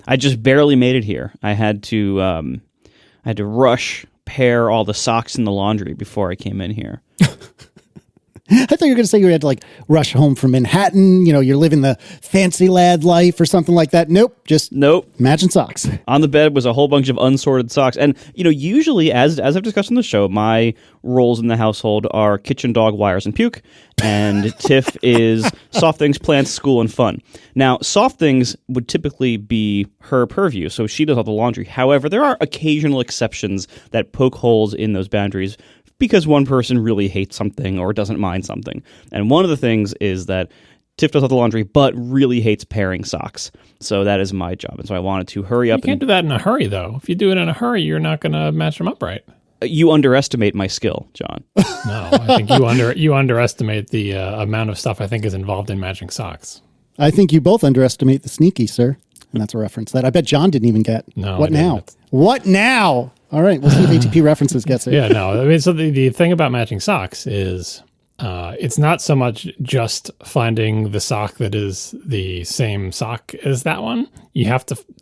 I just barely made it here. I had to rush pair all the socks in the laundry before I came in here. I thought you were going to say you had to like rush home from Manhattan. You know, you're living the fancy lad life or something like that. Nope. Matching socks. On the bed was a whole bunch of unsorted socks. And, you know, usually, as I've discussed on the show, my roles in the household are kitchen, dog, wires, and puke. And Tiff is soft things, plants, school, and fun. Now, soft things would typically be her purview, so she does all the laundry. However, there are occasional exceptions that poke holes in those boundaries because one person really hates something or doesn't mind something. And one of the things is that Tiff does all the laundry, but really hates pairing socks. So that is my job. And so I wanted to hurry up. You can't do that in a hurry, though. If you do it in a hurry, you're not going to match them up right. You underestimate my skill, John. No, I think you underestimate the amount of stuff I think is involved in matching socks. I think you both underestimate the sneaky, sir. And that's a reference that I bet John didn't even get. No. What now? What now? All right, we'll see if ATP references gets it. Yeah, no. I mean, so the thing about matching socks is it's not so much just finding the sock that is the same sock as that one.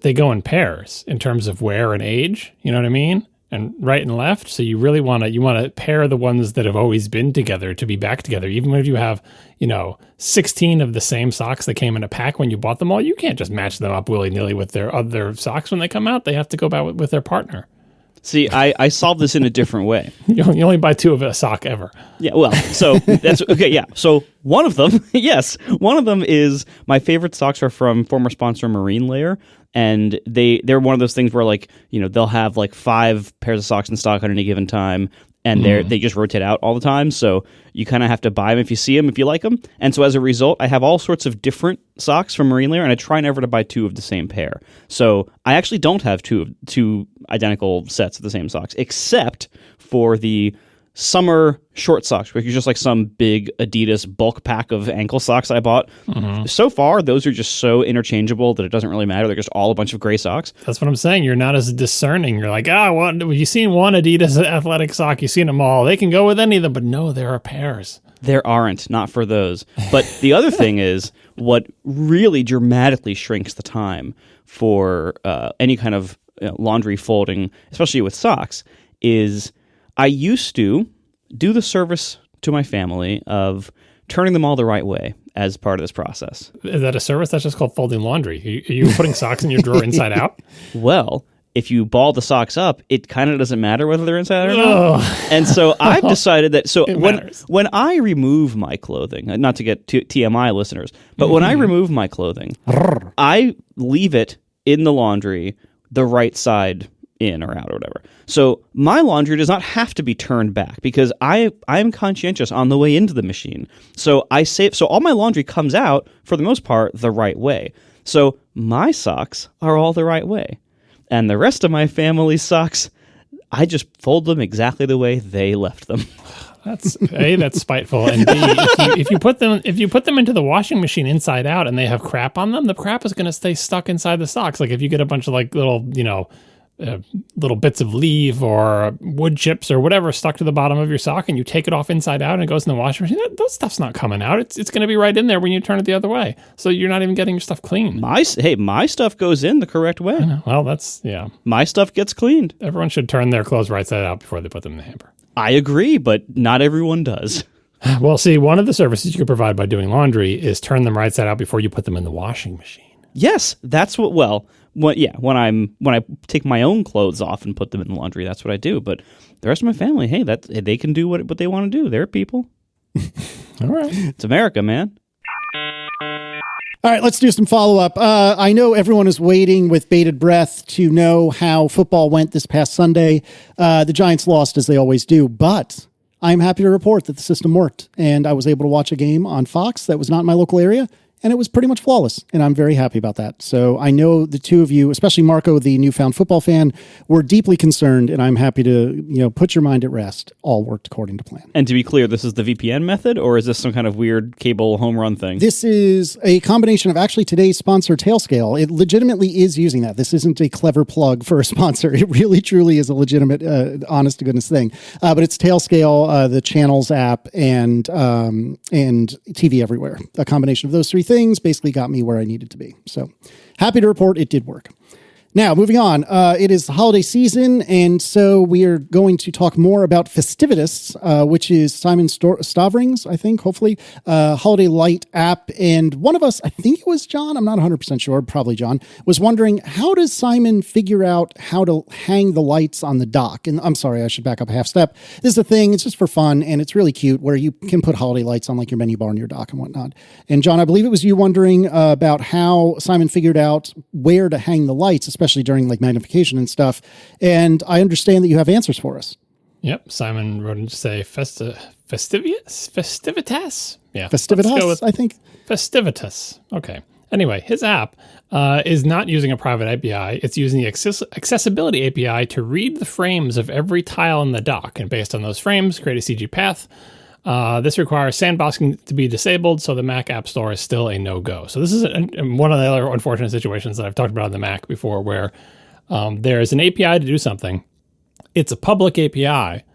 They go in pairs in terms of wear and age. You know what I mean? And right and left. So you really want to pair the ones that have always been together to be back together. Even if you have, 16 of the same socks that came in a pack when you bought them all, you can't just match them up willy-nilly with their other socks when they come out. They have to go back with their partner. See, I solved this in a different way. You only buy 2 of a sock ever. Yeah, well, so that's okay. Yeah, so one of them, one of them is my favorite socks are from former sponsor Marine Layer, and they're one of those things where they'll have 5 pairs of socks in stock at any given time, and they just rotate out all the time. So you kind of have to buy them if you see them, if you like them. And so as a result, I have all sorts of different socks from Marine Layer, and I try never to buy 2 of the same pair. So I actually don't have two identical sets of the same socks, except for the summer short socks, which is just like some big Adidas bulk pack of ankle socks I bought. So far, those are just so interchangeable that it doesn't really matter. They're just all a bunch of gray socks. That's what I'm saying. You're not as discerning. You're like, you've seen one Adidas athletic sock, you've seen them all. They can go with any of them, but no, there are pairs. There aren't, not for those. But the other thing is, what really dramatically shrinks the time for any kind of laundry folding, especially with socks, is I used to do the service to my family of turning them all the right way as part of this process. Is that a service? That's just called folding laundry. Are you putting socks in your drawer inside out? Well, if you ball the socks up, it kind of doesn't matter whether they're inside out or not. And so I've decided that when I remove my clothing, not to get TMI listeners, but when I remove my clothing, I leave it in the laundry the right side in or out or whatever. So my laundry does not have to be turned back because I am conscientious on the way into the machine. So all my laundry comes out for the most part the right way. So my socks are all the right way. And the rest of my family's socks, I just fold them exactly the way they left them. That's spiteful. And B, if you put them into the washing machine inside out and they have crap on them, the crap is going to stay stuck inside the socks. Like if you get a bunch of little bits of leaf or wood chips or whatever stuck to the bottom of your sock and you take it off inside out and it goes in the washing machine, that stuff's not coming out. It's going to be right in there when you turn it the other way. So you're not even getting your stuff clean. My stuff goes in the correct way. Well, my stuff gets cleaned. Everyone should turn their clothes right side out before they put them in the hamper. I agree, but not everyone does. Well, see, one of the services you could provide by doing laundry is turn them right side out before you put them in the washing machine. Yes, that's what. Well, when I take my own clothes off and put them in the laundry, that's what I do. But the rest of my family, hey, they can do what they want to do. They're people. All right, it's America, man. All right, let's do some follow-up. I know everyone is waiting with bated breath to know how football went this past Sunday. The Giants lost, as they always do, but I'm happy to report that the system worked, and I was able to watch a game on Fox that was not in my local area, and it was pretty much flawless, and I'm very happy about that. So I know the two of you, especially Marco, the newfound football fan, were deeply concerned, and I'm happy to put your mind at rest. All worked according to plan. And to be clear, this is the VPN method, or is this some kind of weird cable home run thing? This is a combination of actually today's sponsor, Tailscale. It legitimately is using that. This isn't a clever plug for a sponsor. It really, truly is a legitimate, honest to goodness thing. But it's Tailscale, the Channels app, and TV Everywhere. A combination of those three things basically got me where I needed to be. So happy to report it did work. Now, moving on, it is the holiday season, and so we are going to talk more about Festivitas, which is Simon Stavring's, I think, hopefully, holiday light app. And one of us, I think it was John, I'm not 100% sure, probably John, was wondering, how does Simon figure out how to hang the lights on the dock? And I'm sorry, I should back up a half step. This is a thing, it's just for fun, and it's really cute, where you can put holiday lights on like your menu bar on your dock and whatnot. And John, I believe it was you wondering about how Simon figured out where to hang the lights, especially during like magnification and stuff. And I understand that you have answers for us. Yep. Simon wrote in to say Festivitas? Yeah. Festivitas, I think. Festivitas. Okay. Anyway, his app is not using a private API. It's using the accessibility API to read the frames of every tile in the dock. And based on those frames, create a CG path. This requires sandboxing to be disabled, so the Mac App Store is still a no-go. So this is one of the other unfortunate situations that I've talked about on the Mac before, where there's an API to do something. It's a public API,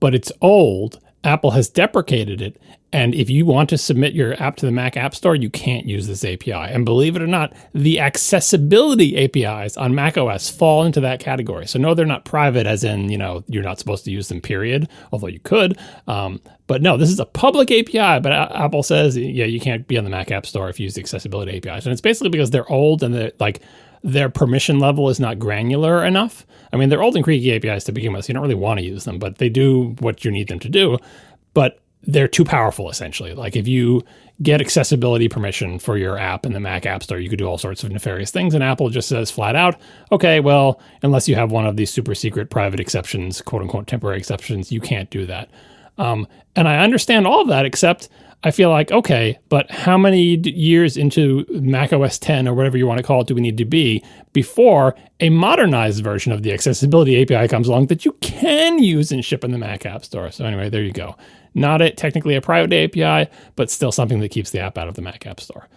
but it's old. Apple has deprecated it, and if you want to submit your app to the Mac App Store, you can't use this API. And believe it or not, the accessibility APIs on macOS fall into that category. So no, they're not private, as in, you're not supposed to use them, period, although you could. But no, this is a public API, but Apple says, yeah, you can't be on the Mac App Store if you use the accessibility APIs. And it's basically because they're old and their permission level is not granular enough. I mean, they're old and creaky APIs to begin with, so you don't really want to use them, but they do what you need them to do. But they're too powerful, essentially. Like if you get accessibility permission for your app in the Mac App Store, you could do all sorts of nefarious things. And Apple just says flat out, okay, well, unless you have one of these super secret private exceptions, quote unquote temporary exceptions, you can't do that. And I understand all of that, except I feel like, okay, but how many years into Mac OS 10 or whatever you want to call it do we need to be before a modernized version of the accessibility API comes along that you can use and ship in the Mac App Store? So anyway, there you go. Not technically a private API, but still something that keeps the app out of the Mac App Store.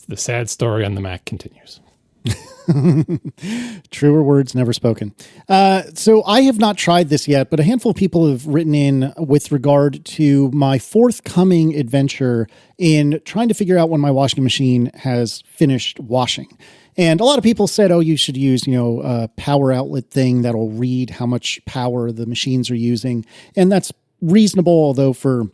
The sad story on the Mac continues. Truer words never spoken. So I have not tried this yet, but a handful of people have written in with regard to my forthcoming adventure in trying to figure out when my washing machine has finished washing. And a lot of people said, oh, you should use, a power outlet thing that'll read how much power the machines are using. And that's reasonable, although for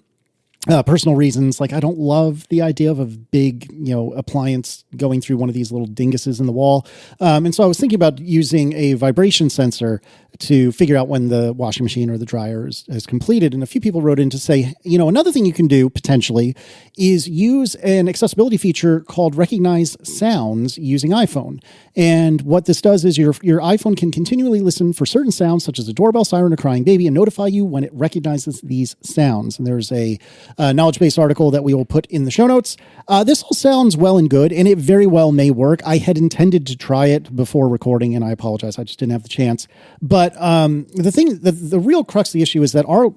personal reasons, like I don't love the idea of a big, appliance going through one of these little dinguses in the wall. And so I was thinking about using a vibration sensor to figure out when the washing machine or the dryer is completed. And a few people wrote in to say, another thing you can do potentially is use an accessibility feature called Recognize Sounds using iPhone. And what this does is your iPhone can continually listen for certain sounds, such as a doorbell, siren, or crying baby, and notify you when it recognizes these sounds. And there's a knowledge base article that we will put in the show notes. This all sounds well and good, and it very well may work. I had intended to try it before recording, and I apologize, I just didn't have the chance. But the real crux of the issue is that our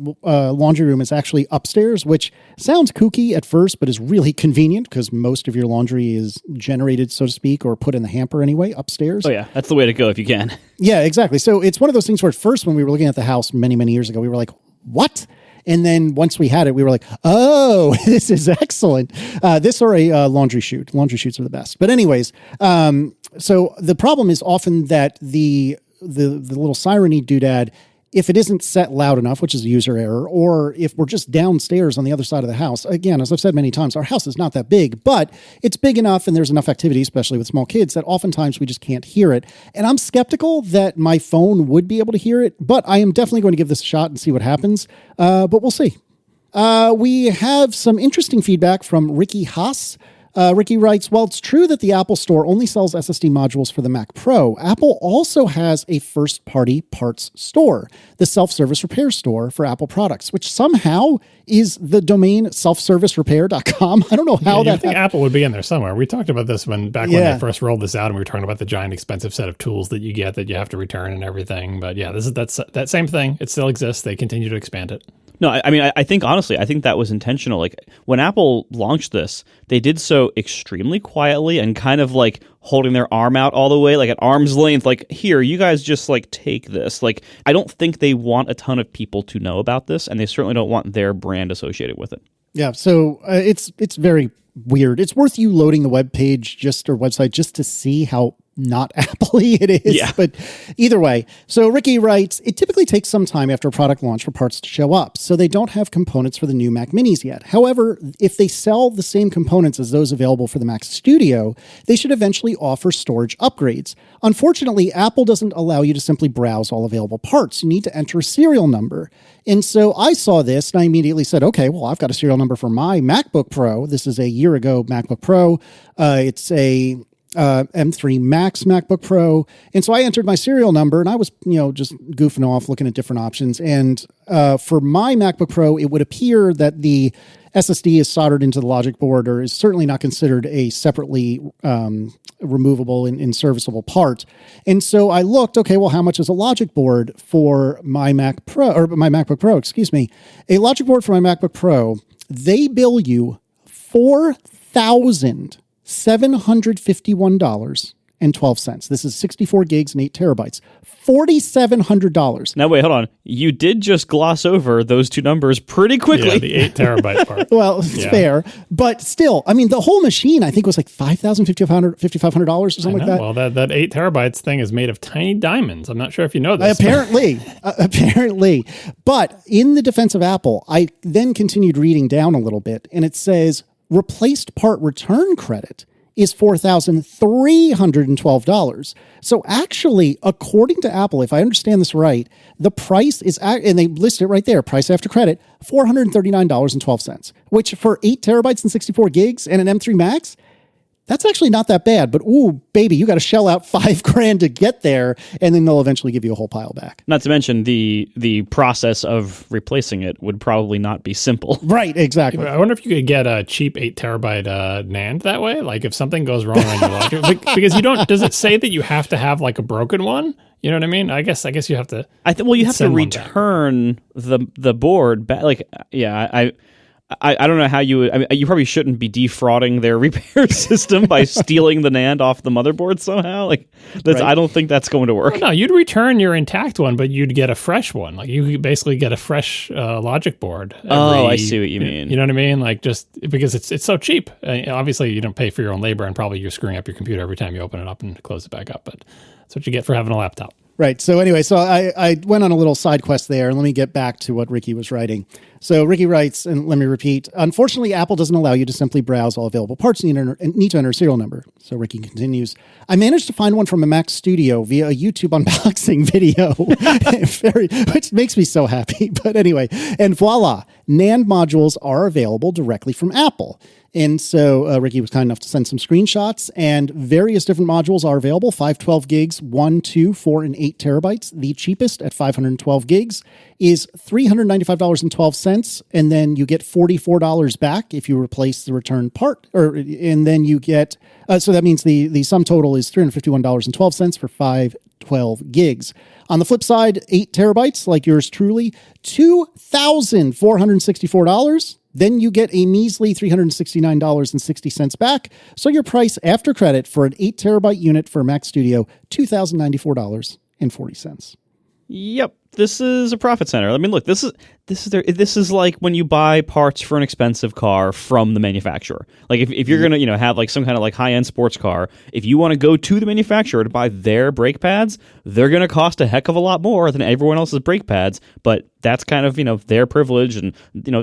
laundry room is actually upstairs, which sounds kooky at first, but is really convenient because most of your laundry is generated, so to speak, or put in the hamper anyway, upstairs. Oh, yeah. That's the way to go if you can. Yeah, exactly. So it's one of those things where at first when we were looking at the house many, many years ago, we were like, what? And then once we had it, we were like, oh, this is excellent. This or a laundry chute. Laundry chutes are the best. But anyways, so the problem is often that the little siren-y doodad, if it isn't set loud enough, which is a user error, or if we're just downstairs on the other side of the house, again, as I've said many times, our house is not that big, but it's big enough and there's enough activity, especially with small kids, that oftentimes we just can't hear it. And I'm skeptical that my phone would be able to hear it, but I am definitely going to give this a shot and see what happens. But we'll see. We have some interesting feedback from Ricky Haas. Ricky writes, while it's true that the Apple Store only sells SSD modules for the Mac Pro, Apple also has a first-party parts store, the self-service repair store for Apple products, which somehow is the domain selfservicerepair.com. I don't know how that I think Apple would be in there somewhere. We talked about this when they first rolled this out, and we were talking about the giant expensive set of tools that you get that you have to return and everything. But yeah, that's that same thing. It still exists. They continue to expand it. No, I think honestly, I think that was intentional. Like when Apple launched this, they did so extremely quietly and kind of like holding their arm out all the way, like at arm's length, like, here, you guys just like take this. Like, I don't think they want a ton of people to know about this, and they certainly don't want their brand associated with it. Yeah, so it's very weird. It's worth you loading the website just to see how not Apple-y it is. Yeah. But either way, so Ricky writes, it typically takes some time after a product launch for parts to show up, so they don't have components for the new Mac Minis yet. However, if they sell the same components as those available for the Mac Studio, they should eventually offer storage upgrades. Unfortunately, Apple doesn't allow you to simply browse all available parts. You need to enter a serial number. And so I saw this and I immediately said, okay, well, I've got a serial number for my MacBook Pro. This is a year ago MacBook Pro. It's a M3 Max MacBook Pro. And so I entered my serial number and I was, just goofing off, looking at different options. And for my MacBook Pro, it would appear that the SSD is soldered into the logic board or is certainly not considered a separately removable and serviceable part. And so I looked, okay, well, how much is a logic board for my Mac Pro or my MacBook Pro, excuse me. A logic board for my MacBook Pro, they bill you $4,751.12. This is 64 gigs and 8 terabytes. $4,700. Now, wait, hold on. You did just gloss over those two numbers pretty quickly. Yeah, the 8 terabyte part. Well, it's fair. But still, I mean, the whole machine, I think, was like $5,000, $5,500 or something like that. Well, that 8 terabytes thing is made of tiny diamonds. I'm not sure if you know this. Apparently. But in the defense of Apple, I then continued reading down a little bit, and it says replaced part return credit is $4,312. So actually, according to Apple, if I understand this right, the price is, and they list it right there, price after credit, $439.12, which for 8 terabytes and 64 gigs and an M3 Max, that's actually not that bad. But ooh, baby, you got to shell out $5,000 to get there, and then they'll eventually give you a whole pile back. Not to mention the process of replacing it would probably not be simple. Right, exactly. I wonder if you could get a cheap 8 terabyte NAND that way. Like if something goes wrong on your logic, because you don't. Does it say that you have to have like a broken one? You know what I mean? I guess you have to. You have to return the board back. Like, yeah, I don't know how you would. I mean, you probably shouldn't be defrauding their repair system by stealing the NAND off the motherboard somehow. Like, right. I don't think that's going to work. Well, no, you'd return your intact one, but you'd get a fresh one. Like, you could basically get a fresh logic board. I see what you mean. You know what I mean? Like, just because it's so cheap. Obviously, you don't pay for your own labor, and probably you're screwing up your computer every time you open it up and close it back up. But that's what you get for having a laptop. Right. So anyway, I went on a little side quest there. Let me get back to what Ricky was writing. So Ricky writes, and let me repeat, unfortunately, Apple doesn't allow you to simply browse all available parts and need to enter a serial number. So Ricky continues, I managed to find one from a Mac Studio via a YouTube unboxing video, which makes me so happy. But anyway, and voila, NAND modules are available directly from Apple. And so Ricky was kind enough to send some screenshots, and various different modules are available. 512 gigs, 1, 2, 4, and 8 terabytes. The cheapest at 512 gigs is $395.12, and then you get $44 back if you replace the return part. And then you get, so that means the sum total is $351.12 for 512 gigs. On the flip side, 8 terabytes, like yours truly, $2,464. Then you get a measly $369.60 back. So your price after credit for an 8 terabyte unit for a Mac Studio, $2,094.40. Yep, this is a profit center. I mean, look, this is like when you buy parts for an expensive car from the manufacturer. Like if you're gonna have like some kind of like high end sports car, if you want to go to the manufacturer to buy their brake pads, they're gonna cost a heck of a lot more than everyone else's brake pads. But that's kind of their privilege, and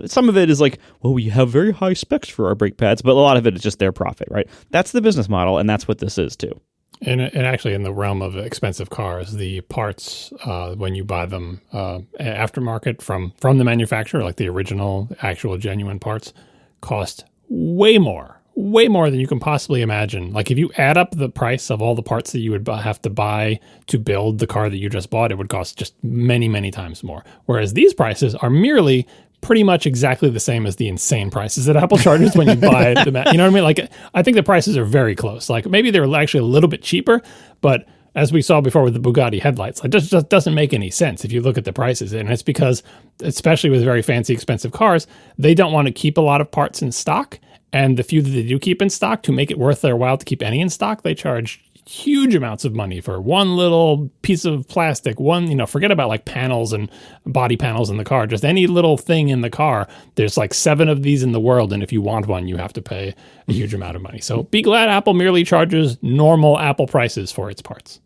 some of it is like, well, we have very high specs for our brake pads, but a lot of it is just their profit, right? That's the business model, and that's what this is too. And actually, in the realm of expensive cars, the parts, when you buy them aftermarket from the manufacturer, like the original, actual, genuine parts, cost way more than you can possibly imagine. Like if you add up the price of all the parts that you would have to buy to build the car that you just bought, it would cost just many, many times more. Whereas these prices are merely pretty much exactly the same as the insane prices that Apple charges when you buy the Mac. You know what I mean? Like, I think the prices are very close. Like, maybe they're actually a little bit cheaper, but as we saw before with the Bugatti headlights, it just doesn't make any sense if you look at the prices. And it's because, especially with very fancy, expensive cars, they don't want to keep a lot of parts in stock. And the few that they do keep in stock, to make it worth their while to keep any in stock, they charge huge amounts of money for one little piece of plastic, forget about like panels and body panels in the car, just any little thing in the car. There's like 7 of these in the world. And if you want one, you have to pay a huge amount of money. So be glad Apple merely charges normal Apple prices for its parts.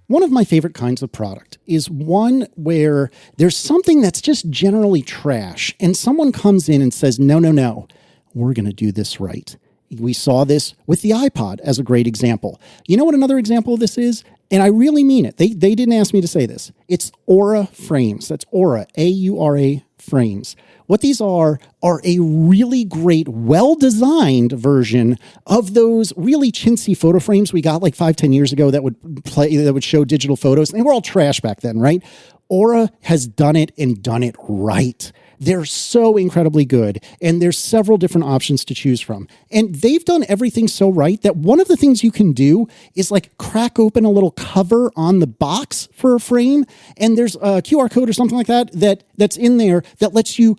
One of my favorite kinds of product is one where there's something that's just generally trash and someone comes in and says, no, we're going to do this right. We saw this with the iPod as a great example. You know what another example of this is? And I really mean it. They didn't ask me to say this. It's Aura frames. That's Aura, A-U-R-A frames. What these are a really great, well-designed version of those really chintzy photo frames we got like 5-10 years ago that would show digital photos. And they were all trash back then, right? Aura has done it and done it right. They're so incredibly good, and there's several different options to choose from. And they've done everything so right that one of the things you can do is like crack open a little cover on the box for a frame, and there's a QR code or something like that's in there that lets you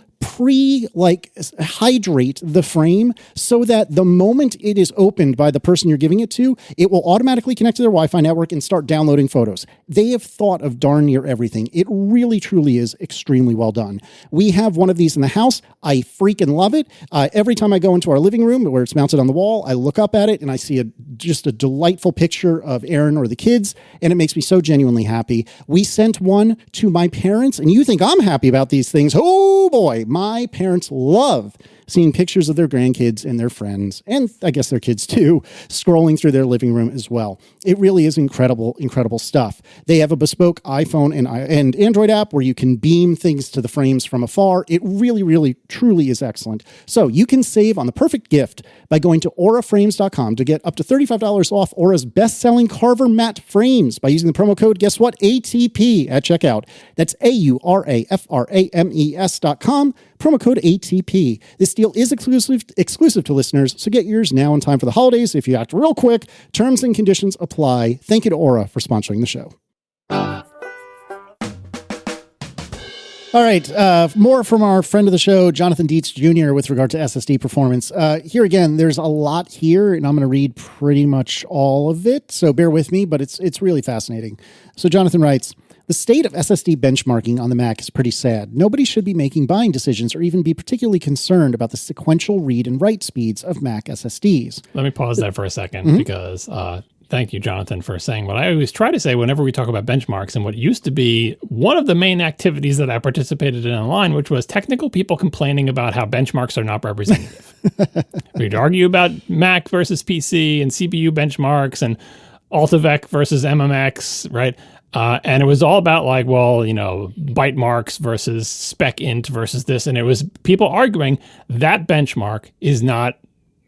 hydrate the frame so that the moment it is opened by the person you're giving it to, it will automatically connect to their Wi-Fi network and start downloading photos. They have thought of darn near everything. It really, truly is extremely well done. We have one of these in the house. I freaking love it. Every time I go into our living room where it's mounted on the wall, I look up at it and I see just a delightful picture of Aaron or the kids, and it makes me so genuinely happy. We sent one to my parents, and you think I'm happy about these things. Oh boy, my parents love seeing pictures of their grandkids and their friends, and I guess their kids too, scrolling through their living room as well. It really is incredible, incredible stuff. They have a bespoke iPhone and Android app where you can beam things to the frames from afar. It really, really, truly is excellent. So you can save on the perfect gift by going to auraframes.com to get up to $35 off Aura's best-selling Carver matte frames by using the promo code, guess what, ATP at checkout. That's AURAFRAMES.com, promo code ATP. This deal is exclusive to listeners, so get yours now in time for the holidays. If you act real quick, terms and conditions apply. Thank you to Aura for sponsoring the show. All right, more from our friend of the show, Jonathan Dietz Jr., with regard to SSD performance. Here again, there's a lot here, and I'm going to read pretty much all of it, so bear with me, but it's really fascinating. So Jonathan writes, the state of SSD benchmarking on the Mac is pretty sad. Nobody should be making buying decisions or even be particularly concerned about the sequential read and write speeds of Mac SSDs. Let me pause there for a second because thank you, Jonathan, for saying what I always try to say whenever we talk about benchmarks and what used to be one of the main activities that I participated in online, which was technical people complaining about how benchmarks are not representative. We'd argue about Mac versus PC and CPU benchmarks and AltiVec versus MMX, right? And it was all about like, well, byte marks versus spec int versus this. And it was people arguing that benchmark is not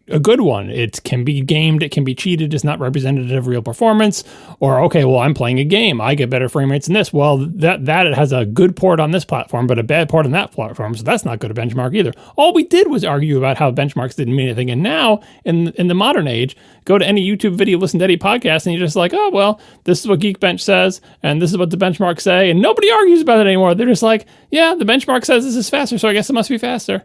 a good one. It can be gamed. It can be cheated. It's not representative of real performance. Or, okay, well, I'm playing a game. I get better frame rates than this. Well, that it has a good port on this platform, but a bad port on that platform. So that's not good a benchmark either. All we did was argue about how benchmarks didn't mean anything. And now in the modern age, go to any YouTube video, listen to any podcast, and you're just like, oh, well, this is what Geekbench says, and this is what the benchmarks say. And nobody argues about it anymore. They're just like, yeah, the benchmark says this is faster, so I guess it must be faster.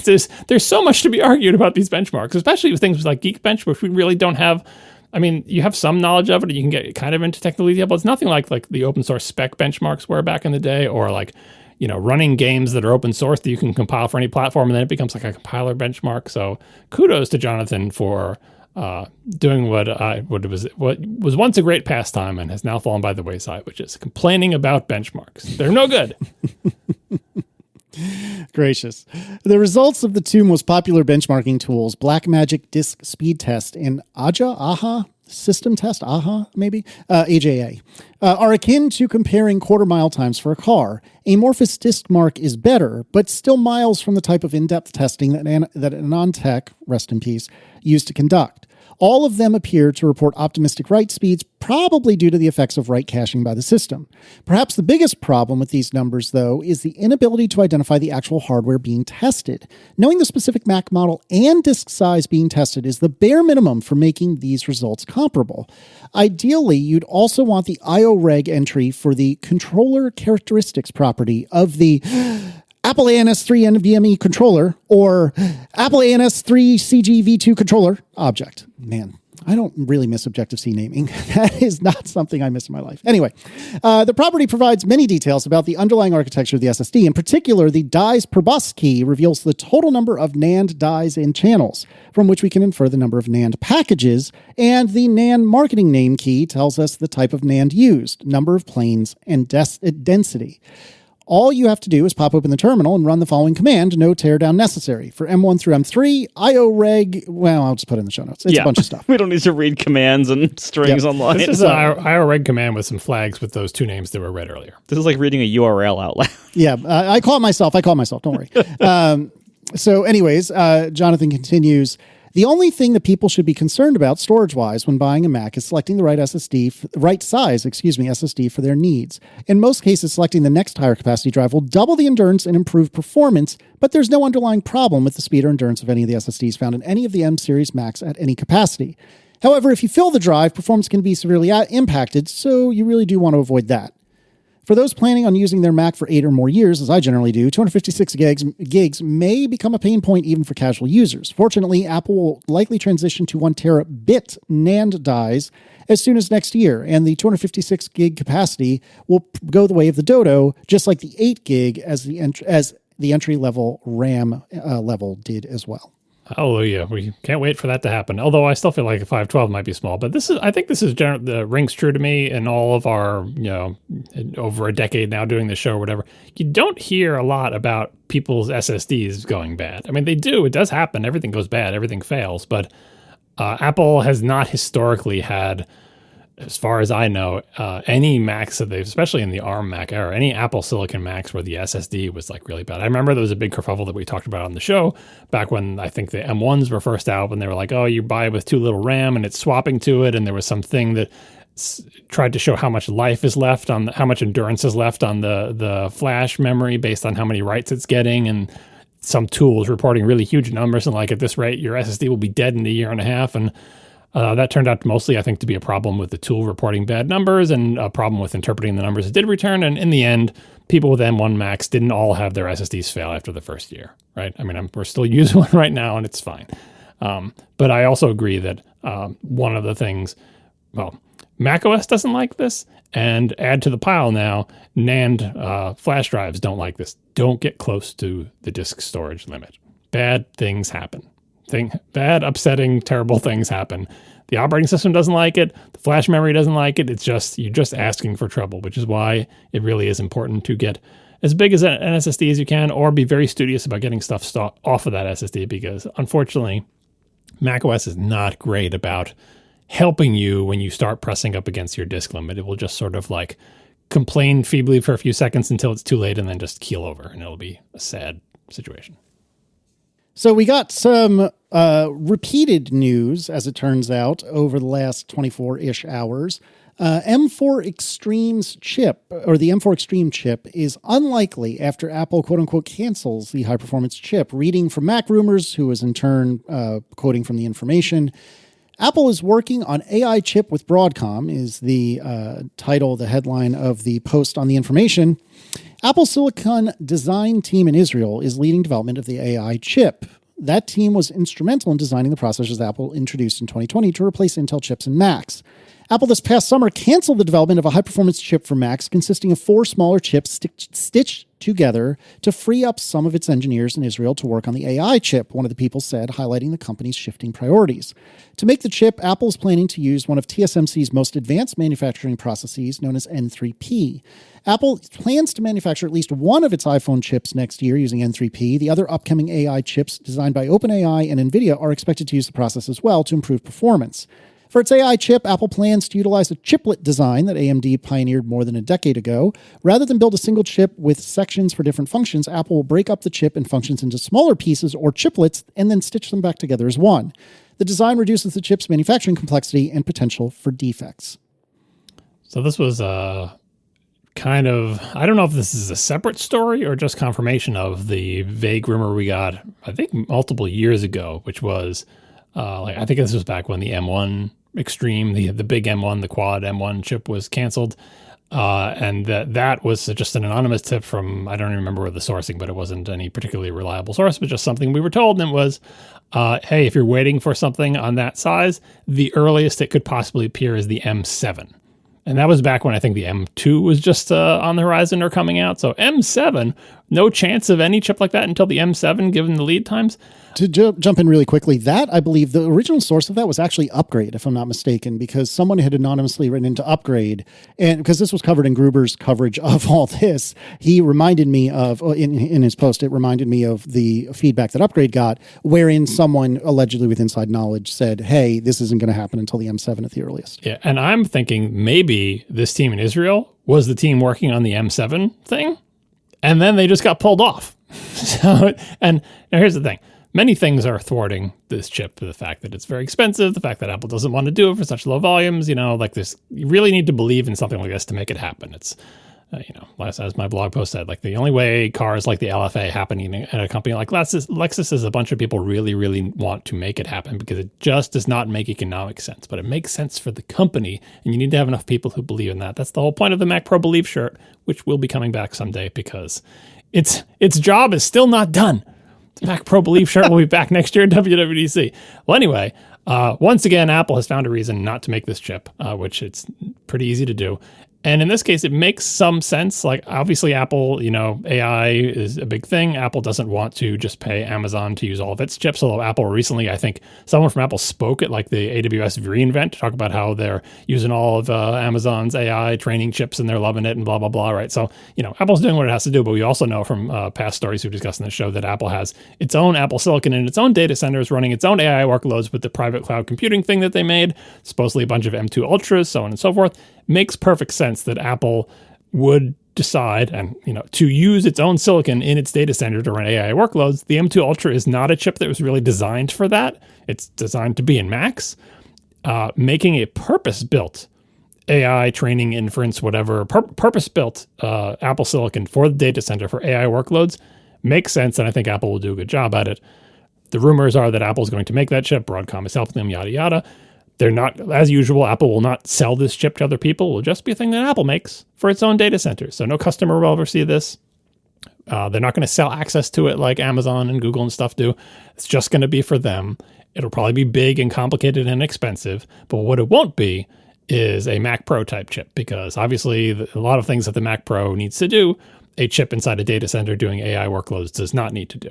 There's so much to be argued about these benchmarks, especially with things like Geekbench, which we really don't have. I mean, you have some knowledge of it, and you can get kind of into technical detail, but it's nothing like the open source spec benchmarks were back in the day, or like, running games that are open source that you can compile for any platform, and then it becomes like a compiler benchmark. So kudos to Jonathan for doing what was once a great pastime and has now fallen by the wayside, which is complaining about benchmarks. They're no good. Gracious. The results of the two most popular benchmarking tools, Blackmagic Disk Speed Test and AHA System Test, AHA, AJA, are akin to comparing quarter-mile times for a car. Amorphous disk mark is better, but still miles from the type of in-depth testing that AnandTech, rest in peace, used to conduct. All of them appear to report optimistic write speeds, probably due to the effects of write caching by the system. Perhaps the biggest problem with these numbers, though, is the inability to identify the actual hardware being tested. Knowing the specific Mac model and disk size being tested is the bare minimum for making these results comparable. Ideally, you'd also want the IOReg entry for the controller characteristics property of the Apple ANS3 NVMe controller or Apple ANS3 CGV2 controller object. Man, I don't really miss Objective-C naming. That is not something I miss in my life. Anyway, the property provides many details about the underlying architecture of the SSD. In particular, the dies per bus key reveals the total number of NAND dies in channels, from which we can infer the number of NAND packages, and the NAND marketing name key tells us the type of NAND used, number of planes, and density. All you have to do is pop open the terminal and run the following command, no teardown necessary. For M1 through M3, IOReg, well, I'll just put it in the show notes. It's a bunch of stuff. We don't need to read commands and strings online. This is an IOReg command with some flags with those two names that were read earlier. This is like reading a URL out loud. Yeah, I call it myself. Don't worry. So anyways, Jonathan continues, the only thing that people should be concerned about storage-wise when buying a Mac is selecting the right size SSD for their needs. In most cases, selecting the next higher capacity drive will double the endurance and improve performance, but there's no underlying problem with the speed or endurance of any of the SSDs found in any of the M series Macs at any capacity. However, if you fill the drive, performance can be severely impacted, so you really do want to avoid that. For those planning on using their Mac for 8 or more years, as I generally do, 256 gigs may become a pain point even for casual users. Fortunately, Apple will likely transition to 1 terabit NAND dies as soon as next year, and the 256 gig capacity will go the way of the Dodo, just like the 8 gig as the entry-level RAM level did as well. Hallelujah. We can't wait for that to happen. Although I still feel like a 512 might be small, but I think this is rings true to me in all of our, over a decade now doing this show or whatever. You don't hear a lot about people's SSDs going bad. I mean, they do. It does happen. Everything goes bad. Everything fails. But Apple has not historically had, as far as I know, any Macs that especially in the ARM Mac era, any Apple Silicon Macs where the SSD was like really bad. I remember there was a big kerfuffle that we talked about on the show back when I think the M1s were first out, when they were like, oh, you buy it with too little RAM and it's swapping to it. And there was something that tried to show how much life is left on how much endurance is left on the flash memory based on how many writes it's getting. And some tools reporting really huge numbers. And like, at this rate, your SSD will be dead in a year and a half. And that turned out mostly, I think, to be a problem with the tool reporting bad numbers and a problem with interpreting the numbers it did return. And in the end, people with M1 Macs didn't all have their SSDs fail after the first year, right? I mean, we're still using one right now, and it's fine. But I also agree that one of the things, macOS doesn't like this, and add to the pile now, NAND flash drives don't like this. Don't get close to the disk storage limit. Bad things happen. Bad, upsetting, terrible things happen. The operating system doesn't like it. The flash memory doesn't like it. You're just asking for trouble, which is why it really is important to get as big as an SSD as you can, or be very studious about getting stuff off of that SSD, because unfortunately, macOS is not great about helping you when you start pressing up against your disk limit. It will just sort of like complain feebly for a few seconds until it's too late and then just keel over, and it'll be a sad situation. So we got some repeated news, as it turns out, over the last 24-ish hours. M4 Extreme's chip, or the M4 Extreme chip, is unlikely after Apple, quote-unquote, cancels the high-performance chip. Reading from Mac Rumors, who is in turn quoting from The Information, Apple is working on AI chip with Broadcom, is the title, the headline of the post on The Information. Apple Silicon design team in Israel is leading development of the AI chip. That team was instrumental in designing the processors Apple introduced in 2020 to replace Intel chips in Macs. Apple this past summer canceled the development of a high-performance chip for Macs consisting of 4 smaller chips stitched together to free up some of its engineers in Israel to work on the AI chip, one of the people said, highlighting the company's shifting priorities. To make the chip, Apple is planning to use one of TSMC's most advanced manufacturing processes, known as N3P. Apple plans to manufacture at least one of its iPhone chips next year using N3P. The other upcoming AI chips designed by OpenAI and NVIDIA are expected to use the process as well to improve performance. For its AI chip, Apple plans to utilize a chiplet design that AMD pioneered more than a decade ago. Rather than build a single chip with sections for different functions, Apple will break up the chip and functions into smaller pieces or chiplets and then stitch them back together as one. The design reduces the chip's manufacturing complexity and potential for defects. So this was kind of, I don't know if this is a separate story or just confirmation of the vague rumor we got, I think, multiple years ago, which was, I think this was back when the M1 Extreme, the big M1, the quad M1 chip was canceled. And that was just an anonymous tip from, I don't even remember the sourcing, but it wasn't any particularly reliable source, but just something we were told. And it was, hey, if you're waiting for something on that size, the earliest it could possibly appear is the M7. And that was back when I think the M2 was just on the horizon or coming out. So M7, no chance of any chip like that until the M7, given the lead times. To jump in really quickly, that, I believe, the original source of that was actually Upgrade, if I'm not mistaken, because someone had anonymously written into Upgrade, and because this was covered in Gruber's coverage of all this, he reminded me of, in his post, it reminded me of the feedback that Upgrade got, wherein someone allegedly with inside knowledge said, hey, this isn't going to happen until the M7 at the earliest. Yeah, and I'm thinking maybe this team in Israel was the team working on the M7 thing, and then they just got pulled off. So, and now here's the thing. Many things are thwarting this chip. The fact that it's very expensive, the fact that Apple doesn't want to do it for such low volumes, like this, you really need to believe in something like this to make it happen. It's, as my blog post said, like the only way cars like the LFA happening at a company like Lexus is a bunch of people really, really want to make it happen because it just does not make economic sense, but it makes sense for the company. And you need to have enough people who believe in that. That's the whole point of the Mac Pro Believe shirt, which will be coming back someday because its job is still not done. The Mac Pro Believe shirt will be back next year at WWDC. Well, anyway, once again, Apple has found a reason not to make this chip, which it's pretty easy to do. And in this case, it makes some sense. Like, obviously, Apple, AI is a big thing. Apple doesn't want to just pay Amazon to use all of its chips. Although Apple recently, I think someone from Apple spoke at like the AWS reInvent to talk about how they're using all of Amazon's AI training chips and they're loving it and blah, blah, blah, right? So, Apple's doing what it has to do. But we also know from past stories we've discussed in the show that Apple has its own Apple Silicon and its own data centers running its own AI workloads with the private cloud computing thing that they made, supposedly a bunch of M2 Ultras, so on and so forth. Makes perfect sense that Apple would decide and to use its own silicon in its data center to run AI workloads. The M2 Ultra is not a chip that was really designed for that. It's designed to be in Macs. Making a purpose-built AI training, inference, whatever, purpose-built Apple silicon for the data center for AI workloads makes sense, and I think Apple will do a good job at it. The rumors are that Apple's going to make that chip. Broadcom is helping them, yada, yada. They're not, as usual, Apple will not sell this chip to other people. It will just be a thing that Apple makes for its own data center. So no customer will ever see this. They're not going to sell access to it like Amazon and Google and stuff do. It's just going to be for them. It'll probably be big and complicated and expensive. But what it won't be is a Mac Pro type chip, because obviously a lot of things that the Mac Pro needs to do, a chip inside a data center doing AI workloads does not need to do.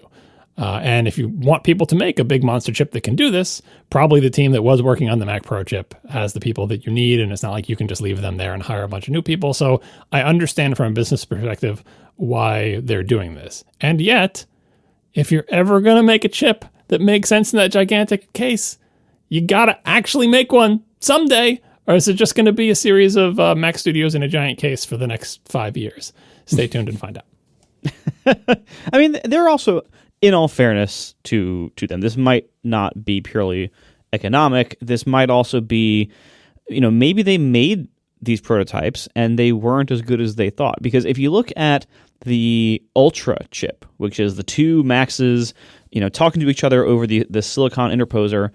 And if you want people to make a big monster chip that can do this, probably the team that was working on the Mac Pro chip has the people that you need, and it's not like you can just leave them there and hire a bunch of new people. So I understand from a business perspective why they're doing this. And yet, if you're ever going to make a chip that makes sense in that gigantic case, you got to actually make one someday, or is it just going to be a series of Mac Studios in a giant case for the next 5 years? Stay tuned and find out. I mean, they're also, in all fairness to them, this might not be purely economic. This might also be, maybe they made these prototypes and they weren't as good as they thought. Because if you look at the Ultra chip, which is the two Maxes, talking to each other over the silicon interposer,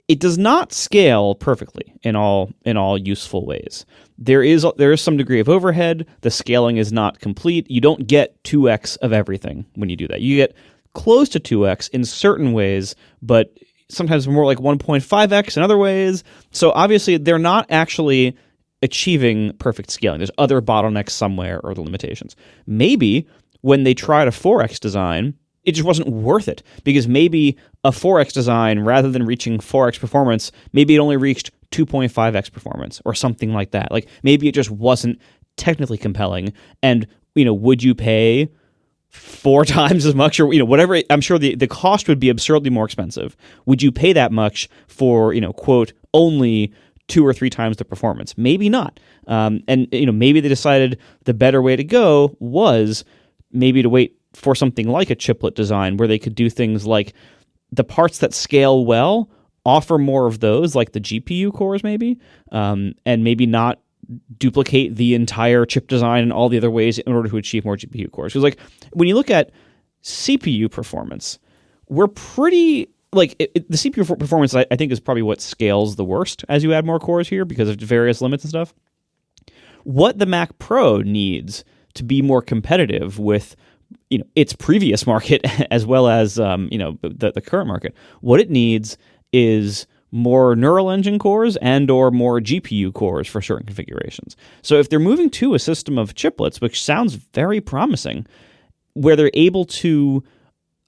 it does not scale perfectly in all useful ways. There is some degree of overhead. The scaling is not complete. You don't get 2x of everything when you do that. You get close to 2x in certain ways, but sometimes more like 1.5x in other ways. So obviously they're not actually achieving perfect scaling. There's other bottlenecks somewhere or the limitations. Maybe when they tried a 4x design, it just wasn't worth it, because maybe a 4x design, rather than reaching 4x performance, maybe it only reached 2.5x performance or something like that. Like maybe it just wasn't technically compelling. And, would you pay 4 times as much or, whatever? I'm sure the cost would be absurdly more expensive. Would you pay that much for, quote, only 2 or 3 times the performance? Maybe not. And maybe they decided the better way to go was maybe to wait for something like a chiplet design where they could do things like the parts that scale well, offer more of those, like the GPU cores maybe, and maybe not duplicate the entire chip design in all the other ways in order to achieve more GPU cores. Because when you look at CPU performance, we're pretty... the CPU performance, I think, is probably what scales the worst as you add more cores here because of various limits and stuff. what the Mac Pro needs to be more competitive with its previous market as well as the current market. What it needs is more neural engine cores and or more GPU cores for certain configurations. So if they're moving to a system of chiplets, which sounds very promising, where they're able to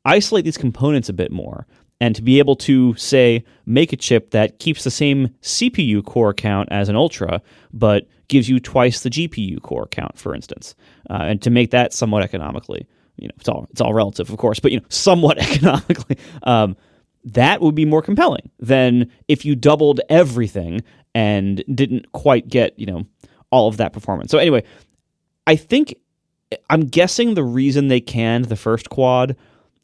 isolate these components a bit more and to be able to, say, make a chip that keeps the same CPU core count as an Ultra, but gives you twice the GPU core count, for instance, and to make that somewhat economically, it's all relative, of course, but somewhat economically, that would be more compelling than if you doubled everything and didn't quite get all of that performance. So anyway, I'm guessing the reason they canned the first quad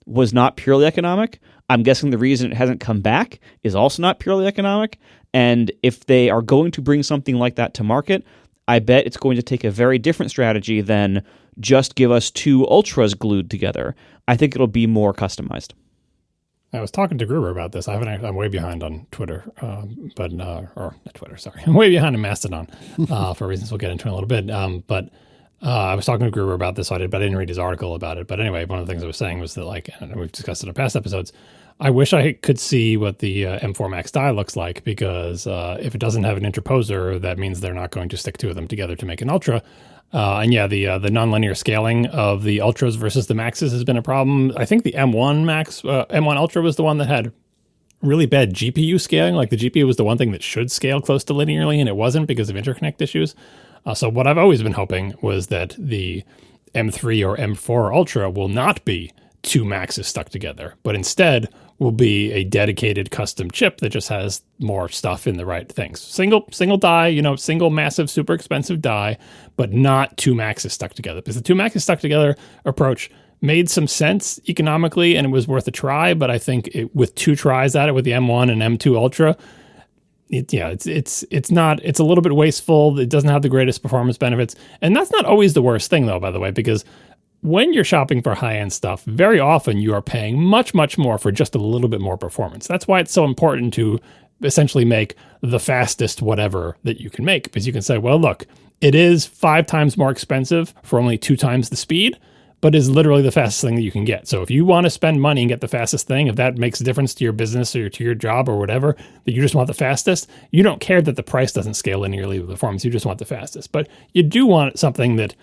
was not purely economic. I'm guessing the reason it hasn't come back is also not purely economic. And if they are going to bring something like that to market, I bet it's going to take a very different strategy than just give us two Ultras glued together. I think it'll be more customized. I was talking to Gruber about this. I'm way behind on Twitter, or not Twitter, sorry. I'm way behind on Mastodon for reasons we'll get into in a little bit. But I was talking to Gruber about this, but I didn't read his article about it. But anyway, one of the things I was saying was that, and we've discussed it in past episodes, I wish I could see what the M4 Max die looks like, because if it doesn't have an interposer, that means they're not going to stick two of them together to make an Ultra. The nonlinear scaling of the Ultras versus the Maxes has been a problem. I think the M1 Ultra was the one that had really bad GPU scaling. Like the GPU was the one thing that should scale close to linearly, and it wasn't because of interconnect issues. So what I've always been hoping was that the M3 or M4 Ultra will not be two Maxes stuck together, but instead will be a dedicated custom chip that just has more stuff in the right things. Single die, single massive, super expensive die, but not two Maxes stuck together. Because the two Maxes stuck together approach made some sense economically and it was worth a try, but I think with two tries at it with the M1 and M2 Ultra, it's a little bit wasteful. It doesn't have the greatest performance benefits. And that's not always the worst thing though, by the way, because when you're shopping for high-end stuff, very often you are paying much, much more for just a little bit more performance. That's why it's so important to essentially make the fastest whatever that you can make, because you can say, well, look, it is 5 times more expensive for only 2 times the speed, but is literally the fastest thing that you can get. So if you want to spend money and get the fastest thing, if that makes a difference to your business or to your job or whatever, that you just want the fastest, you don't care that the price doesn't scale linearly with performance. You just want the fastest. But you do want something that,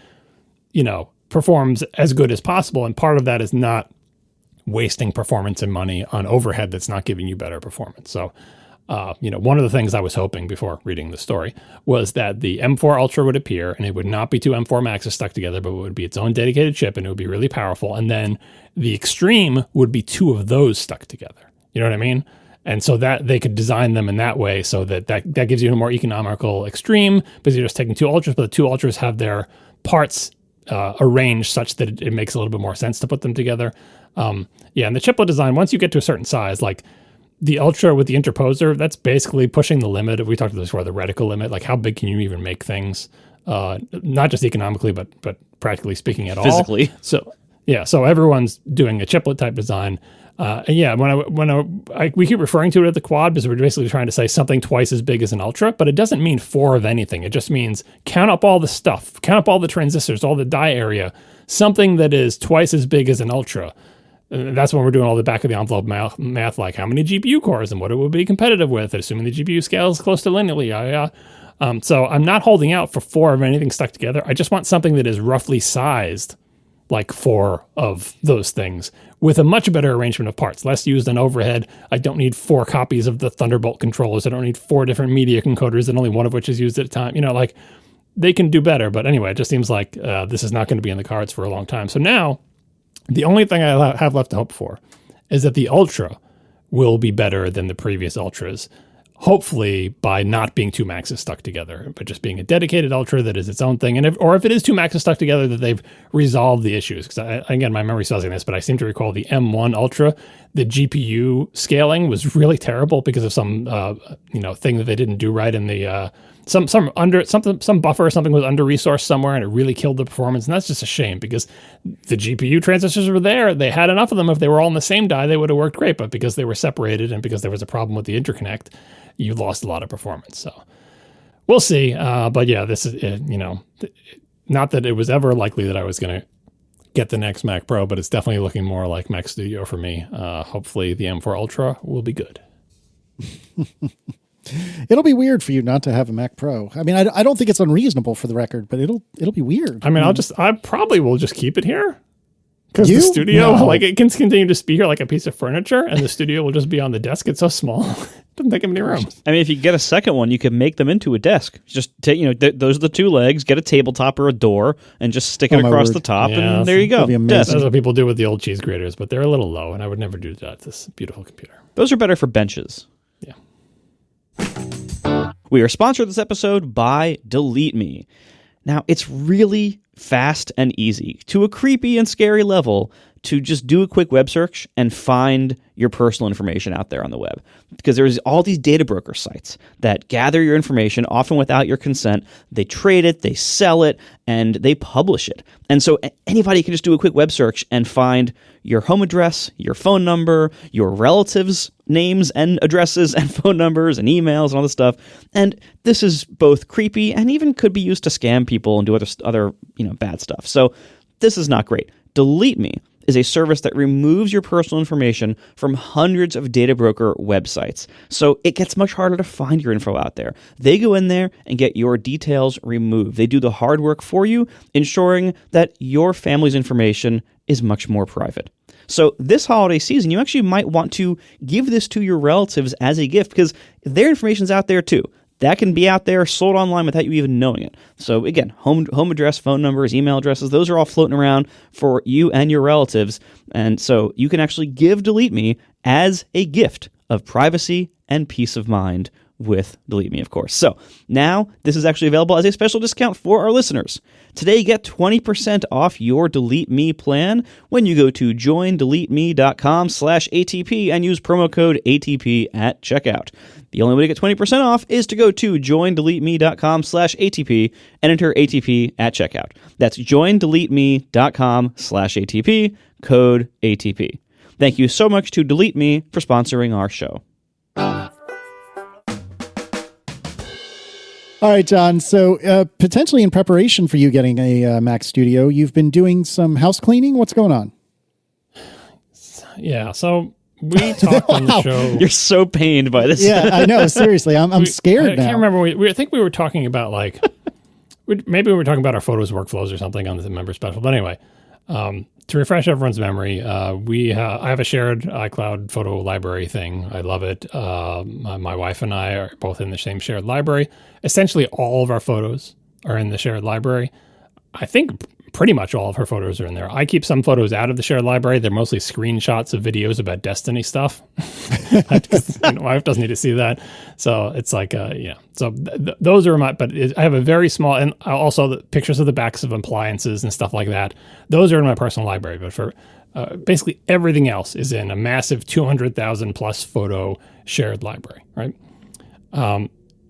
performs as good as possible. And part of that is not wasting performance and money on overhead that's not giving you better performance. So, one of the things I was hoping before reading the story was that the M4 Ultra would appear and it would not be two M4 Maxes stuck together, but it would be its own dedicated chip and it would be really powerful. And then the Extreme would be 2 of those stuck together. You know what I mean? And so that they could design them in that way so that gives you a more economical Extreme, because you're just taking 2 Ultras, but the 2 Ultras have their parts arranged such that it makes a little bit more sense to put them together. And the chiplet design, once you get to a certain size, like the Ultra with the interposer, that's basically pushing the limit. We talked about this before, the reticle limit. Like how big can you even make things? Not just economically, but practically speaking at Physically. all. So everyone's doing a chiplet type design. We keep referring to it as the quad because we're basically trying to say something twice as big as an Ultra, but it doesn't mean 4 of anything. It just means count up all the stuff, count up all the transistors, all the die area, something that is twice as big as an Ultra. And that's when we're doing all the back of the envelope math, like how many GPU cores and what it would be competitive with, assuming the GPU scales close to linearly. So I'm not holding out for 4 of anything stuck together. I just want something that is roughly sized like 4 of those things with a much better arrangement of parts, less used on overhead. I don't need 4 copies of the Thunderbolt controllers. I don't need 4 different media encoders and only one of which is used at a time. They can do better. But anyway, it just seems like this is not going to be in the cards for a long time. So now the only thing I have left to hope for is that the Ultra will be better than the previous Ultras, hopefully by not being 2 Maxes stuck together, but just being a dedicated Ultra that is its own thing. And if it is 2 Maxes stuck together, that they've resolved the issues. Because again, my memory's fuzzy on this, but I seem to recall the M1 Ultra, the GPU scaling was really terrible because of some thing that they didn't do right in the some buffer or something was under resourced somewhere, and it really killed the performance. And that's just a shame because the GPU transistors were there. They had enough of them. If they were all in the same die, they would have worked great. But because they were separated and because there was a problem with the interconnect, you lost a lot of performance. So We'll see. But yeah, this is, not that it was ever likely that I was going to get the next Mac Pro, but it's definitely looking more like Mac Studio for me. Hopefully the M4 Ultra will be good. It'll be weird for you not to have a Mac Pro. I mean, I don't think it's unreasonable for the record, but it'll be weird. I mean, I probably will just keep it here. Because You? the studio, No. it can continue to be here like a piece of furniture, and the studio will just be on the desk. It's so small. It doesn't take up any room. I mean, if you get a second one, you could make them into a desk. Just take, those are the two legs. Get a tabletop or a door, and just stick it my across word. the top, Yeah, and there you go. that'd be amazing. Desk. That's what people do with the old cheese graters, but they're a little low, and I would never do that to this beautiful computer. Those are better for benches. Yeah. We are sponsored this episode by Delete Me. Now, it's really fast and easy, to a creepy and scary level, to just do a quick web search and find your personal information out there on the web. Because there's all these data broker sites that gather your information, often without your consent. They trade it, they sell it, and they publish it. And so anybody can just do a quick web search and find your home address, your phone number, your relatives' names and addresses and phone numbers and emails and all this stuff. And this is both creepy and even could be used to scam people and do other bad stuff. So this is not great. Delete Me is a service that removes your personal information from hundreds of data broker websites. So it gets much harder to find your info out there. They go in there and get your details removed. They do the hard work for you, ensuring that your family's information is much more private. So this holiday season, you actually might want to give this to your relatives as a gift because their information's out there too. That can be out there, sold online without you even knowing it. So again, home address, phone numbers, email addresses, those are all floating around for you and your relatives. And so you can actually give Delete Me as a gift of privacy and peace of mind with Delete Me, of course. So now this is actually available as a special discount for our listeners. Today, get 20% off your Delete Me plan when you go to joindeleteme.com/ATP and use promo code ATP at checkout. The only way to get 20% off is to go to joindeleteme.com/ATP and enter ATP at checkout. That's joindeleteme.com/ATP, code ATP. Thank you so much to Delete Me for sponsoring our show. All right, John. So potentially in preparation for you getting a Mac Studio, you've been doing some house cleaning. What's going on? Yeah, so we talked on the show. You're so pained by this. Yeah, I know. Seriously, I'm scared I now. can't remember. I think we were talking about maybe we were talking about our photos workflows or something on the member special. But anyway, to refresh everyone's memory, I have a shared iCloud photo library thing. I love it. My wife and I are both in the same shared library. Essentially, all of our photos are in the shared library. I think pretty much all of her photos are in there. I keep some photos out of the shared library. They're mostly screenshots of videos about Destiny stuff. Because my wife doesn't need to see that. So it's like, So those are I have a very small, and also the pictures of the backs of appliances and stuff like that. Those are in my personal library. But for basically everything else is in a massive 200,000 plus photo shared library, right?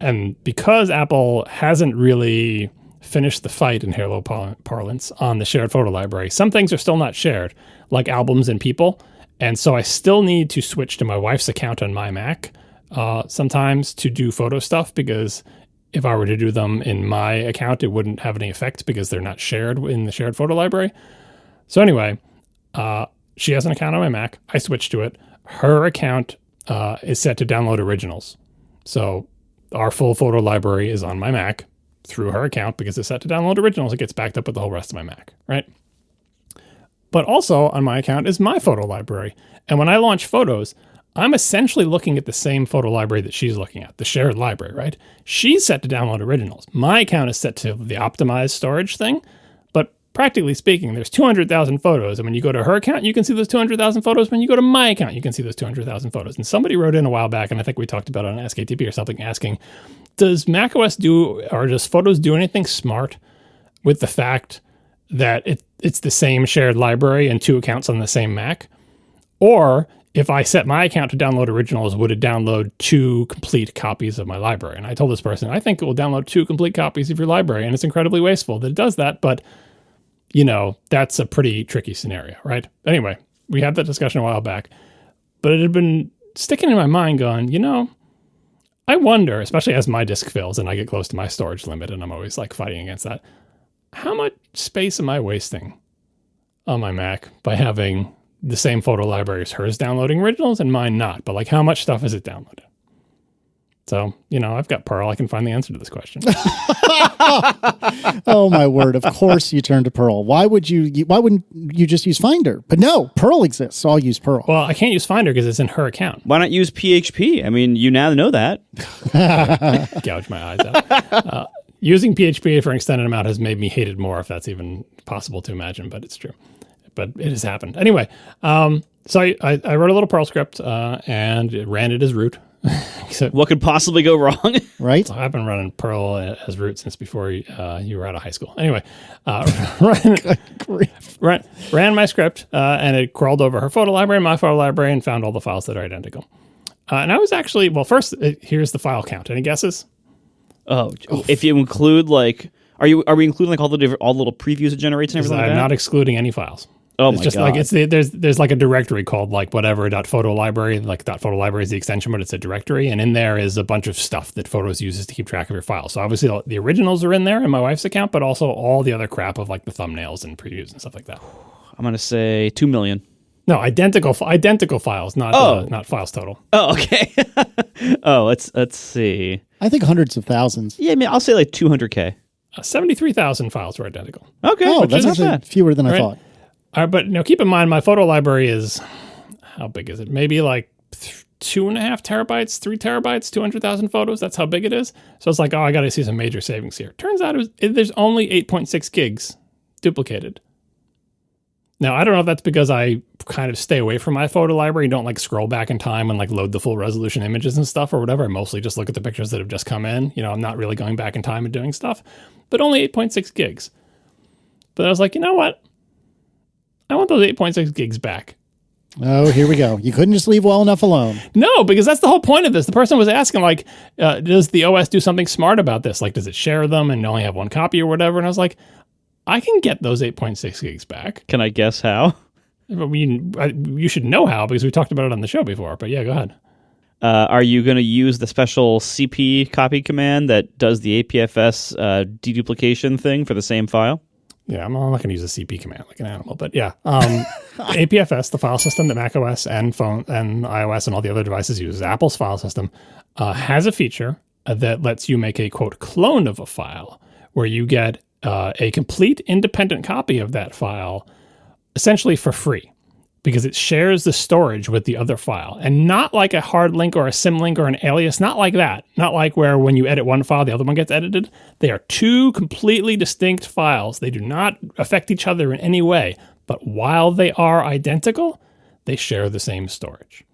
And because Apple hasn't really finished the fight in Halo parlance on the shared photo library, some things are still not shared, like albums and people. And so I still need to switch to my wife's account on my Mac sometimes to do photo stuff, because if I were to do them in my account, it wouldn't have any effect because they're not shared in the shared photo library. So anyway, she has an account on my Mac. I switched to it. Her account is set to download originals. So our full photo library is on my Mac through her account because it's set to download originals. It gets backed up with the whole rest of my Mac, right? But also on my account is my photo library. And when I launch photos, I'm essentially looking at the same photo library that she's looking at, the shared library, right? She's set to download originals. My account is set to the optimized storage thing. But practically speaking, there's 200,000 photos. And when you go to her account, you can see those 200,000 photos. When you go to my account, you can see those 200,000 photos. And somebody wrote in a while back, and I think we talked about it on SKTP or something, asking, does macOS does Photos do anything smart with the fact that it's the same shared library and two accounts on the same Mac? Or if I set my account to download originals, would it download 2 complete copies of my library? And I told this person, I think it will download 2 complete copies of your library, and it's incredibly wasteful that it does that, but that's a pretty tricky scenario, right? Anyway, we had that discussion a while back, but it had been sticking in my mind going, I wonder, especially as my disk fills and I get close to my storage limit, and I'm always like fighting against that, how much space am I wasting on my Mac by having the same photo library as hers downloading originals and mine not? But like, how much stuff is it downloaded? So, I've got Pearl. I can find the answer to this question. Oh my word! Of course you turn to Pearl. Why wouldn't you just use Finder? But no, Pearl exists, so I'll use Pearl. Well, I can't use Finder because it's in her account. Why not use PHP? I mean, you now know that. Gouge my eyes out. Using PHP for an extended amount has made me hate it more, if that's even possible to imagine, but it's true. But it has happened. Anyway, so I wrote a little Perl script and it ran it as root. So, what could possibly go wrong? Right? I've been running Perl as root since before you were out of high school. Anyway, ran my script and it crawled over her photo library, my photo library, and found all the files that are identical. And I was actually, first, here's the file count. Any guesses? Oh, if you include are we including like all the little previews it generates and everything like I'm that? not excluding any files. Oh it's my just God. like there's like a directory called like whatever .photo library, like .photo library is the extension, but it's a directory, and in there is a bunch of stuff that Photos uses to keep track of your files. So obviously the originals are in there in my wife's account, but also all the other crap of like the thumbnails and previews and stuff like that. I'm gonna say 2 million. No, identical files, not files total. Oh, okay. Let's see. I think hundreds of thousands. Yeah, I mean, I'll say like 200K. 73,000 files were identical. Okay, Oh, which that's is not actually bad. fewer than I Right. thought. But keep in mind, my photo library is, how big is it? Maybe like 2.5 terabytes, 3 terabytes, 200,000 photos. That's how big it is. So it's like, I got to see some major savings here. Turns out there's only 8.6 gigs duplicated. Now, I don't know if that's because I kind of stay away from my photo library and don't like scroll back in time and like load the full resolution images and stuff or whatever. I mostly just look at the pictures that have just come in. I'm not really going back in time and doing stuff, but only 8.6 gigs. But I was like, you know what? I want those 8.6 gigs back. Oh, here we go. You couldn't just leave well enough alone. No, because that's the whole point of this. The person was asking, like, does the OS do something smart about this? Like, does it share them and only have one copy or whatever? And I was like, I can get those 8.6 gigs back. Can I guess how? But you should know how because we talked about it on the show before. But yeah, go ahead. Are you going to use the special CP copy command that does the APFS deduplication thing for the same file? Yeah, I'm not going to use a CP command like an animal, but yeah. APFS, the file system that macOS and phone and iOS and all the other devices use, Apple's file system, has a feature that lets you make a, quote, clone of a file where you get a complete independent copy of that file essentially for free because it shares the storage with the other file. And not like a hard link or a symlink or an alias, not like that. Not like where when you edit one file, the other one gets edited. They are two completely distinct files. They do not affect each other in any way. But while they are identical, they share the same storage.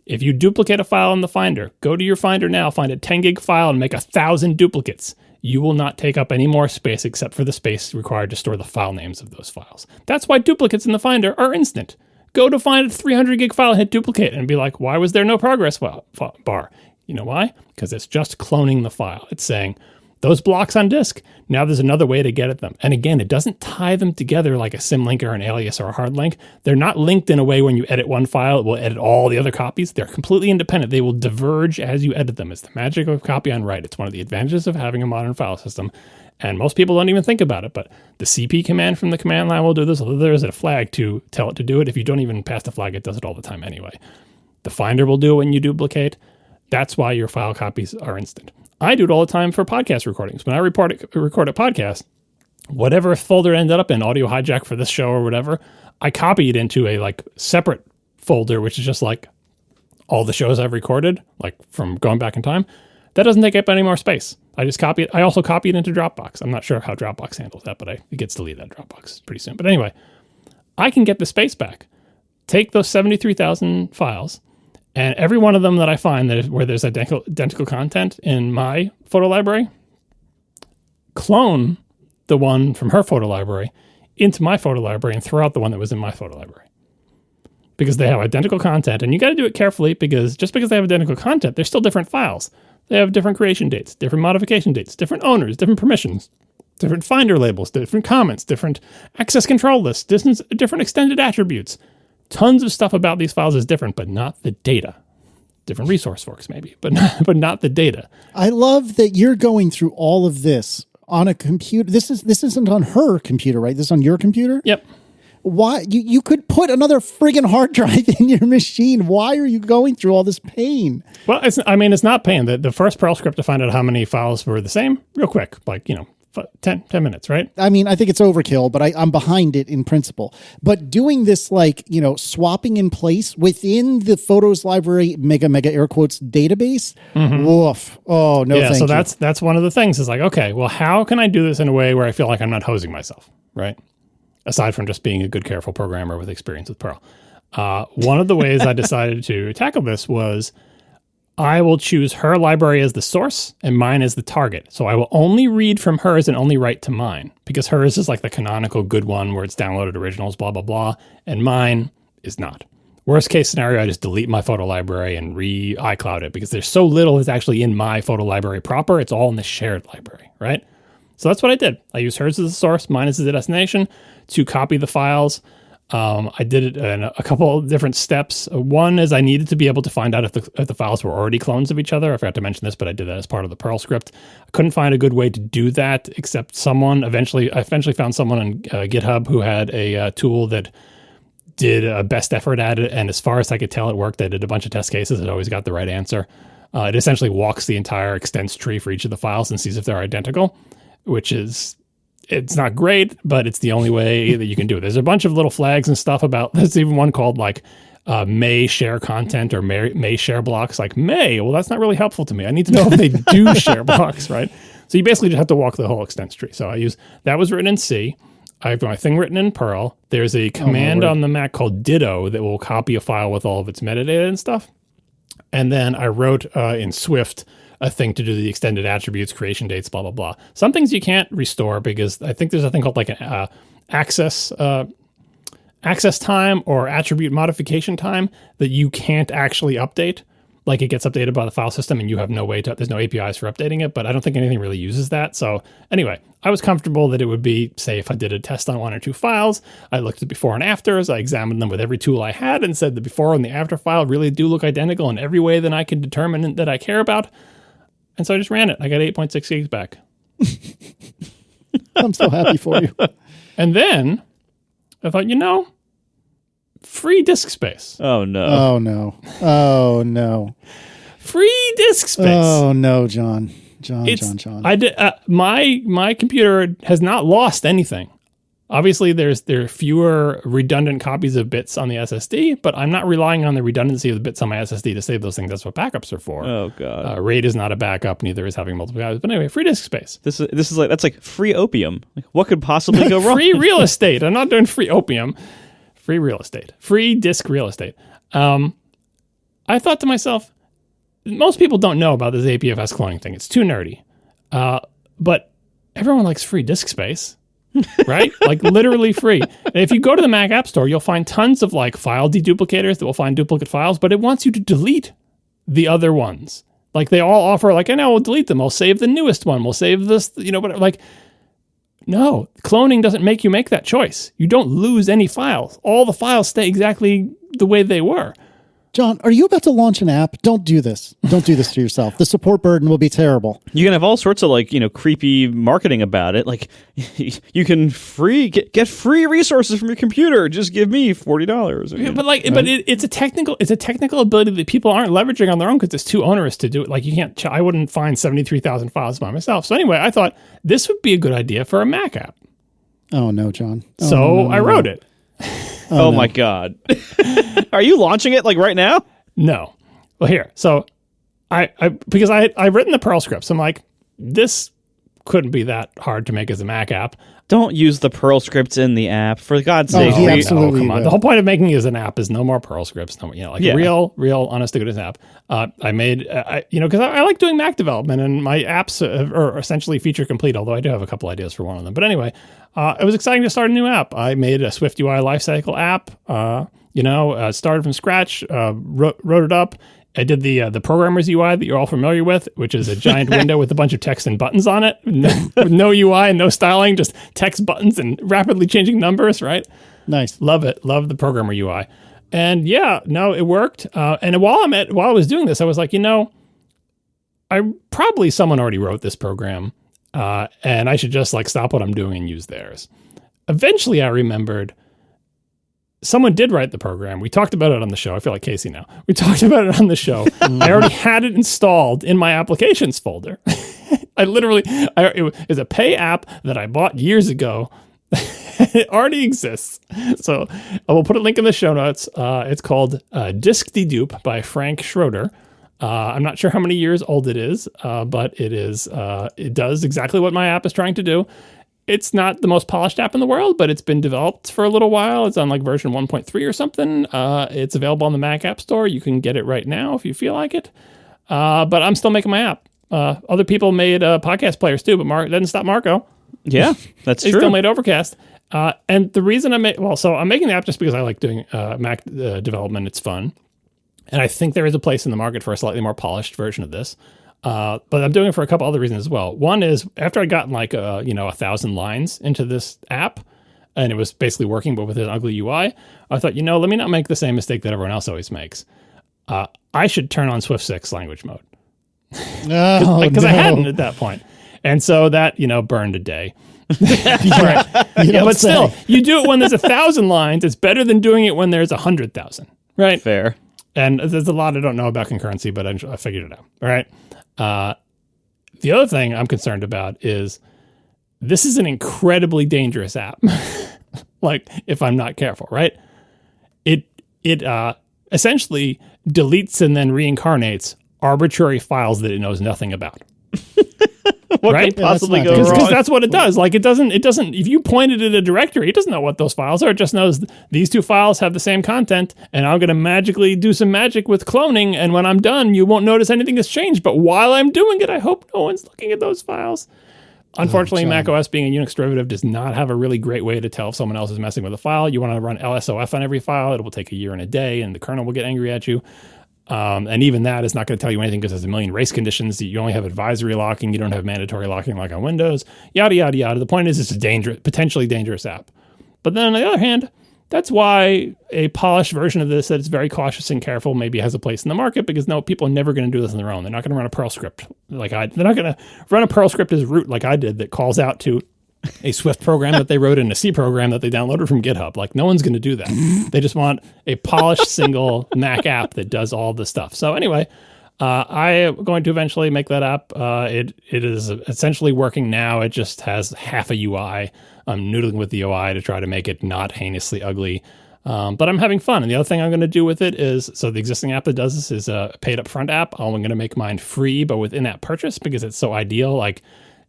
If you duplicate a file in the Finder, go to your Finder now, find a 10 gig file and make 1,000 duplicates. You will not take up any more space except for the space required to store the file names of those files. That's why duplicates in the Finder are instant. Go to find a 300 gig file, hit duplicate, and be like, why was there no progress bar? You know why? Because it's just cloning the file. It's saying, those blocks on disk, now there's another way to get at them. And again, it doesn't tie them together like a symlink or an alias or a hard link. They're not linked in a way when you edit one file, it will edit all the other copies. They're completely independent. They will diverge as you edit them. It's the magic of copy on write. It's one of the advantages of having a modern file system. And most people don't even think about it, but the CP command from the command line will do this. There is a flag to tell it to do it. If you don't even pass the flag, it does it all the time anyway. The Finder will do it when you duplicate. That's why your file copies are instant. I do it all the time for podcast recordings. When I record a podcast, whatever folder it ended up in, Audio Hijack for this show or whatever, I copy it into a like separate folder, which is just like all the shows I've recorded, like from going back in time. That doesn't take up any more space. I just copy it. I also copy it into Dropbox. I'm not sure how Dropbox handles that, but it gets to leave that Dropbox pretty soon. But anyway, I can get the space back. Take those 73,000 files, and every one of them that I find where there's identical content in my photo library, clone the one from her photo library into my photo library and throw out the one that was in my photo library. Because they have identical content, and you got to do it carefully because just because they have identical content, they're still different files. They have different creation dates, different modification dates, different owners, different permissions, different Finder labels, different comments, different access control lists, different extended attributes. Tons of stuff about these files is different, but not the data. different resource forks maybe, but not the data. I love that you're going through all of this on a computer. This isn't on her computer, right? This is on your computer? Yep. Why you could put another friggin' hard drive in your machine. Why are you going through all this pain? Well, it's not pain. The first Perl script to find out how many files were the same, real quick, like, 10 minutes, right? I mean, I think it's overkill, but I'm behind it in principle. But doing this, swapping in place within the photos library, mega air quotes database, woof. Oh, no, yeah, thank so you. that's one of the things is like, okay, well, how can I do this in a way where I feel like I'm not hosing myself, right? Aside from just being a good, careful programmer with experience with Perl. One of the ways I decided to tackle this was I will choose her library as the source and mine as the target. So I will only read from hers and only write to mine, because hers is like the canonical good one where it's downloaded originals, blah, blah, blah, and mine is not. Worst case scenario, I just delete my photo library and iCloud it, because there's so little that's actually in my photo library proper. It's all in the shared library, right? So that's what I did. I used hers as the source, mine as the destination to copy the files. I did it in a couple of different steps. One is I needed to be able to find out if the files were already clones of each other. I forgot to mention this, but I did that as part of the Perl script. I couldn't find a good way to do that, except I eventually found someone on GitHub who had a tool that did a best effort at it. And as far as I could tell, it worked. I did a bunch of test cases. It always got the right answer. It essentially walks the entire extents tree for each of the files and sees if they're identical, which is... It's not great, but it's the only way that you can do it. There's a bunch of little flags and stuff about, there's even one called may share content or may share blocks. Like may, well, that's not really helpful to me. I need to know if they do share blocks, right? So you basically just have to walk the whole extents tree. So that was written in C. I have my thing written in Perl. There's a command on the Mac called ditto that will copy a file with all of its metadata and stuff. And then I wrote in Swift a thing to do the extended attributes, creation dates, blah, blah, blah. Some things you can't restore because I think there's a thing called like an access time or attribute modification time that you can't actually update. Like it gets updated by the file system and you have no way to, there's no APIs for updating it, but I don't think anything really uses that. So anyway, I was comfortable that it would be, say, if I did a test on one or two files, I looked at before and afters, I examined them with every tool I had and said the before and the after file really do look identical in every way that I can determine that I care about. And so I just ran it. I got 8.6 gigs back. I'm so happy for you. And then I thought, free disk space. Oh, no. Oh, no. Oh, no. Free disk space. Oh, no, John. John. I did. My computer has not lost anything. Obviously, there are fewer redundant copies of bits on the SSD, but I'm not relying on the redundancy of the bits on my SSD to save those things. That's what backups are for. Oh, God. RAID is not a backup. Neither is having multiple copies. But anyway, free disk space. That's like free opium. Like, what could possibly go wrong? Free real estate. I'm not doing free opium. Free real estate. Free disk real estate. I thought to myself, most people don't know about this APFS cloning thing. It's too nerdy. But everyone likes free disk space. Right? Like literally free. And if you go to the Mac App Store, you'll find tons of file deduplicators that will find duplicate files, but it wants you to delete the other ones. Like they all offer I know we'll delete them. I'll save the newest one. We'll save this, but no, cloning doesn't make you make that choice. You don't lose any files. All the files stay exactly the way they were. John, are you about to launch an app? Don't do this. Don't do this to yourself. The support burden will be terrible. You can have all sorts of creepy marketing about it. Like you can get free resources from your computer. Just give me $40. Yeah, but it's a technical ability that people aren't leveraging on their own because it's too onerous to do it. Like you can't. I wouldn't find 73,000 files by myself. So anyway, I thought this would be a good idea for a Mac app. Oh no, John. Oh, so no. I wrote it. Oh my God. Are you launching it right now? No. Well, here. So because I've written the Perl scripts. I'm like, this couldn't be that hard to make as a Mac app. Don't use the Perl scripts in the app, for God's sake. he absolutely come on. will. The whole point of making it as an app is no more Perl scripts. Real honest to goodness app. I made, because I like doing Mac development and my apps are essentially feature complete, although I do have a couple ideas for one of them. But anyway, it was exciting to start a new app. I made a Swift UI lifecycle app, started from scratch, wrote it up. I did the programmer's UI that you're all familiar with, which is a giant window with a bunch of text and buttons on it, with no UI and no styling, just text buttons and rapidly changing numbers, right? Nice. Love it. Love the programmer UI. And yeah, no, it worked. And while I was doing this, I was like, someone already wrote this program, and I should just like stop what I'm doing and use theirs. Eventually, I remembered someone did write the program. We talked about it on the show. I feel like Casey now. We talked about it on the show. I already had it installed in my applications folder. It was a pay app that I bought years ago. It already exists. So I will put a link in the show notes. It's called Disc Dedupe by Frank Schroeder. I'm not sure how many years old it is, but it does exactly what my app is trying to do. It's not the most polished app in the world, but it's been developed for a little while. It's on like version 1.3 or something. It's available on the Mac App Store. You can get it right now if you feel like it. But I'm still making my app. Other people made podcast players too, but Mark didn't stop Marco. Yeah, that's He true. still made Overcast. And the reason I'm making the app just because I like doing Mac development. It's fun. And I think there is a place in the market for a slightly more polished version of this. But I'm doing it for a couple other reasons as well. One is after I'd gotten like 1,000 lines into this app, and it was basically working, but with an ugly UI, I thought, let me not make the same mistake that everyone else always makes. I should turn on Swift 6 language mode. Because I hadn't at that point. And so that, burned a day. But still, you do it when there's 1,000 lines. It's better than doing it when there's 100,000, right? Fair. And there's a lot I don't know about concurrency, but I figured it out. All right. The other thing I'm concerned about is this is an incredibly dangerous app. Like if I'm not careful, right? It essentially deletes and then reincarnates arbitrary files that it knows nothing about. What right? could possibly go Because wrong? that's what it does. Like it doesn't, if you pointed at a directory, it doesn't know what those files are. It just knows these two files have the same content and I'm going to magically do some magic with cloning. And when I'm done, you won't notice anything has changed. But while I'm doing it, I hope no one's looking at those files. Unfortunately, macOS being a Unix derivative does not have a really great way to tell if someone else is messing with a file. You want to run LSOF on every file. It will take a year and a day and the kernel will get angry at you. And even that is not going to tell you anything because there's a million race conditions. You only have advisory locking. You don't have mandatory locking like on Windows. Yada, yada, yada. The point is it's a potentially dangerous app. But then on the other hand, that's why a polished version of this that is very cautious and careful maybe has a place in the market because people are never going to do this on their own. They're not going to run a Perl script they're not going to run a Perl script as root like I did that calls out to a Swift program that they wrote in a C program that they downloaded from GitHub. Like no one's going to do that. They just want a polished single Mac app that does all the stuff. So anyway, I am going to eventually make that app. It is essentially working now. It just has half a UI. I'm noodling with the UI to try to make it not heinously ugly. But I'm having fun. And the other thing I'm going to do with it is, so the existing app that does this is a paid upfront app. I'm going to make mine free, but with in-app purchase because it's so ideal. Like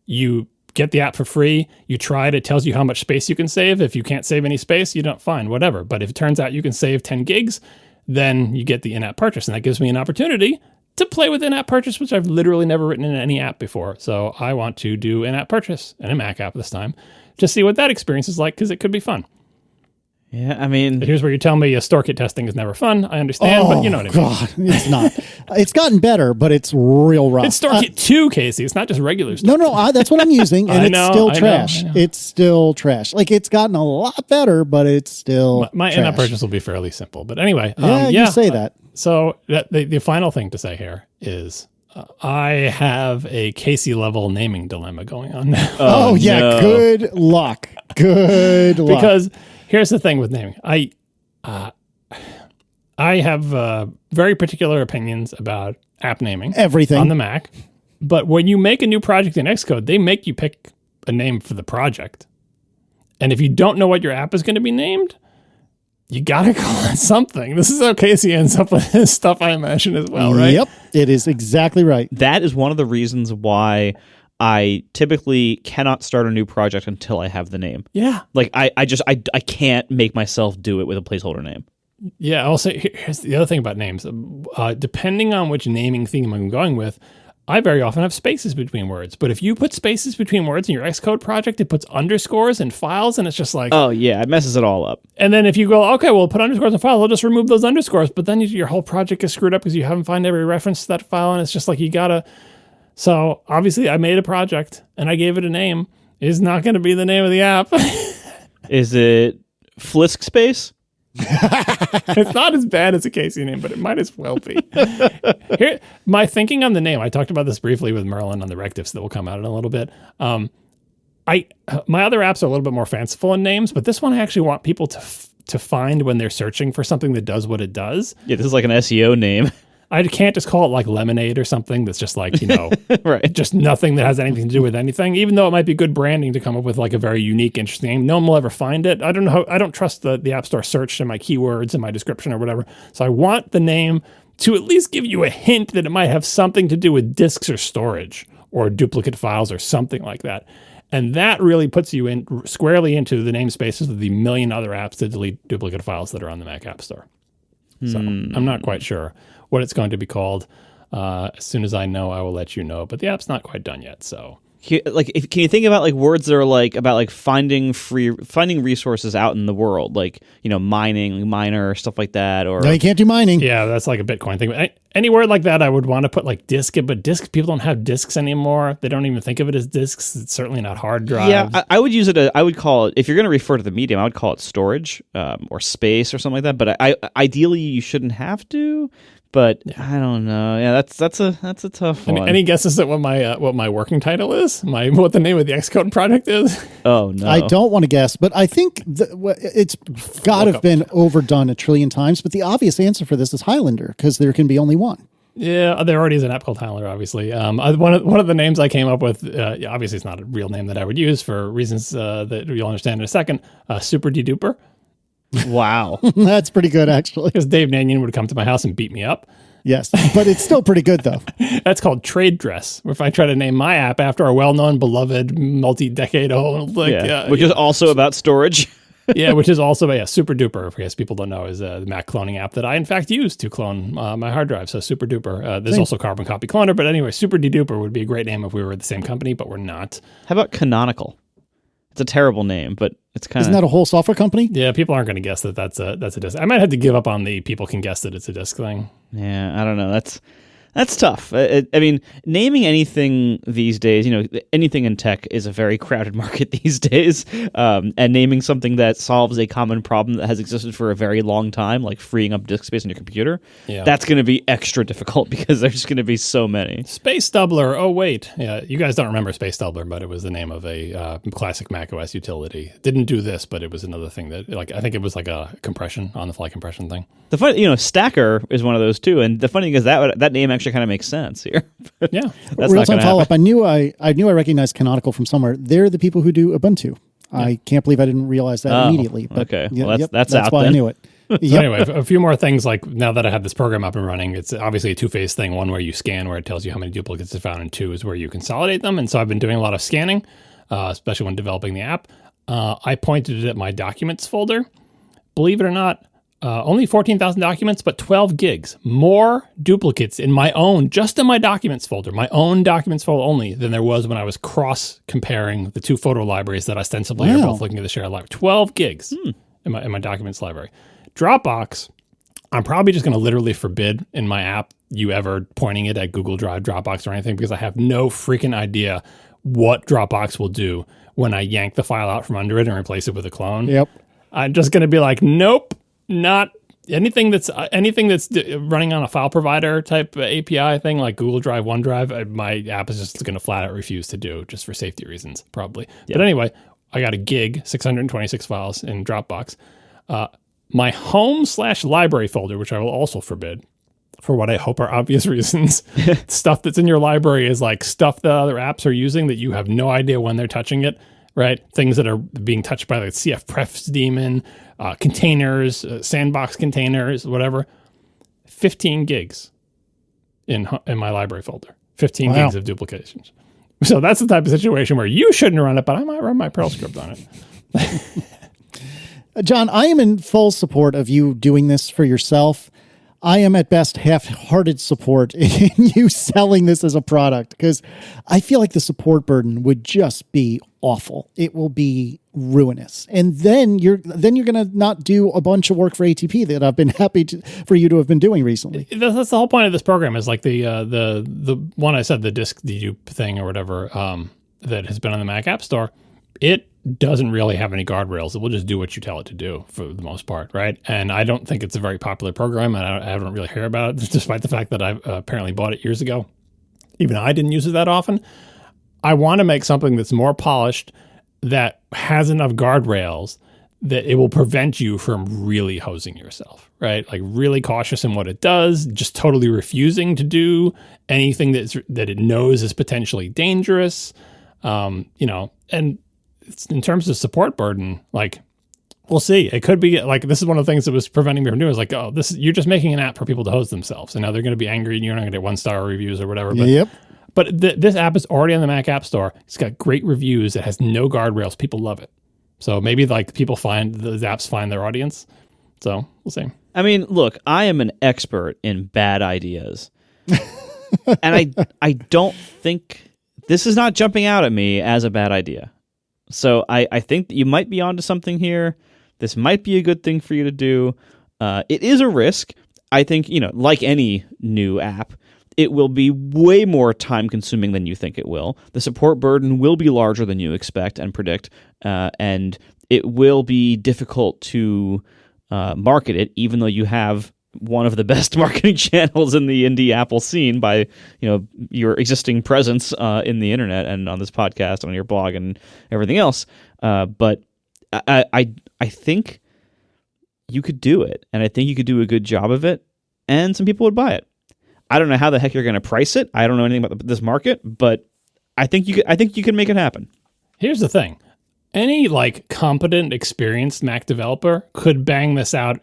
you get the app for free. You try it. It tells you how much space you can save. If you can't save any space, you don't, fine, whatever. But if it turns out you can save 10 gigs, then you get the in-app purchase. And that gives me an opportunity to play with in-app purchase, which I've literally never written in any app before. So I want to do in-app purchase in a Mac app this time to see what that experience is like because it could be fun. Yeah, I mean, Here's where you tell me store kit testing is never fun. I understand, but you know what I mean. God, it's not. It's gotten better, but it's real rough. It's store kit 2, Casey. It's not just regular stuff. No, that's what I'm using, and it's still trash. I know. It's still trash. Like it's gotten a lot better, but it's still My trash. in-app purchase will be fairly simple. But anyway, You say that. So the final thing to say here is I have a Casey level naming dilemma going on now. Oh yeah, no. good luck. Good luck. Because here's the thing with naming. I have very particular opinions about app naming. Everything. On the Mac. But when you make a new project in Xcode, they make you pick a name for the project. And if you don't know what your app is going to be named, you got to call it something. This is how Casey ends up with his stuff, I imagine, as well, right? Yep, it is exactly right. that is one of the reasons why I typically cannot start a new project until I have the name. Yeah. Like I can't make myself do it with a placeholder name. Yeah, I'll say here's the other thing about names. Depending on which naming theme I'm going with, I very often have spaces between words. But if you put spaces between words in your Xcode project, it puts underscores in files, and it's just like... Oh, yeah, it messes it all up. And then if you go, okay, well, put underscores in files, I'll just remove those underscores. But then your whole project is screwed up because you haven't found every reference to that file, and it's just like you gotta... So obviously I made a project, and I gave it a name. It's not going to be the name of the app. Is it Flisk Space? It's not as bad as a Casey name, but it might as well be. Here, my thinking on the name, I talked about this briefly with Merlin on the Rectifs that will come out in a little bit. My other apps are a little bit more fanciful in names, but this one I actually want people to find when they're searching for something that does what it does. Yeah, this is like an SEO name. I can't just call it like Lemonade or something that's just like, Right. just nothing that has anything to do with anything, even though it might be good branding to come up with like a very unique, interesting name. No one will ever find it. I don't know. I don't trust the App Store search and my keywords and my description or whatever. So I want the name to at least give you a hint that it might have something to do with disks or storage or duplicate files or something like that. And that really puts you in squarely into the namespaces of the million other apps to delete duplicate files that are on the Mac App Store. So I'm not quite sure what it's going to be called. As soon as I know, I will let you know. But the app's not quite done yet. So, Can you think about like words that are like about like finding resources out in the world, like mining, miner, stuff like that, or No, you can't do mining. yeah, that's like a Bitcoin thing. Any word like that, I would want to put like disk, but disk people don't have disks anymore. They don't even think of it as disks. It's certainly not hard drives. Yeah, I would use it. I would call it, if you're going to refer to the medium, I would call it storage or space or something like that. But ideally, you shouldn't have to. But I don't know. Yeah, that's a tough one. Any guesses at what my working title is? What the name of the Xcode project is? Oh no, I don't want to guess, but I think it's got to have been overdone a trillion times. But the obvious answer for this is Highlander, because there can be only one. Yeah, there already is an app called Highlander, obviously. One of the names I came up with, obviously it's not a real name that I would use for reasons that you'll understand in a second, Super De-Duper. Wow. That's pretty good, actually. Because Dave Nanyan would come to my house and beat me up. Yes, but it's still pretty good, though. That's called Trade Dress. If I try to name my app after a well-known, beloved, multi-decade-old, which is also about storage. Yeah, which is also Super Duper, I guess people don't know, is the Mac cloning app that I, in fact, use to clone my hard drive. So Super Duper. There's also Carbon Copy Cloner. But anyway, Super De-Duper would be a great name if we were the same company, but we're not. How about Canonical? It's a terrible name, but it's kind of... Isn't that a whole software company? Yeah, people aren't going to guess that that's a disk. I might have to give up on the people can guess that it's a disk thing. Yeah, I don't know. That's tough. I mean, naming anything these days, anything in tech is a very crowded market these days. And naming something that solves a common problem that has existed for a very long time, like freeing up disk space on your computer, that's going to be extra difficult because there's going to be so many. Space Doubler. Oh, wait. Yeah, you guys don't remember Space Doubler, but it was the name of a classic macOS utility. Didn't do this, but it was another thing that, I think it was like a compression, on-the-fly compression thing. The funny, Stacker is one of those too. And the funny thing is that name actually kind of makes sense here. Yeah. That's Real-time follow-up. I knew I recognized Canonical from somewhere. They're the people who do Ubuntu. Yeah. I can't believe I didn't realize that immediately. But okay. Well, that's out why then. I knew it. So anyway, a few more things. Like now that I have this program up and running, it's obviously a two-phase thing. One where you scan, where it tells you how many duplicates are found, and two is where you consolidate them. And so I've been doing a lot of scanning, especially when developing the app. I pointed it at my documents folder. Believe it or not, only 14,000 documents, but 12 gigs. More duplicates in my own documents folder, my own documents folder only, than there was when I was cross-comparing the two photo libraries that ostensibly are both looking at the shared library. 12 gigs in my documents library. Dropbox, I'm probably just going to literally forbid in my app you ever pointing it at Google Drive, Dropbox, or anything, because I have no freaking idea what Dropbox will do when I yank the file out from under it and replace it with a clone. Yep. I'm just going to be like, nope. Not anything that's running on a file provider type API thing like Google Drive, OneDrive. My app is just going to flat out refuse to do, just for safety reasons, probably. Yep. But anyway, I got a gig, 626 files in Dropbox. My home/library folder, which I will also forbid for what I hope are obvious reasons. Stuff that's in your library is like stuff that other apps are using that you have no idea when they're touching it. Right, things that are being touched by the CF-Prefs daemon, containers, sandbox containers, whatever. 15 gigs in my library folder. 15 gigs of duplications. So that's the type of situation where you shouldn't run it, but I might run my Perl script on it. John, I am in full support of you doing this for yourself. I am at best half-hearted support in you selling this as a product, because I feel like the support burden would just be awful. It will be ruinous. And then you're going to not do a bunch of work for ATP that I've been happy for you to have been doing recently. That's the whole point of this program, is like the one I said, the disk dedupe thing or whatever, that has been on the Mac App Store. It doesn't really have any guardrails. It will just do what you tell it to do for the most part, right? And I don't think it's a very popular program, and I haven't really heard about it, despite the fact that I apparently bought it years ago. Even I didn't use it that often. I want to make something that's more polished, that has enough guardrails that it will prevent you from really hosing yourself, right? Like really cautious in what it does, just totally refusing to do anything that it knows is potentially dangerous. And it's, in terms of support burden, like, we'll see. It could be like, this is one of the things that was preventing me from doing, is like, oh, you're just making an app for people to host themselves. And now they're going to be angry and you're not going to get 1-star reviews or whatever. But, yep. But this app is already on the Mac App Store. It's got great reviews. It has no guardrails. People love it. So maybe like people those apps find their audience. So we'll see. I mean, look, I am an expert in bad ideas. And I don't think this is not jumping out at me as a bad idea. So I think that you might be onto something here. This might be a good thing for you to do. It is a risk. I think, like any new app, it will be way more time-consuming than you think it will. The support burden will be larger than you expect and predict, and it will be difficult to market it, even though you have one of the best marketing channels in the indie Apple scene by your existing presence in the internet and on this podcast, on your blog, and everything else. But I think you could do it, and I think you could do a good job of it, and some people would buy it. I don't know how the heck you're going to price it. I don't know anything about this market, but I think you can make it happen. Here's the thing. Any competent, experienced Mac developer could bang this out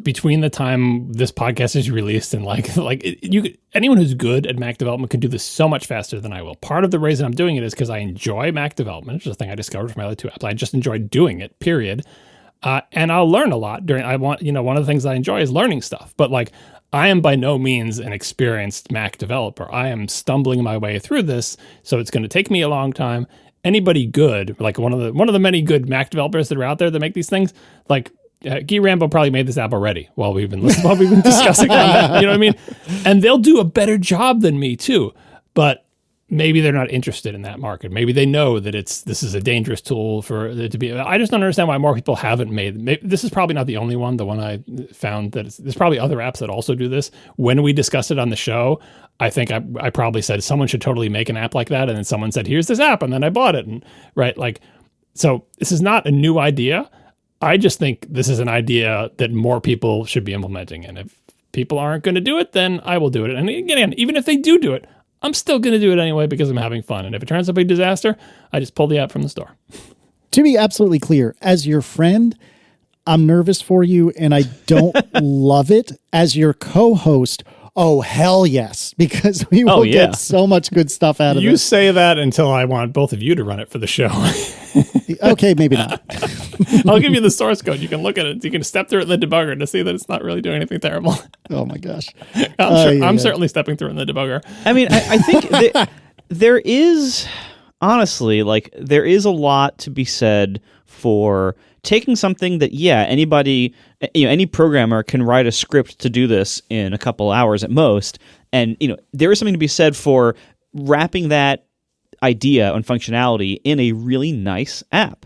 between the time this podcast is released and anyone who's good at Mac development could do this so much faster than I will. Part of the reason I'm doing it is because I enjoy Mac development. It's just a thing I discovered from my other two apps. I just enjoy doing it, period. And I'll learn a lot one of the things I enjoy is learning stuff. But I am by no means an experienced Mac developer. I am stumbling my way through this, so it's going to take me a long time. Anybody good, like one of the many good Mac developers that are out there that make these things, Guy Rambo probably made this app already while we've been discussing on that. You know what I mean? And they'll do a better job than me too. But maybe they're not interested in that market. Maybe they know that this is a dangerous tool for it to be. I just don't understand why more people haven't made. This is probably not the only one. The one I found that there's probably other apps that also do this. When we discussed it on the show, I think I probably said someone should totally make an app like that, and then someone said, "Here's this app," and then I bought it. And so this is not a new idea. I just think this is an idea that more people should be implementing. And if people aren't going to do it, then I will do it. And again, even if they do it, I'm still going to do it anyway because I'm having fun. And if it turns out to be a disaster, I just pull the app from the store. To be absolutely clear, as your friend, I'm nervous for you and I don't love it. As your co-host, oh, hell yes, because we will get so much good stuff out of it. You say that until I want both of you to run it for the show. Okay, maybe not. I'll give you the source code. You can look at it. You can step through it in the debugger to see that it's not really doing anything terrible. Oh, my gosh. I'm certainly stepping through in the debugger. I mean, I think there is, honestly, there is a lot to be said for taking something that, anybody, any programmer can write a script to do this in a couple hours at most. And, there is something to be said for wrapping that idea and functionality in a really nice app.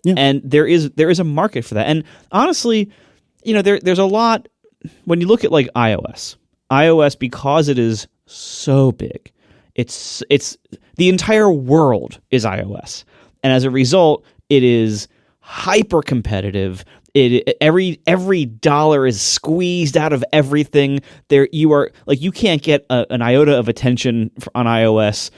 Yeah. And there is a market for that. And honestly, there's a lot when you look at iOS, because it is so big, it's the entire world is iOS. And as a result, it is hyper competitive. Every dollar is squeezed out of everything. You can't get an iota of attention on iOS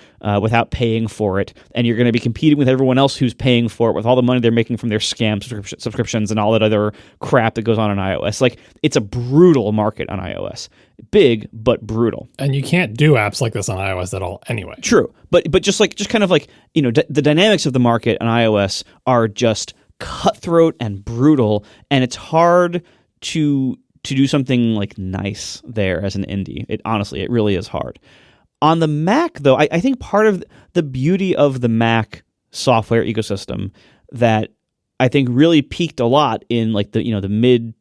without paying for it, and you're going to be competing with everyone else who's paying for it with all the money they're making from their scam subscriptions and all that other crap that goes on iOS. It's a brutal market on iOS, big but brutal. And you can't do apps like this on iOS at all, anyway. True, but the dynamics of the market on iOS are just cutthroat and brutal, and it's hard to do something nice there as an indie. It really is hard. On the Mac, though, I think part of the beauty of the Mac software ecosystem that I think really peaked a lot in the mid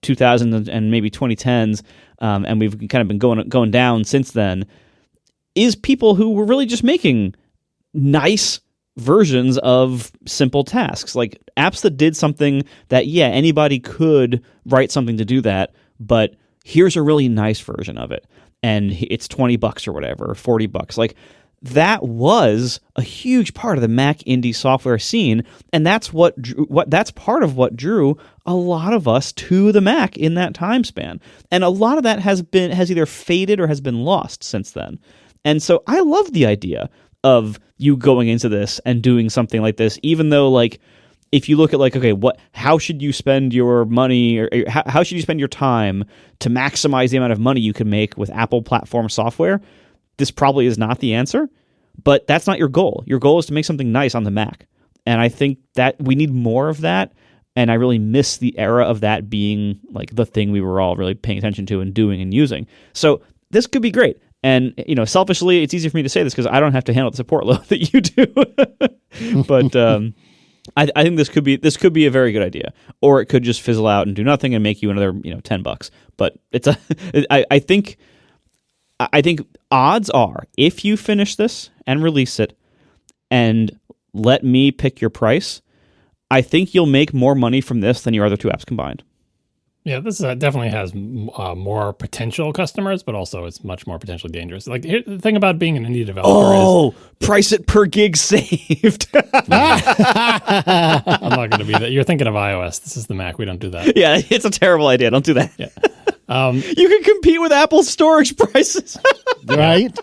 2000s and maybe 2010s, and we've kind of been going down since then, is people who were really just making nice, versions of simple tasks, like apps that did something that, yeah, anybody could write something to do that, but here's a really nice version of it. And it's $20 or whatever, or $40. Like, that was a huge part of the Mac indie software scene, and that's that's part of what drew a lot of us to the Mac in that time span. And a lot of that has either faded or has been lost since then. And so I love the idea of you going into this and doing something like this, even though, like, if you look at, like, okay, how should you spend your money, or how should you spend your time to maximize the amount of money you can make with Apple platform software? This probably is not the answer, but that's not your goal. Your goal is to make something nice on the Mac. And I think that we need more of that. And I really miss the era of that being like the thing we were all really paying attention to and doing and using. So this could be great. And, selfishly, it's easy for me to say this because I don't have to handle the support load that you do. But I think this could be a very good idea, or it could just fizzle out and do nothing and make you another $10. But I think odds are, if you finish this and release it and let me pick your price, I think you'll make more money from this than your other two apps combined. Yeah, this definitely has more potential customers, but also it's much more potentially dangerous. Like, the thing about being an indie developer is... price it per gig saved. I'm not going to be that. You're thinking of iOS. This is the Mac. We don't do that. Yeah, it's a terrible idea. Don't do that. Yeah. You can compete with Apple's storage prices. Right.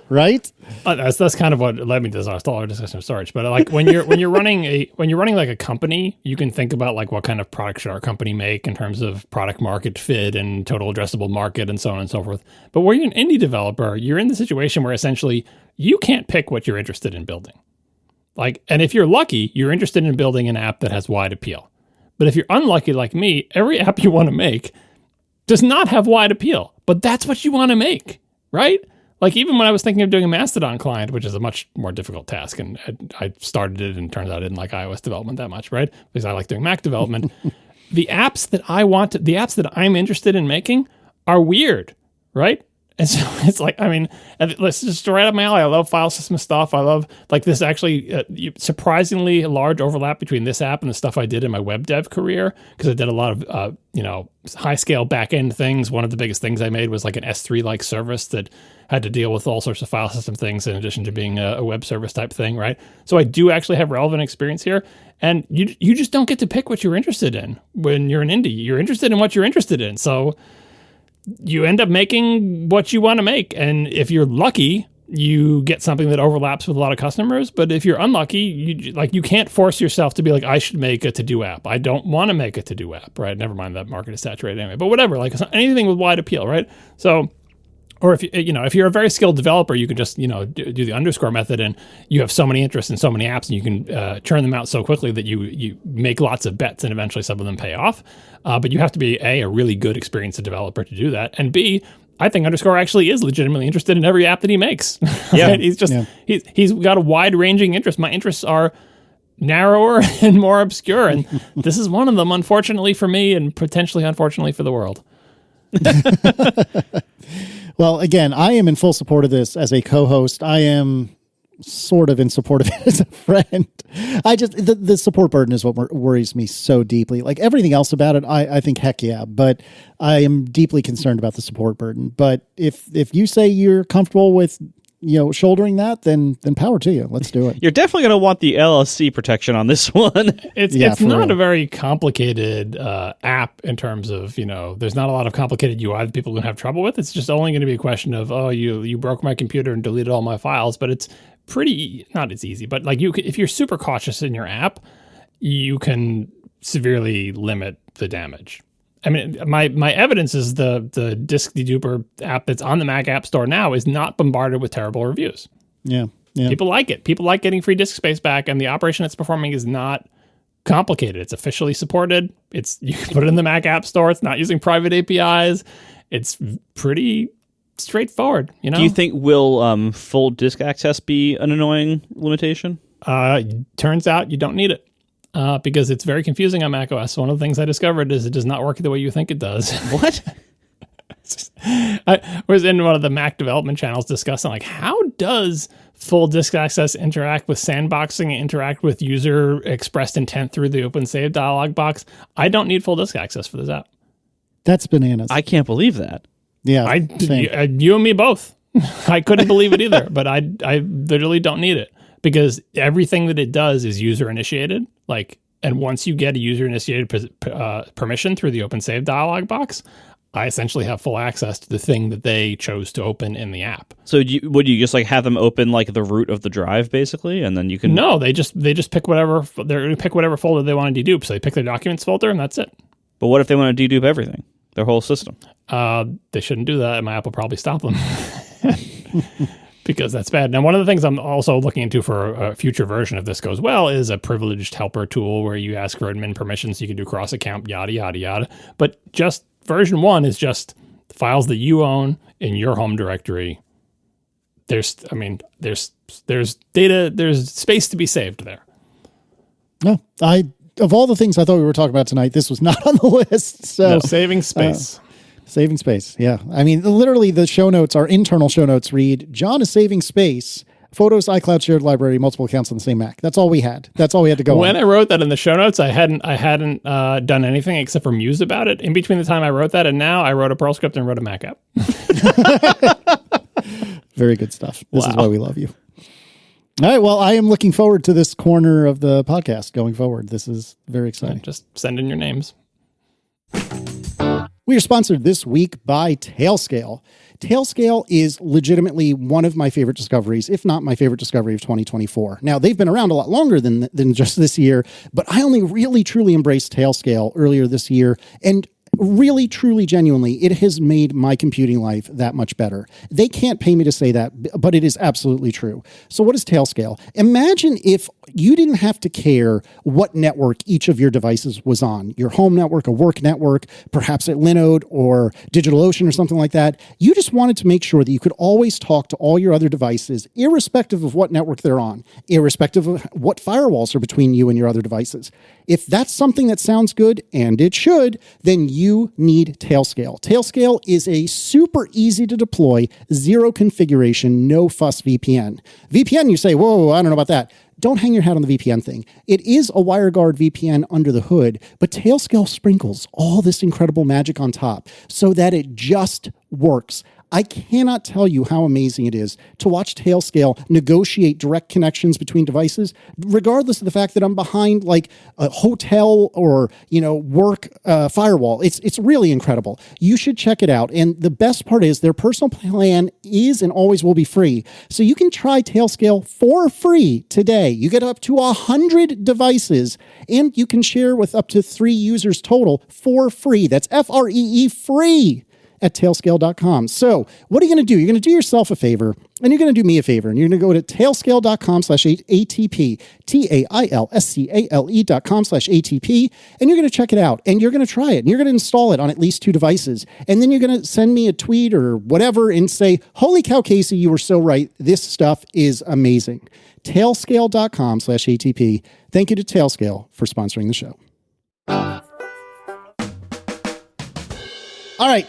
That's kind of what led me to this our discussion of storage. But like when you're running like a company, you can think about like what kind of product should our company make in terms of product market fit and total addressable market and so on and so forth. But where you're an indie developer, you're in the situation where essentially you can't pick what you're interested in building. Like, and if you're lucky, you're interested in building an app that has wide appeal. But if you're unlucky like me, every app you want to make does not have wide appeal, but that's what you want to make, right? Like, even when I was thinking of doing a Mastodon client, which is a much more difficult task, and I started it and turns out I didn't like iOS development that much, right? Because I like doing Mac development. The apps that I'm interested in making are weird, right? And so it's like, I mean, let's just right up my alley. I love file system stuff. I love, like, this actually surprisingly large overlap between this app and the stuff I did in my web dev career, because I did a lot of, high scale back end things. One of the biggest things I made was like an S3 like service that had to deal with all sorts of file system things in addition to being a web service type thing, right? So I do actually have relevant experience here. And you just don't get to pick what you're interested in when you're an indie. You're interested in what you're interested in. So you end up making what you want to make. And if you're lucky, you get something that overlaps with a lot of customers. But if you're unlucky, you can't force yourself to be like, I should make a to-do app. I don't want to make a to-do app, right? Never mind, that market is saturated anyway. But whatever, like anything with wide appeal, right? So, or if you're a very skilled developer, you can just, do the underscore method, and you have so many interests in so many apps, and you can churn them out so quickly that you make lots of bets, and eventually some of them pay off. But you have to be a really good experienced developer to do that, and B, I think underscore actually is legitimately interested in every app that he makes. Yeah, right? He's got a wide ranging interest. My interests are narrower and more obscure, and this is one of them, unfortunately for me, and potentially unfortunately for the world. Well, again, I am in full support of this as a co-host. I am sort of in support of it as a friend. The support burden is what worries me so deeply. Like, everything else about it, I think, heck yeah, but I am deeply concerned about the support burden. But if you say you're comfortable with, shouldering that, then power to you. Let's do it. You're definitely going to want the LLC protection on this one. It's not a very complicated app in terms of, there's not a lot of complicated UI that people are going to have trouble with. It's just only going to be a question of, you broke my computer and deleted all my files. But it's not as easy, but like if you're super cautious in your app, you can severely limit the damage. I mean, my evidence is the Disk Deduper app that's on the Mac App Store now is not bombarded with terrible reviews. Yeah. People like it. People like getting free disk space back, and the operation it's performing is not complicated. It's officially supported. You can put it in the Mac App Store. It's not using private APIs. It's pretty straightforward. Do you think will full disk access be an annoying limitation? Turns out you don't need it. Because it's very confusing on macOS. One of the things I discovered is it does not work the way you think it does. What? I was in one of the Mac development channels discussing, like, how does full disk access, interact with sandboxing, interact with user expressed intent through the open save dialog box. I don't need full disk access for this app. That's bananas. I can't believe that. Yeah, you and me both. I couldn't believe it either, but I literally don't need it because everything that it does is user initiated. And once you get a user initiated permission through the open save dialog box, I essentially have full access to the thing that they chose to open in the app. So would you just have them open the root of the drive basically, and then you can? No, they just pick whatever folder they want to dedupe. So they pick their documents folder, and that's it. But what if they want to dedupe everything, their whole system? They shouldn't do that, and my app will probably stop them because that's bad. Now, one of the things I'm also looking into for a future version, if this goes well, is a privileged helper tool where you ask for admin permissions, so you can do cross account, yada yada yada. But just version 1 is just files that you own in your home directory. There's data, there's space to be saved there. No, of all the things I thought we were talking about tonight, this was not on the list. So no, saving space. Saving space. Yeah. I mean, literally the show notes, our internal show notes read, John is saving space. Photos, iCloud, shared library, multiple accounts on the same Mac. That's all we had. That's all we had to go When on. I wrote that in the show notes, I hadn't done anything except for muse about it. In between the time I wrote that and now, I wrote a Perl script and wrote a Mac app. Very good stuff. This is why we love you. All right. Well, I am looking forward to this corner of the podcast going forward. This is very exciting. Just send in your names. We are sponsored this week by Tailscale. Tailscale is legitimately one of my favorite discoveries, if not my favorite discovery of 2024. Now, they've been around a lot longer than just this year, but I only really, truly embraced Tailscale earlier this year. And really, truly, genuinely, it has made my computing life that much better. They can't pay me to say that, but it is absolutely true. So what is Tailscale? Imagine if you didn't have to care what network each of your devices was on, your home network, a work network, perhaps at Linode or DigitalOcean or something like that. You just wanted to make sure that you could always talk to all your other devices, irrespective of what network they're on, irrespective of what firewalls are between you and your other devices. If that's something that sounds good, and it should, then you need Tailscale. Tailscale is a super easy to deploy, zero configuration, no fuss VPN. VPN, you say, whoa, I don't know about that. Don't hang your hat on the VPN thing. It is a WireGuard VPN under the hood, but Tailscale sprinkles all this incredible magic on top so that it just works. I cannot tell you how amazing it is to watch Tailscale negotiate direct connections between devices, regardless of the fact that I'm behind like a hotel or, work firewall. It's really incredible. You should check it out. And the best part is their personal plan is and always will be free. So you can try Tailscale for free today. You get up to 100 devices and you can share with up to 3 users total for free. That's FREE free at tailscale.com. So what are you going to do? You're going to do yourself a favor and you're going to do me a favor and you're going to go to tailscale.com/ATP, TAILSCALE.com/ATP, and you're going to check it out and you're going to try it and you're going to install it on at least 2 devices. And then you're going to send me a tweet or whatever and say, holy cow, Casey, you were so right. This stuff is amazing. Tailscale.com/ATP. Thank you to Tailscale for sponsoring the show. All right,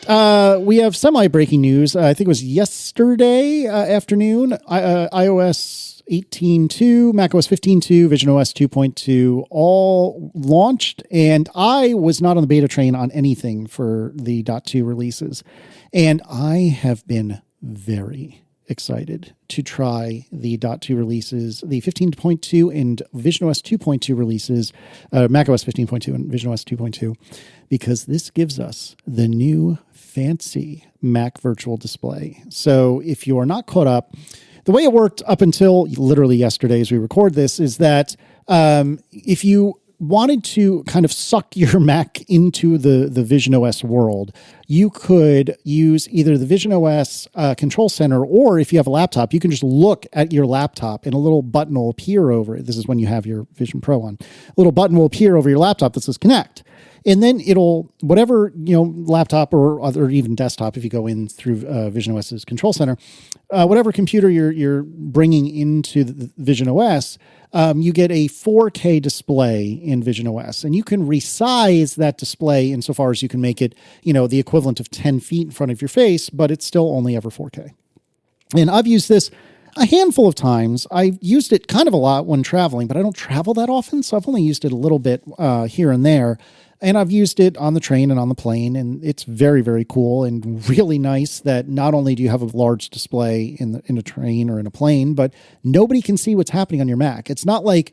we have semi-breaking news. I think it was yesterday afternoon. iOS 18.2, macOS 15.2, visionOS 2.2 all launched, and I was not on the beta train on anything for the .2 releases. And I have been very excited to try the .2 releases, the 15.2 and visionOS 2.2 releases, macOS 15.2 and visionOS 2.2, because this gives us the new fancy Mac Virtual Display. So if you are not caught up, the way it worked up until literally yesterday as we record this is that if you wanted to kind of suck your Mac into the visionOS world, you could use either the visionOS Control Center, or if you have a laptop, you can just look at your laptop and a little button will appear over it. This is when you have your Vision Pro on. A little button will appear over your laptop that says connect. And then it'll, whatever, laptop or even desktop, if you go in through visionOS's Control Center, whatever computer you're bringing into the visionOS, you get a 4K display in visionOS. And you can resize that display insofar as you can make it, the equivalent of 10 feet in front of your face, but it's still only ever 4K. And I've used this. a handful of times. I've used it kind of a lot when traveling, but I don't travel that often, so I've only used it a little bit here and there. And I've used it on the train and on the plane, and it's very, very cool and really nice that not only do you have a large display in a train or in a plane, but nobody can see what's happening on your Mac. It's not like,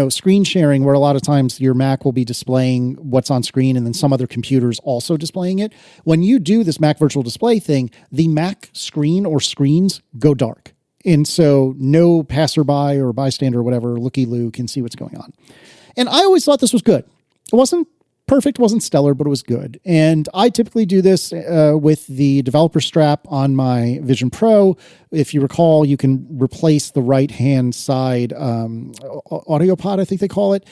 screen sharing where a lot of times your Mac will be displaying what's on screen and then some other computer's also displaying it. When you do this Mac Virtual Display thing, the Mac screen or screens go dark. And so no passerby or bystander or whatever, looky-loo, can see what's going on. And I always thought this was good. It wasn't perfect, wasn't stellar, but it was good. And I typically do this with the developer strap on my Vision Pro. If you recall, you can replace the right-hand side audio pod, I think they call it,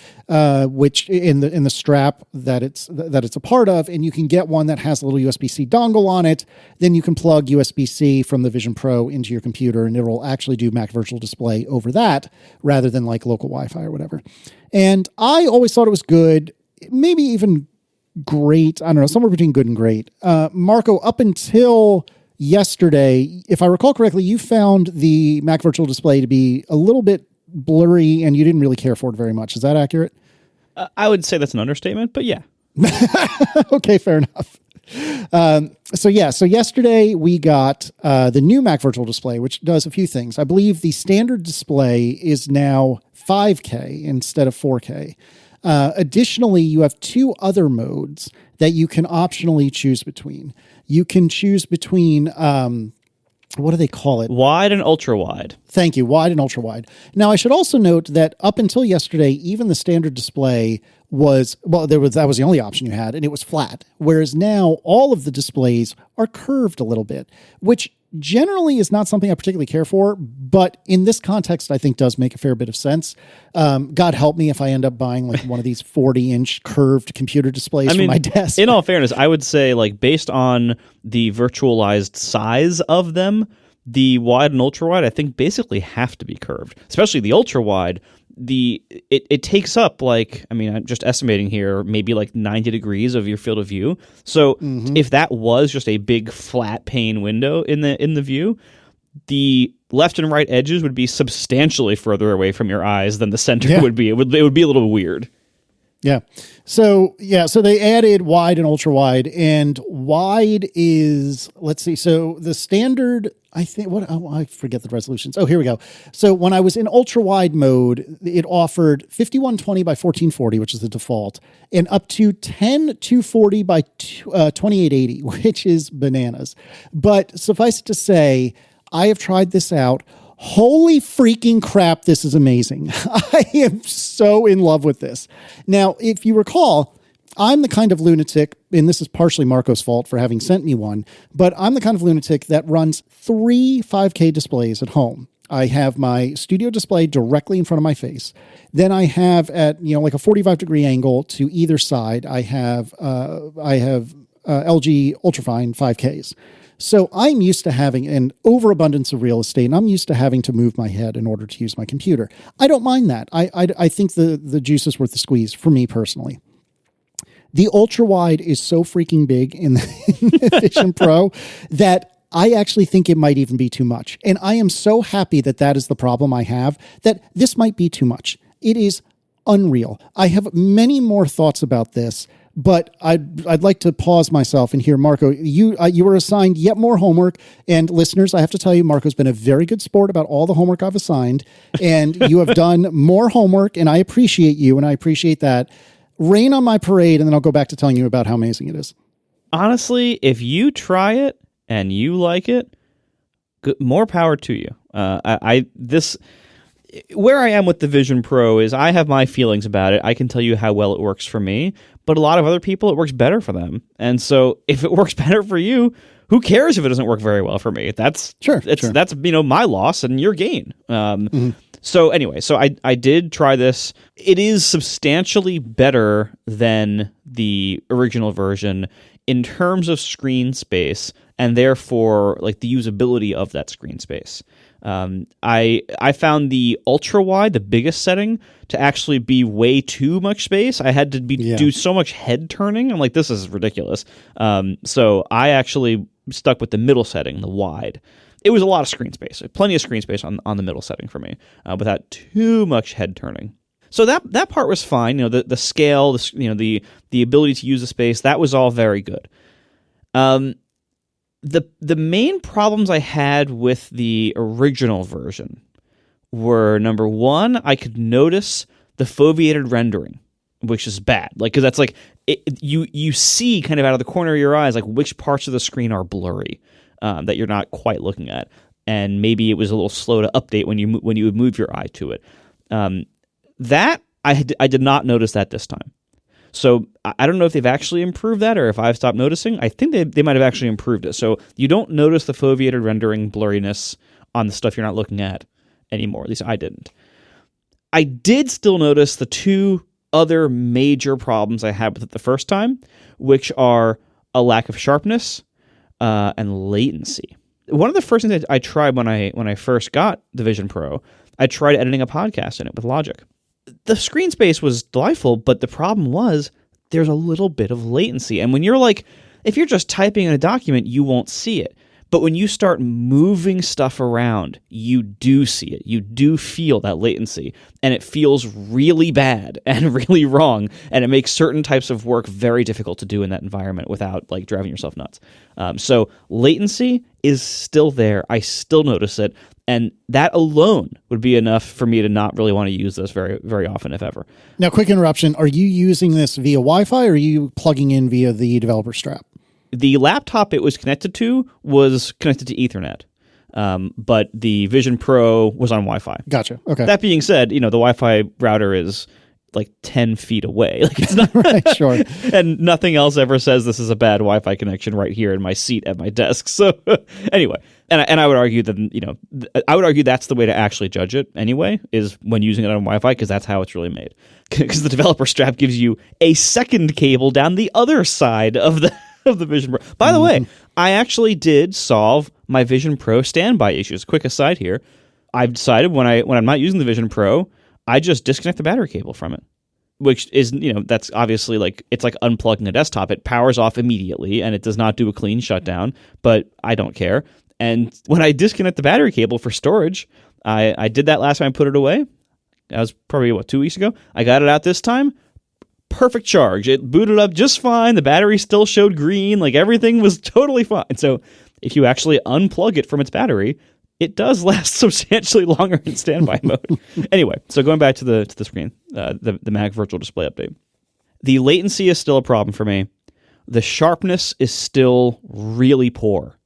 which in the strap that it's a part of, and you can get one that has a little USB-C dongle on it. Then you can plug USB-C from the Vision Pro into your computer, and it will actually do Mac Virtual Display over that rather than like local Wi-Fi or whatever. And I always thought it was good. Maybe even great. I don't know, somewhere between good and great. Marco, up until yesterday, if I recall correctly, you found the Mac Virtual Display to be a little bit blurry and you didn't really care for it very much. Is that accurate? I would say that's an understatement, but yeah. Okay, fair enough. So yesterday we got the new Mac Virtual Display, which does a few things. I believe the standard display is now 5K instead of 4K. Additionally, you have two other modes that you can optionally choose between. You can choose between, what do they call it? Wide and ultra wide. Thank you. Wide and ultra wide. Now, I should also note that up until yesterday, even the standard display that was the only option you had, and it was flat. Whereas now all of the displays are curved a little bit, which generally is not something I particularly care for, but in this context, I think does make a fair bit of sense. God help me if I end up buying like one of these 40-inch curved computer displays for my desk. In all fairness, I would say like based on the virtualized size of them, the wide and ultra wide, I think basically have to be curved, especially the ultra wide. It takes up I'm just estimating here, maybe like 90 degrees of your field of view. So if that was just a big flat pane window in the view, the left and right edges would be substantially further away from your eyes than the center would be. It would be a little weird. Yeah. So they added wide and ultra wide, and wide is, let's see. So the standard, I think, I forget the resolutions. Oh, here we go. So when I was in ultra wide mode, it offered 5120 by 1440, which is the default, and up to 10240 by 2880, which is bananas. But suffice it to say, I have tried this out. Holy freaking crap, this is amazing. I am so in love with this. Now, if you recall, I'm the kind of lunatic, and this is partially Marco's fault for having sent me one, but I'm the kind of lunatic that runs 3 5K displays at home. I have my studio display directly in front of my face. Then I have at, like a 45-degree angle to either side, I have LG Ultrafine 5Ks. So I'm used to having an overabundance of real estate, and I'm used to having to move my head in order to use my computer. I don't mind that. I think the juice is worth the squeeze for me personally. The ultra wide is so freaking big in the Vision Pro that I actually think it might even be too much. And I am so happy that is the problem I have, that this might be too much. It is unreal. I have many more thoughts about this, but I'd like to pause myself and hear Marco. You were assigned yet more homework, and listeners, I have to tell you, Marco's been a very good sport about all the homework I've assigned, and you have done more homework, and I appreciate you, and I appreciate that. Rain on my parade, and then I'll go back to telling you about how amazing it is. Honestly, if you try it and you like it, more power to you. Where I am with the Vision Pro is I have my feelings about it. I can tell you how well it works for me, but a lot of other people, it works better for them. And so if it works better for you, who cares if it doesn't work very well for me? That's my loss and your gain. So anyway, I did try this. It is substantially better than the original version in terms of screen space and therefore like the usability of that screen space. I found the ultra wide, the biggest setting, to actually be way too much space. I had to do so much head turning. I'm like, this is ridiculous. So I actually stuck with the middle setting, the wide. it was a lot of screen space, plenty of screen space on the middle setting for me, without too much head turning. So that part was fine. The scale, the ability to use the space, that was all very good. The main problems I had with the original version were, number one, I could notice the foveated rendering, which is bad. Because that's you see kind of out of the corner of your eyes which parts of the screen are blurry that you're not quite looking at, and maybe it was a little slow to update when you would move your eye to it. That I did not notice that this time. So I don't know if they've actually improved that or if I've stopped noticing. I think they might have actually improved it. So you don't notice the foveated rendering blurriness on the stuff you're not looking at anymore. At least I didn't. I did still notice the two other major problems I had with it the first time, which are a lack of sharpness and latency. One of the first things that I tried when I first got the Vision Pro, I tried editing a podcast in it with Logic. The screen space was delightful, but the problem was there's a little bit of latency. And when you're if you're just typing in a document, you won't see it. But when you start moving stuff around, you do see it. You do feel that latency, and it feels really bad and really wrong, and it makes certain types of work very difficult to do in that environment without driving yourself nuts. So latency is still there. I still notice it, and that alone would be enough for me to not really want to use this very, very often, if ever. Now, quick interruption. Are you using this via Wi-Fi, or are you plugging in via the developer strap? The laptop it was connected to was connected to Ethernet, but the Vision Pro was on Wi-Fi. Gotcha. Okay. That being said, the Wi-Fi router is 10 feet away. It's not right, sure. And nothing else ever says this is a bad Wi-Fi connection right here in my seat at my desk. So anyway, and I would argue that that's the way to actually judge it anyway, is when using it on Wi-Fi, because that's how it's really made. Because the developer strap gives you a second cable down the other side of the Vision Pro. By the way, I actually did solve my Vision Pro standby issues. Quick aside here, I've decided when I'm not using the Vision Pro, I just disconnect the battery cable from it, which is, that's obviously it's like unplugging a desktop. It powers off immediately and it does not do a clean shutdown, but I don't care. And when I disconnect the battery cable for storage, I did that last time I put it away. That was probably 2 weeks ago. I got it out this time. Perfect charge. It booted up just fine. The battery still showed green. Everything was totally fine. So if you actually unplug it from its battery, it does last substantially longer in standby mode. Anyway, so going back to the screen, the Mac Virtual Display update. The latency is still a problem for me. The sharpness is still really poor.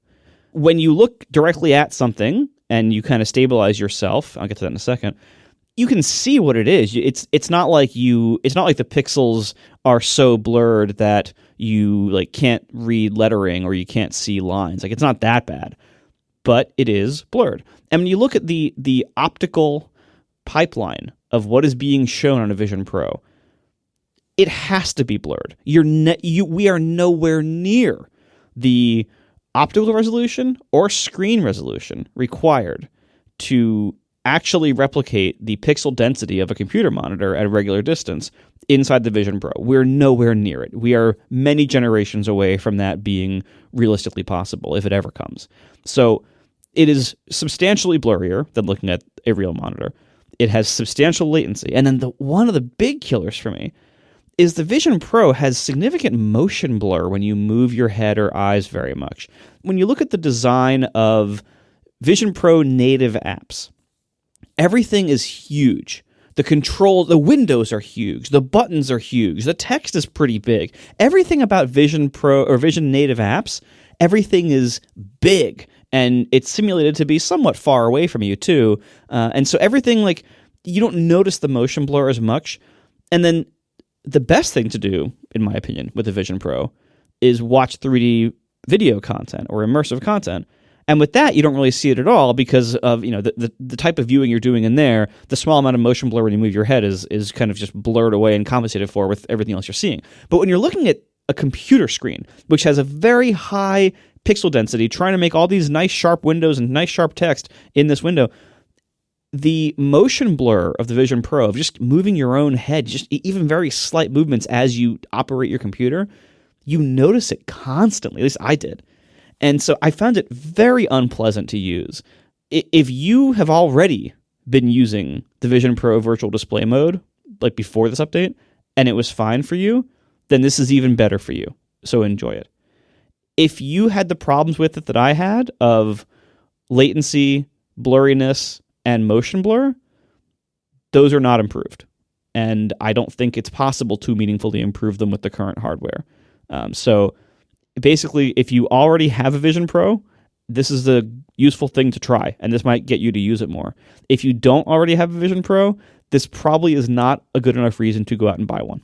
When you look directly at something and you kind of stabilize yourself, I'll get to that in a second, you can see what it is. It's not like the pixels are so blurred that you can't read lettering or you can't see lines. It's not that bad, but it is blurred. And when you look at the optical pipeline of what is being shown on a Vision Pro, it has to be blurred. We are nowhere near the optical resolution or screen resolution required to actually replicate the pixel density of a computer monitor at a regular distance inside the Vision Pro. We're nowhere near it. We are many generations away from that being realistically possible, if it ever comes. So it is substantially blurrier than looking at a real monitor. It has substantial latency. And then one of the big killers for me is the Vision Pro has significant motion blur when you move your head or eyes very much. When you look at the design of Vision Pro native apps, everything is huge. The windows are huge. The buttons are huge. The text is pretty big. Everything about Vision Pro or Vision native apps, everything is big. And it's simulated to be somewhat far away from you too. And so everything you don't notice the motion blur as much. And then the best thing to do, in my opinion, with the Vision Pro is watch 3D video content or immersive content. And with that, you don't really see it at all because of the type of viewing you're doing in there. The small amount of motion blur when you move your head is kind of just blurred away and compensated for with everything else you're seeing. But when you're looking at a computer screen, which has a very high pixel density, trying to make all these nice sharp windows and nice sharp text in this window, the motion blur of the Vision Pro, of just moving your own head, just even very slight movements as you operate your computer, you notice it constantly. At least I did. And so I found it very unpleasant to use. If you have already been using the Vision Pro virtual display mode, like before this update, and it was fine for you, then this is even better for you. So enjoy it. If you had the problems with it that I had of latency, blurriness, and motion blur, those are not improved. And I don't think it's possible to meaningfully improve them with the current hardware. So basically, if you already have a Vision Pro, this is the useful thing to try, and this might get you to use it more. If you don't already have a Vision Pro, this probably is not a good enough reason to go out and buy one.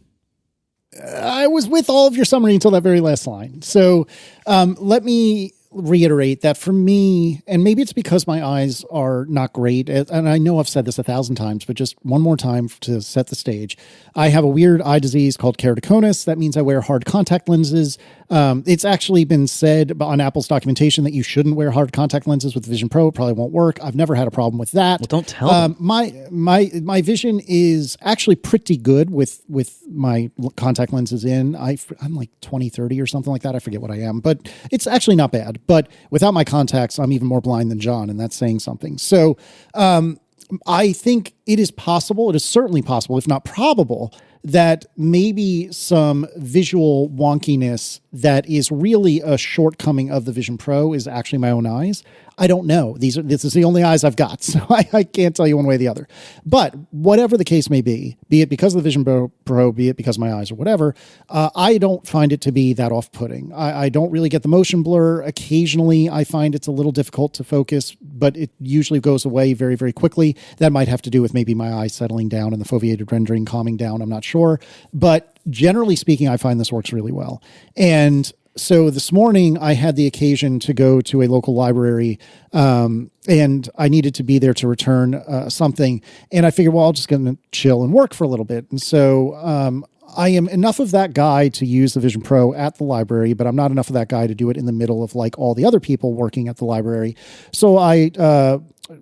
I was with all of your summary until that very last line. So let me reiterate that for me, and maybe it's because my eyes are not great, and I know I've said this 1,000 times, but just one more time to set the stage. I have a weird eye disease called keratoconus. That means I wear hard contact lenses. It's actually been said on Apple's documentation that you shouldn't wear hard contact lenses with Vision Pro. It probably won't work. I've never had a problem with that. Well, don't tell them. My vision is actually pretty good with my contact lenses in. I'm like 20/30 or something like that. I forget what I am, but it's actually not bad. But without my contacts, I'm even more blind than John, and that's saying something. So I think it is possible, it is certainly possible, if not probable, that maybe some visual wonkiness that is really a shortcoming of the Vision Pro is actually my own eyes. I don't know. This is the only eyes I've got, so I can't tell you one way or the other. But whatever the case may be it because of the Vision Pro, be it because of my eyes or whatever, I don't find it to be that off-putting. I don't really get the motion blur. Occasionally, I find it's a little difficult to focus, but it usually goes away very, very quickly. That might have to do with maybe my eyes settling down and the foveated rendering calming down. I'm not sure. But generally speaking, I find this works really well. And so this morning I had the occasion to go to a local library and I needed to be there to return something. And I figured, well, I'm just going to chill and work for a little bit. And so I am enough of that guy to use the Vision Pro at the library, but I'm not enough of that guy to do it in the middle of like all the other people working at the library. So I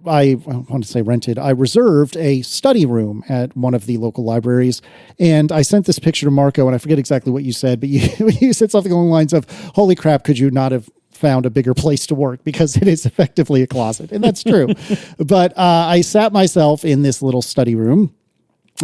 want to say rented, I reserved a study room at one of the local libraries. And I sent this picture to Marco, and I forget exactly what you said, but you said something along the lines of, holy crap, could you not have found a bigger place to work, because it is effectively a closet. And that's true. But I sat myself in this little study room,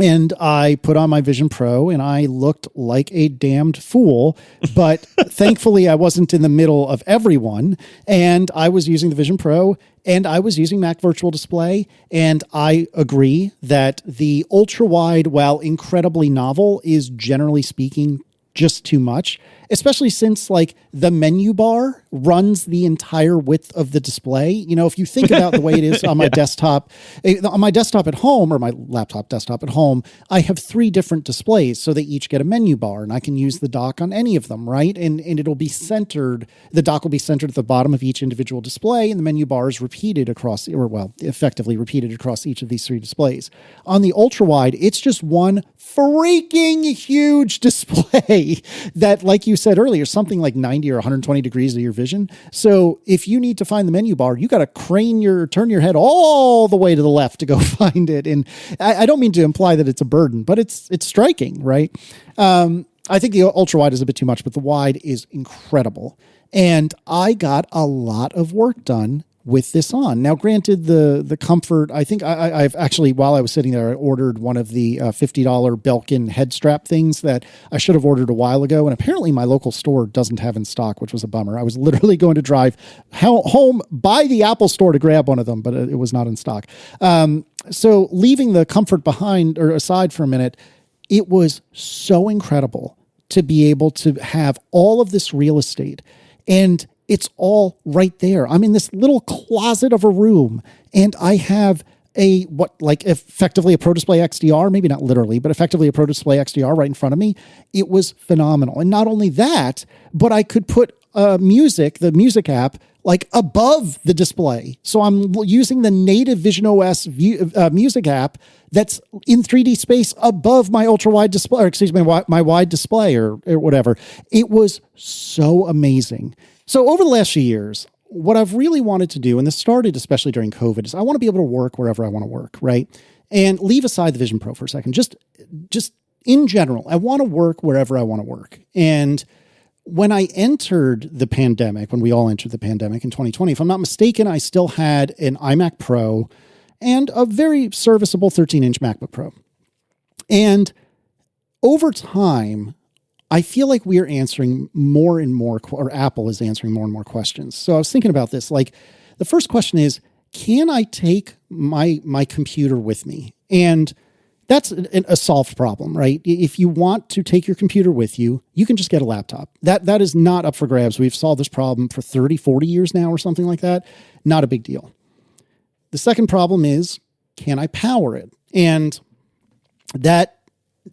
and I put on my Vision Pro, and I looked like a damned fool. But thankfully, I wasn't in the middle of everyone. And I was using the Vision Pro, and I was using Mac Virtual Display. And I agree that the ultra-wide, while incredibly novel, is generally speaking just too much, especially since like the menu bar runs the entire width of the display. You know, if you think about the way it is on my desktop at home, or my laptop desktop at home, I have 3 different displays. So they each get a menu bar, and I can use the dock on any of them, right? And it'll be centered, the dock will be centered at the bottom of each individual display, and the menu bar is repeated across, or well, effectively repeated across each of these 3 displays. On the ultra wide, it's just one freaking huge display that, like you said earlier, something like 90 or 120 degrees of your vision. So if you need to find the menu bar, you got to turn your head all the way to the left to go find it. And I don't mean to imply that it's a burden, but it's striking, right? I think the ultra wide is a bit too much, but the wide is incredible. And I got a lot of work done with this on. Now, granted, the comfort, I think I've actually, while I was sitting there, I ordered one of the $50 Belkin head strap things that I should have ordered a while ago. And apparently my local store doesn't have in stock, which was a bummer. I was literally going to drive home by the Apple store to grab one of them, but it was not in stock. So leaving the comfort behind or aside for a minute, it was so incredible to be able to have all of this real estate, and it's all right there. I'm in this little closet of a room, and I have effectively a Pro Display XDR, maybe not literally, but effectively a Pro Display XDR right in front of me. It was phenomenal. And not only that, but I could put the music app, like above the display. So I'm using the native Vision OS music app that's in 3D space above my ultra wide display, or excuse me, my wide display or whatever. It was so amazing. So over the last few years, what I've really wanted to do, and this started especially during COVID, is I want to be able to work wherever I want to work, right? And leave aside the Vision Pro for a second. Just in general, I want to work wherever I want to work. And when I entered the pandemic, when we all entered the pandemic in 2020, if I'm not mistaken, I still had an iMac Pro and a very serviceable 13-inch MacBook Pro. And over time, I feel like we are answering more and more, or Apple is answering more and more questions. So I was thinking about this. Like, the first question is, can I take my computer with me? And that's a solved problem, right? If you want to take your computer with you, you can just get a laptop. That is not up for grabs. We've solved this problem for 30, 40 years now or something like that. Not a big deal. The second problem is, can I power it? And that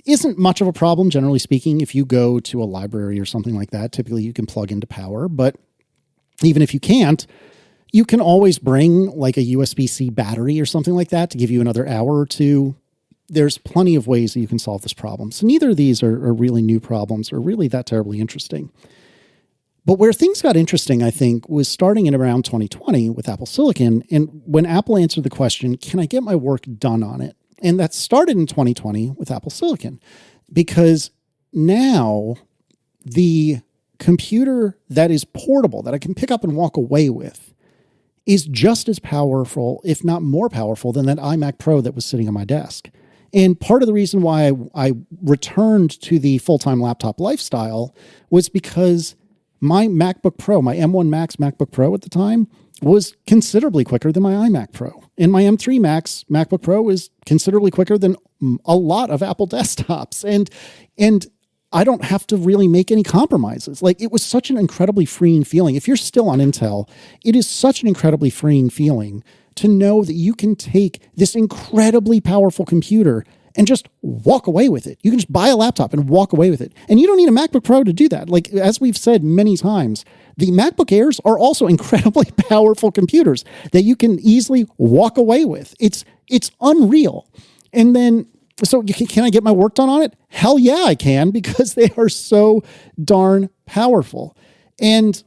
isn't much of a problem, generally speaking. If you go to a library or something like that, typically you can plug into power. But even if you can't, you can always bring like a USB-C battery or something like that to give you another hour or two. There's plenty of ways that you can solve this problem. So neither of these are really new problems or really that terribly interesting. But where things got interesting, I think, was starting in around 2020 with Apple Silicon. And when Apple answered the question, can I get my work done on it? And that started in 2020 with Apple Silicon, because now the computer that is portable, that I can pick up and walk away with, is just as powerful, if not more powerful, than that iMac Pro that was sitting on my desk. And part of the reason why I returned to the full-time laptop lifestyle was because my MacBook Pro, my M1 Max MacBook Pro at the time, was considerably quicker than my iMac Pro. And my M3 Max MacBook Pro is considerably quicker than a lot of Apple desktops. And I don't have to really make any compromises. Like, it was such an incredibly freeing feeling. If you're still on Intel, it is such an incredibly freeing feeling to know that you can take this incredibly powerful computer and just walk away with it. You can just buy a laptop and walk away with it. And you don't need a MacBook Pro to do that. Like, as we've said many times, the MacBook Airs are also incredibly powerful computers that you can easily walk away with. It's unreal. And then, so can I get my work done on it? Hell yeah, I can, because they are so darn powerful. And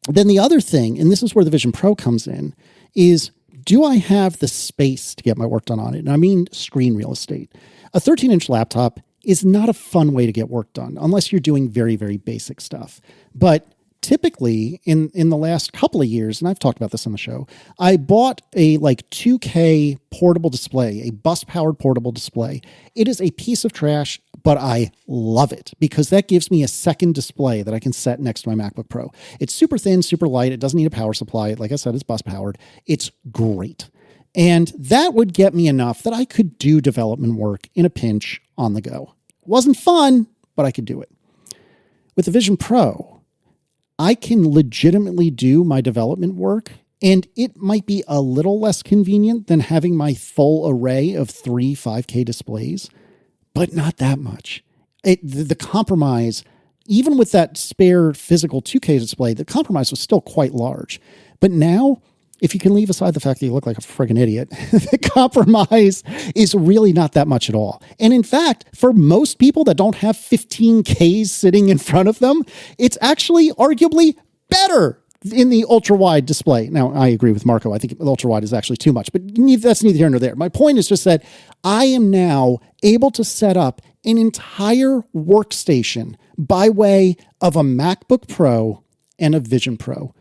then the other thing, and this is where the Vision Pro comes in, is, do I have the space to get my work done on it? And I mean screen real estate. A 13-inch laptop is not a fun way to get work done unless you're doing very, very basic stuff. But typically in the last couple of years, and I've talked about this on the show, I bought a like 2K portable display, a bus-powered portable display. It is a piece of trash, but I love it because that gives me a second display that I can set next to my MacBook Pro. It's super thin, super light. It doesn't need a power supply. Like I said, it's bus-powered. It's great. And that would get me enough that I could do development work in a pinch on the go. It wasn't fun, but I could do it. With the Vision Pro, I can legitimately do my development work, and it might be a little less convenient than having my full array of 3 5K displays, but not that much. The compromise, even with that spare physical 2K display, the compromise was still quite large. But now, if you can leave aside the fact that you look like a friggin' idiot, the compromise is really not that much at all. And in fact, for most people that don't have 15Ks sitting in front of them, it's actually arguably better in the ultra-wide display. Now, I agree with Marco. I think the ultra-wide is actually too much, but that's neither here nor there. My point is just that I am now able to set up an entire workstation by way of a MacBook Pro and a Vision Pro.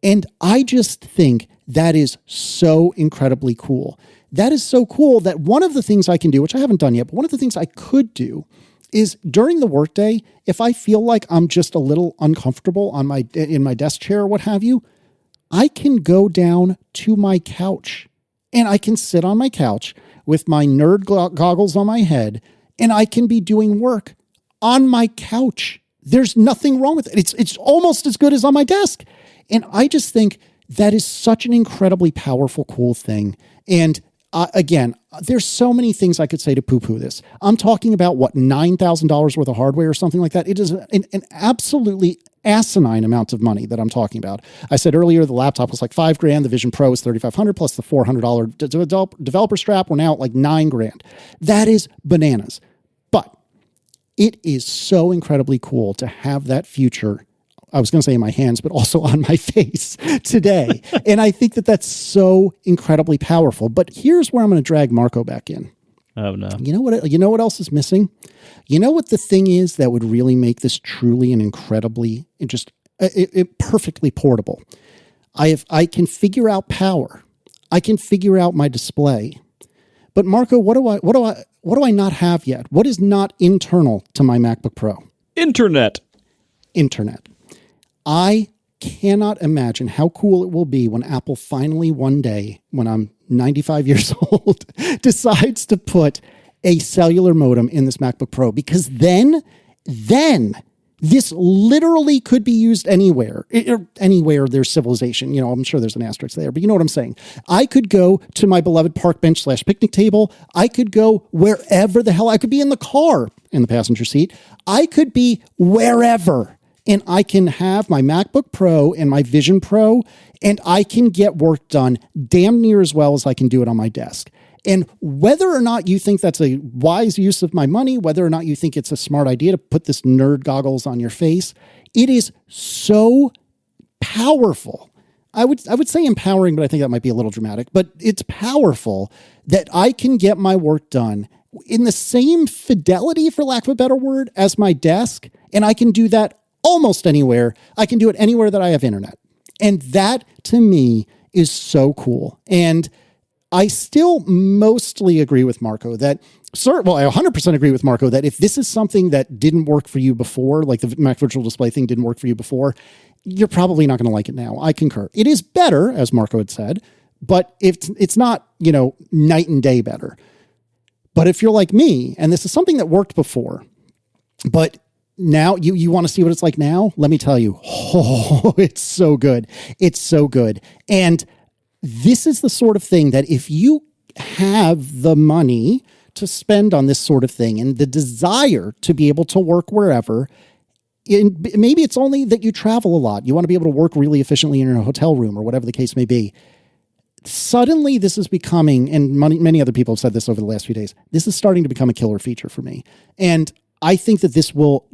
And I just think that is so incredibly cool. That is so cool that one of the things I can do, which I haven't done yet, but one of the things I could do is during the workday, if I feel like I'm just a little uncomfortable in my desk chair or what have you, I can go down to my couch and I can sit on my couch with my nerd goggles on my head and I can be doing work on my couch. There's nothing wrong with it. It's almost as good as on my desk. And I just think that is such an incredibly powerful, cool thing. And again, there's so many things I could say to poo-poo this. I'm talking about, what, $9,000 worth of hardware or something like that. It is an absolutely asinine amount of money that I'm talking about. I said earlier the laptop was like $5,000. The Vision Pro is $3,500 plus the $400 developer strap. We're now at like $9,000. That is bananas. But it is so incredibly cool to have that future, I was going to say in my hands, but also on my face today. And I think that that's so incredibly powerful. But here's where I'm going to drag Marco back in. Oh no. You know what else is missing? You know what the thing is that would really make this truly and incredibly and just perfectly portable? I can figure out power. I can figure out my display. But Marco, what do I not have yet? What is not internal to my MacBook Pro? Internet. I cannot imagine how cool it will be when Apple finally one day, when I'm 95 years old, decides to put a cellular modem in this MacBook Pro, because then this literally could be used anywhere there's civilization. I'm sure there's an asterisk there, but you know what I'm saying? I could go to my beloved park bench / picnic table. I could go wherever the hell. I could be in the car in the passenger seat. I could be wherever. And I can have my MacBook Pro and my Vision Pro, and I can get work done damn near as well as I can do it on my desk. And whether or not you think that's a wise use of my money, whether or not you think it's a smart idea to put this nerd goggles on your face, it is so powerful. I would say empowering, but I think that might be a little dramatic, but it's powerful that I can get my work done in the same fidelity, for lack of a better word, as my desk. And I can do that almost anywhere. I can do it anywhere that I have internet. And that, to me, is so cool. And I still mostly agree with Marco that, I 100% agree with Marco that if this is something that didn't work for you before, like the Mac Virtual Display thing didn't work for you before, you're probably not going to like it now. I concur. It is better, as Marco had said, but it's not, night and day better. But if you're like me, and this is something that worked before, but now you want to see what it's like now? Let me tell you. Oh, it's so good. It's so good. And this is the sort of thing that if you have the money to spend on this sort of thing and the desire to be able to work wherever, maybe it's only that you travel a lot. You want to be able to work really efficiently in a hotel room or whatever the case may be. Suddenly this is becoming, and many other people have said this over the last few days, this is starting to become a killer feature for me. And I think that this will,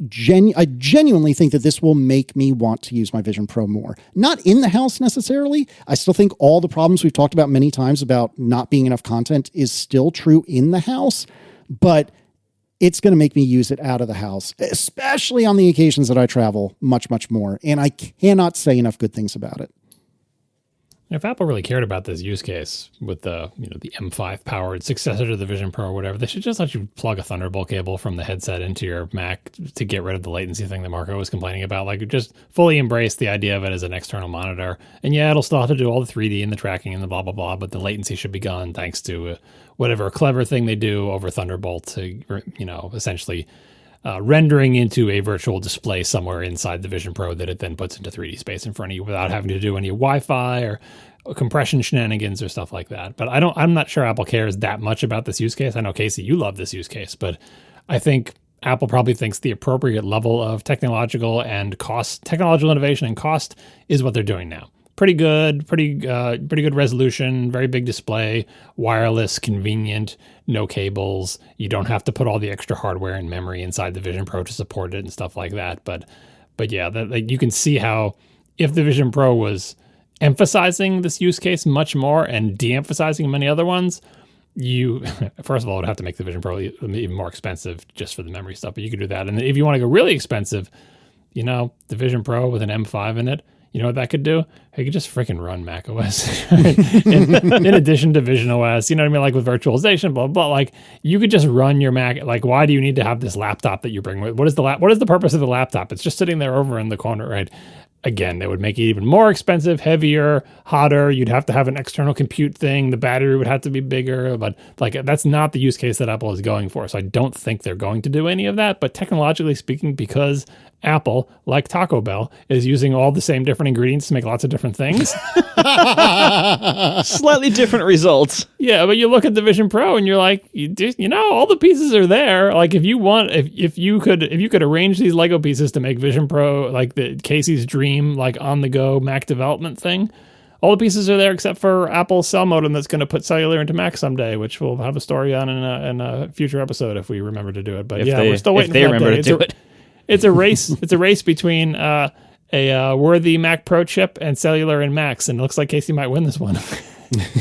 I genuinely think that this will make me want to use my Vision Pro more. Not in the house necessarily. I still think all the problems we've talked about many times about not being enough content is still true in the house, but it's going to make me use it out of the house, especially on the occasions that I travel much, much more. And I cannot say enough good things about it. If Apple really cared about this use case with the M5 powered successor to the Vision Pro or whatever, they should just let you plug a Thunderbolt cable from the headset into your Mac to get rid of the latency thing that Marco was complaining about. Like, just fully embrace the idea of it as an external monitor. And yeah, it'll still have to do all the 3D and the tracking and the blah, blah, blah, but the latency should be gone thanks to whatever clever thing they do over Thunderbolt to, essentially rendering into a virtual display somewhere inside the Vision Pro that it then puts into 3D space in front of you without having to do any Wi-Fi or compression shenanigans or stuff like that. But I'm not sure Apple cares that much about this use case. I know, Casey, you love this use case, but I think Apple probably thinks the appropriate level of technological innovation and cost is what they're doing now. Pretty good resolution, very big display, wireless, convenient, no cables. You don't have to put all the extra hardware and memory inside the Vision Pro to support it and stuff like that. But yeah, you can see how if the Vision Pro was emphasizing this use case much more and de-emphasizing many other ones, you first of all would have to make the Vision Pro even more expensive just for the memory stuff. But you could do that. And if you want to go really expensive, the Vision Pro with an M5 in it, you know what that could do? It could just freaking run Mac OS in addition to Vision OS. You know what I mean? Like with virtualization, blah, blah. Like you could just run your Mac. Like, why do you need to have this laptop that you bring with? What is the purpose of the laptop? It's just sitting there over in the corner, right? Again, they would make it even more expensive, heavier, hotter. You'd have to have an external compute thing. The battery would have to be bigger, but that's not the use case that Apple is going for. So I don't think they're going to do any of that. But technologically speaking, because Apple, like Taco Bell, is using all the same different ingredients to make lots of different things. Slightly different results. Yeah, but you look at the Vision Pro and you're like, all the pieces are there. Like if you could arrange these Lego pieces to make Vision Pro like the Casey's dream, like on the go Mac development thing, all the pieces are there except for Apple's cell modem that's going to put cellular into Mac someday, which we'll have a story on in a future episode if we remember to do it. But we're still waiting. If they remember to do it. It's a race. It's a race between a worthy Mac Pro chip and cellular and Macs, and it looks like Casey might win this one.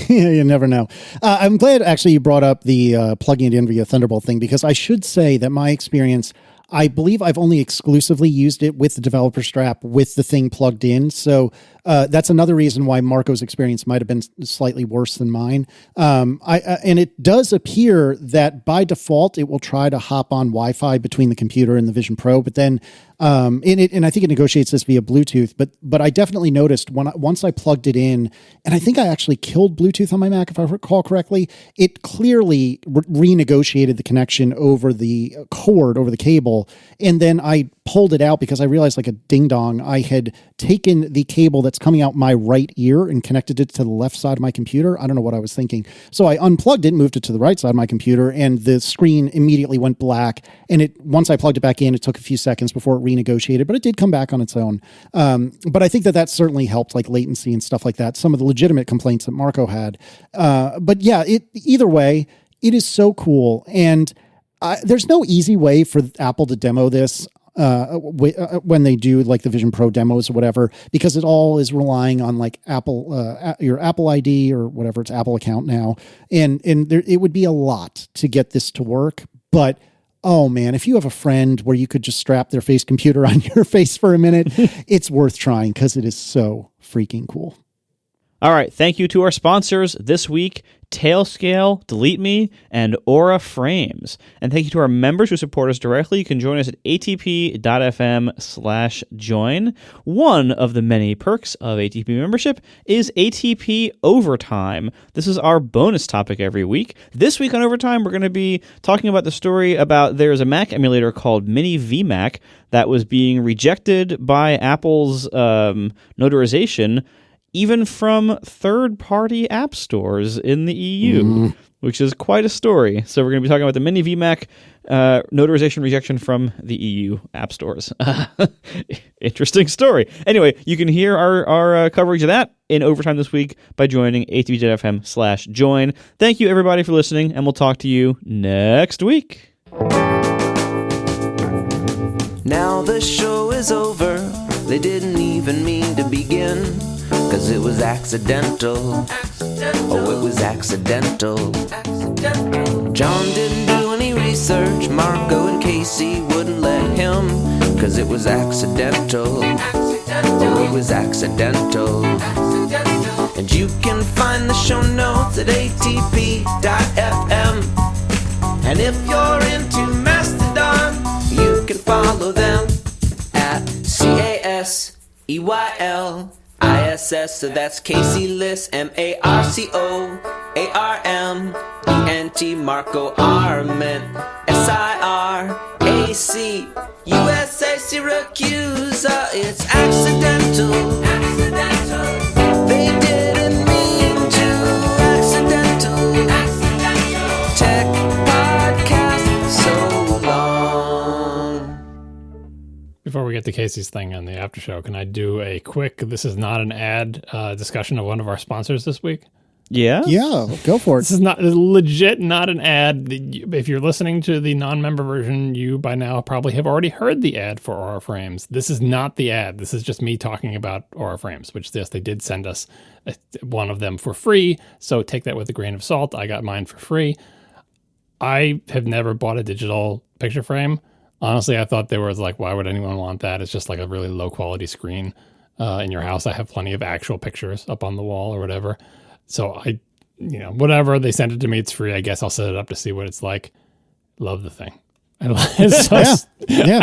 You never know. I'm glad actually you brought up the plugging it in via Thunderbolt thing, because I should say that my experience, I believe I've only exclusively used it with the developer strap with the thing plugged in. So that's another reason why Marco's experience might have been slightly worse than mine. And it does appear that by default, it will try to hop on Wi-Fi between the computer and the Vision Pro, but then and I think it negotiates this via Bluetooth, but I definitely noticed once I plugged it in, and I think I actually killed Bluetooth on my Mac, if I recall correctly, it clearly renegotiated the connection over the cord, over the cable. And then I pulled it out because I realized, like a ding dong, I had taken the cable that's coming out my right ear and connected it to the left side of my computer. I don't know what I was thinking. So I unplugged it, moved it to the right side of my computer, and the screen immediately went black. And once I plugged it back in, it took a few seconds before it renegotiated, but it did come back on its own. But I think that certainly helped, like latency and stuff like that, some of the legitimate complaints that Marco had. But yeah, either way, it is so cool. And there's no easy way for Apple to demo this when they do like the Vision Pro demos or whatever, because it all is relying on like Apple, your Apple ID or whatever, it's Apple account now. And it would be a lot to get this to work. But oh man, if you have a friend where you could just strap their face computer on your face for a minute, it's worth trying because it is so freaking cool. All right, thank you to our sponsors this week, Tailscale, Delete Me, and Aura Frames. And thank you to our members who support us directly. You can join us at atp.fm/join. One of the many perks of ATP membership is ATP Overtime. This is our bonus topic every week. This week on Overtime, we're going to be talking about the story about there's a Mac emulator called Mini VMac that was being rejected by Apple's notarization, even from third-party app stores in the EU, which is quite a story. So we're going to be talking about the Mini VMac notarization rejection from the EU app stores. Interesting story. Anyway, you can hear our coverage of that in Overtime this week by joining atp.fm/join. Thank you, everybody, for listening, and we'll talk to you next week. Now the show is over. They didn't even mean to begin, 'cause it was accidental. Oh, it was accidental. John didn't do any research. Marco and Casey wouldn't let him, 'cause it was accidental. Oh, it was accidental. And you can find the show notes at atp.fm. And if you're into Mastodon, you can follow them at CASEYLISS, so that's Casey Liss, MARCOARMENT, Marco Arment, SIRAC, USA Syracuse. It's accidental. They didn't mean to. Accidental. Tech podcast so long. Before we get to Casey's thing on the after show, can I do a quick, this is not an ad, discussion of one of our sponsors this week? Yeah? Yeah, go for it. This is not legit, not an ad. If you're listening to the non-member version, you by now probably have already heard the ad for Aura Frames. This is not the ad. This is just me talking about Aura Frames, which yes, they did send us one of them for free. So take that with a grain of salt. I got mine for free. I have never bought a digital picture frame. Honestly, I thought they were like, why would anyone want that? It's just like a really low quality screen in your house. I have plenty of actual pictures up on the wall or whatever. So whatever, they sent it to me, it's free. I guess I'll set it up to see what it's like. Love the thing. I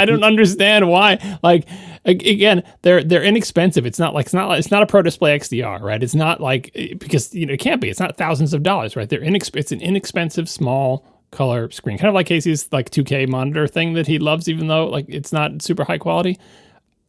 don't understand why. Like, again, they're inexpensive. It's not a Pro Display XDR, right? It's not like, because it can't be. It's not thousands of dollars, right? It's an inexpensive small color screen, kind of like Casey's like 2K monitor thing that he loves, even though like it's not super high quality.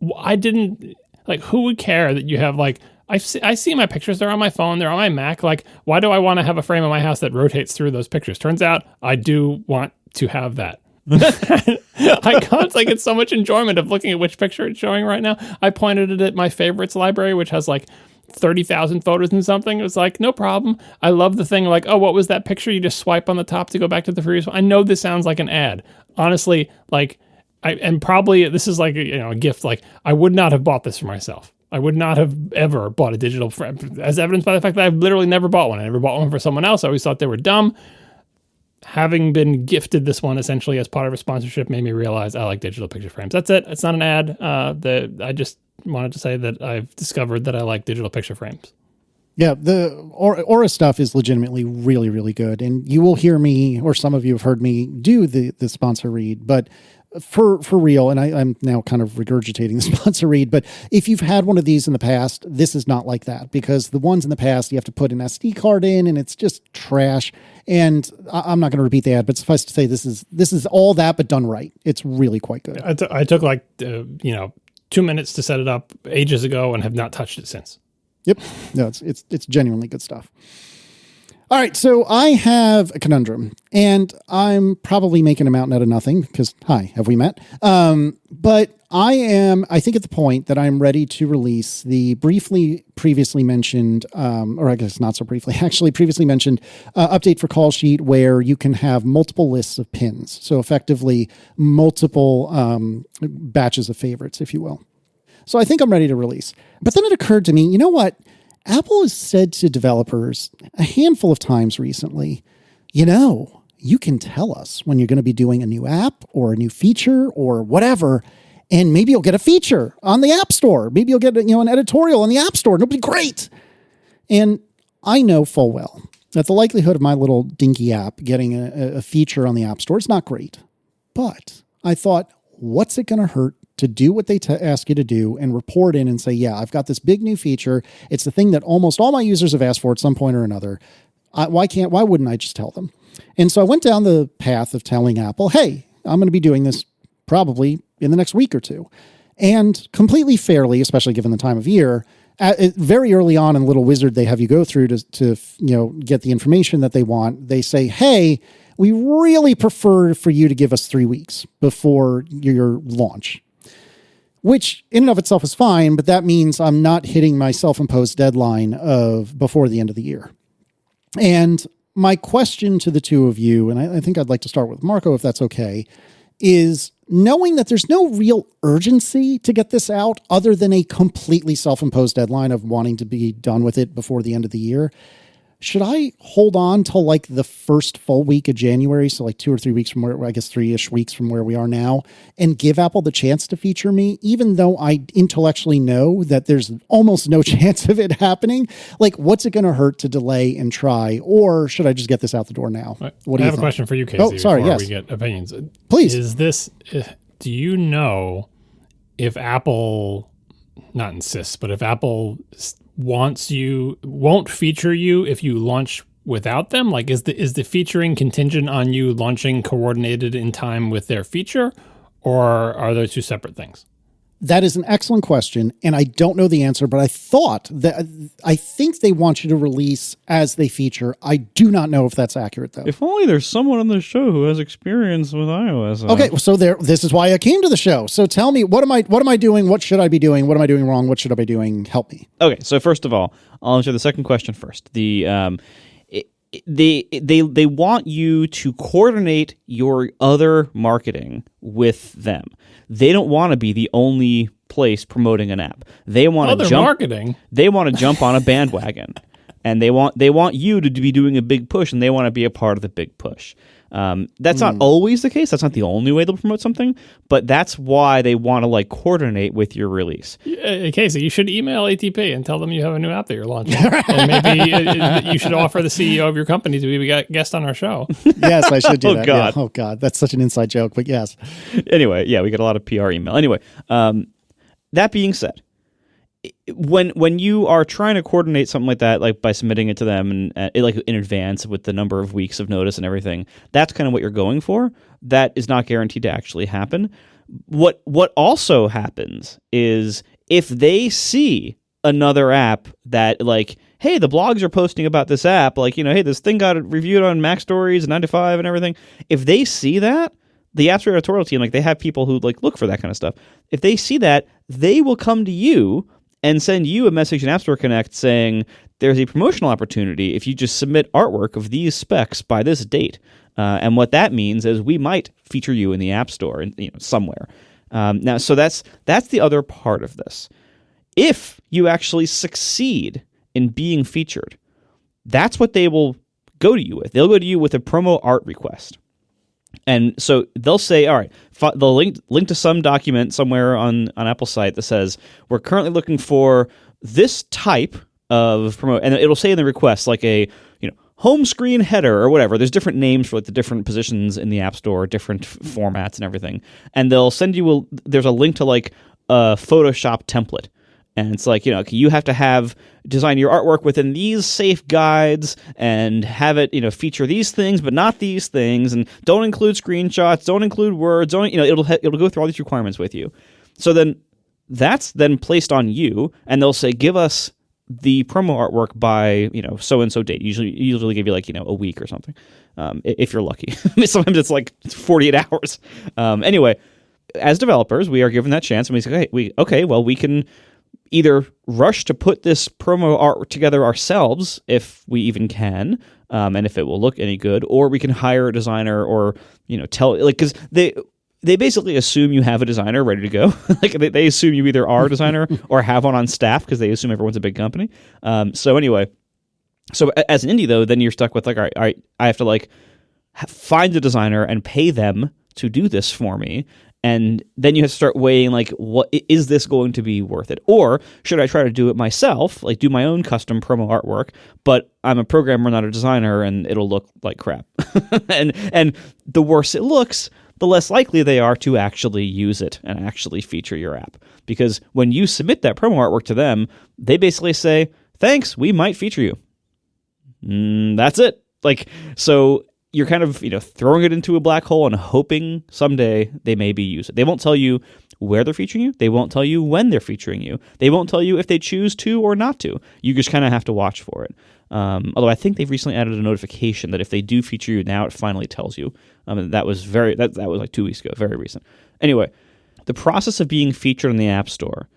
Who would care that you have like, I see my pictures, they're on my phone, they're on my Mac. Like, why do I want to have a frame in my house that rotates through those pictures? Turns out I do want to have that. I can't, like, it's so much enjoyment of looking at which picture it's showing right now. I pointed it at my favorites library, which has like 30,000 photos and something. It was like, no problem. I love the thing like, oh, what was that picture? You just swipe on the top to go back to the previous one. I know this sounds like an ad. Honestly, like, and probably this is like, a gift. Like, I would not have bought this for myself. I would not have ever bought a digital frame, as evidenced by the fact that I've literally never bought one. I never bought one for someone else. I always thought they were dumb. Having been gifted this one essentially as part of a sponsorship made me realize I like digital picture frames. That's it. It's not an ad. I just wanted to say that I've discovered that I like digital picture frames. Yeah, the Aura stuff is legitimately really, really good. And you will hear me, or some of you have heard me, do the sponsor read. But for real, and I'm now kind of regurgitating the sponsor read, but if you've had one of these in the past, this is not like that, because the ones in the past, you have to put an SD card in, and it's just trash. And I'm not going to repeat the ad, but suffice to say, this is all that, but done right. It's really quite good. I took 2 minutes to set it up ages ago and have not touched it since. Yep. No, it's genuinely good stuff. All right. So I have a conundrum, and I'm probably making a mountain out of nothing because, hi, have we met? But I think at the point that I'm ready to release the previously mentioned, or I guess not so briefly, actually previously mentioned update for Call Sheet, where you can have multiple lists of pins. So effectively multiple batches of favorites, if you will. So I think I'm ready to release. But then it occurred to me, you know what? Apple has said to developers a handful of times recently, you can tell us when you're going to be doing a new app or a new feature or whatever, and maybe you'll get a feature on the App Store. Maybe you'll get an editorial on the App Store. It'll be great. And I know full well that the likelihood of my little dinky app getting a feature on the App Store is not great. But I thought, what's it going to hurt to do what they ask you to do and report in and say, yeah, I've got this big new feature. It's the thing that almost all my users have asked for at some point or another. Why wouldn't I just tell them? And so I went down the path of telling Apple, hey, I'm going to be doing this probably in the next week or two. And completely fairly, especially given the time of year, very early on in Little Wizard, they have you go through to get the information that they want. They say, hey, we really prefer for you to give us 3 weeks before your launch. Which in and of itself is fine, but that means I'm not hitting my self-imposed deadline of before the end of the year. And my question to the two of you, and I think I'd like to start with Marco, if that's okay, is knowing that there's no real urgency to get this out other than a completely self-imposed deadline of wanting to be done with it before the end of the year. Should I hold on till like the first full week of January, so like 2 or 3 weeks from where, I guess 3-ish weeks from where we are now, and give Apple the chance to feature me, even though I intellectually know that there's almost no chance of it happening? Like, what's it going to hurt to delay and try, or should I just get this out the door now? What do you think? I have a question for you, Casey, before we get opinions. Please. Do you know if Apple, not insists, but if Apple won't feature you if you launch without them? Like, is the featuring contingent on you launching coordinated in time with their feature, or are those two separate things? That is an excellent question, and I don't know the answer, but I think they want you to release as they feature. I do not know if that's accurate, though. If only there's someone on the show who has experience with iOS. Okay, so this is why I came to the show. So tell me, what am I doing? What should I be doing? What am I doing wrong? What should I be doing? Help me. Okay, so first of all, I'll answer the second question first. They want you to coordinate your other marketing with them. They don't want to be the only place promoting an app. They want to marketing. They want to jump on a bandwagon, and they want you to be doing a big push, and they want to be a part of the big push. That's not always the case. That's not the only way they'll promote something, but that's why they want to coordinate with your release. Casey, you should email ATP and tell them you have a new app that you're launching. And maybe you should offer the CEO of your company to be a guest on our show. Yes, I should do that. God. Yeah. Oh, God. That's such an inside joke, but yes. Anyway, yeah, we get a lot of PR email. Anyway, that being said, when you are trying to coordinate something like that, like by submitting it to them and in advance with the number of weeks of notice and everything, that's kind of what you're going for. That is not guaranteed to actually happen. What also happens is if they see another app that hey, the blogs are posting about this app, hey, this thing got reviewed on Mac Stories and 9to5 and everything. If they see that, the App Store editorial team, they have people who look for that kind of stuff. If they see that, they will come to you and send you a message in App Store Connect saying there's a promotional opportunity if you just submit artwork of these specs by this date. And what that means is we might feature you in the App Store somewhere. Now, so that's the other part of this. If you actually succeed in being featured, that's what they will go to you with. They'll go to you with a promo art request. And so they'll say, all right, they'll link to some document somewhere on Apple's site that says, we're currently looking for this type of promo. And it'll say in the request, like a home screen header or whatever. There's different names for like the different positions in the App Store, different formats and everything. And they'll send you there's a link to like a Photoshop template. And it's like, you have to design your artwork within these safe guides and have it, feature these things, but not these things. And don't include screenshots, don't include words, it'll go through all these requirements with you. So then that's then placed on you, and they'll say, give us the promo artwork by, so-and-so date. Usually give you like, a week or something, if you're lucky. Sometimes it's like 48 hours. Anyway, as developers, we are given that chance, and we say, we can either rush to put this promo art together ourselves, if we even can, and if it will look any good, or we can hire a designer, or because they basically assume you have a designer ready to go. Like they assume you either are a designer or have one on staff, because they assume everyone's a big company. So as an indie though, then you're stuck with like, all right, I have to like find a designer and pay them to do this for me. And then you have to start weighing, like, what is this going to be worth it? Or should I try to do it myself, like do my own custom promo artwork, but I'm a programmer, not a designer, and it'll look like crap. and the worse it looks, the less likely they are to actually use it and actually feature your app. Because when you submit that promo artwork to them, they basically say, thanks, we might feature you. That's it. Like, so you're kind of, throwing it into a black hole and hoping someday they maybe use it. They won't tell you where they're featuring you. They won't tell you when they're featuring you. They won't tell you if they choose to or not to. You just kind of have to watch for it. Although I think they've recently added a notification that if they do feature you, now it finally tells you. That was like 2 weeks ago, very recent. Anyway, the process of being featured in the App Store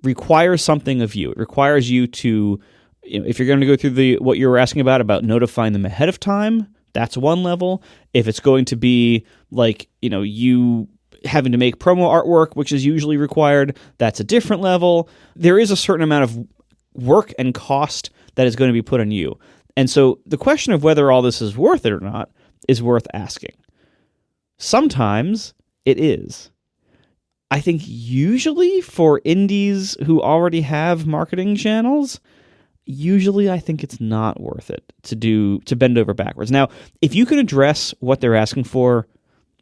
requires something of you. It requires you to, if you're going to go through what you were asking about notifying them ahead of time, that's one level. If it's going to be like, you having to make promo artwork, which is usually required, that's a different level. There is a certain amount of work and cost that is going to be put on you. And so the question of whether all this is worth it or not is worth asking. Sometimes it is. I think usually for indies who already have marketing channels, usually I think it's not worth it to bend over backwards. Now, if you can address what they're asking for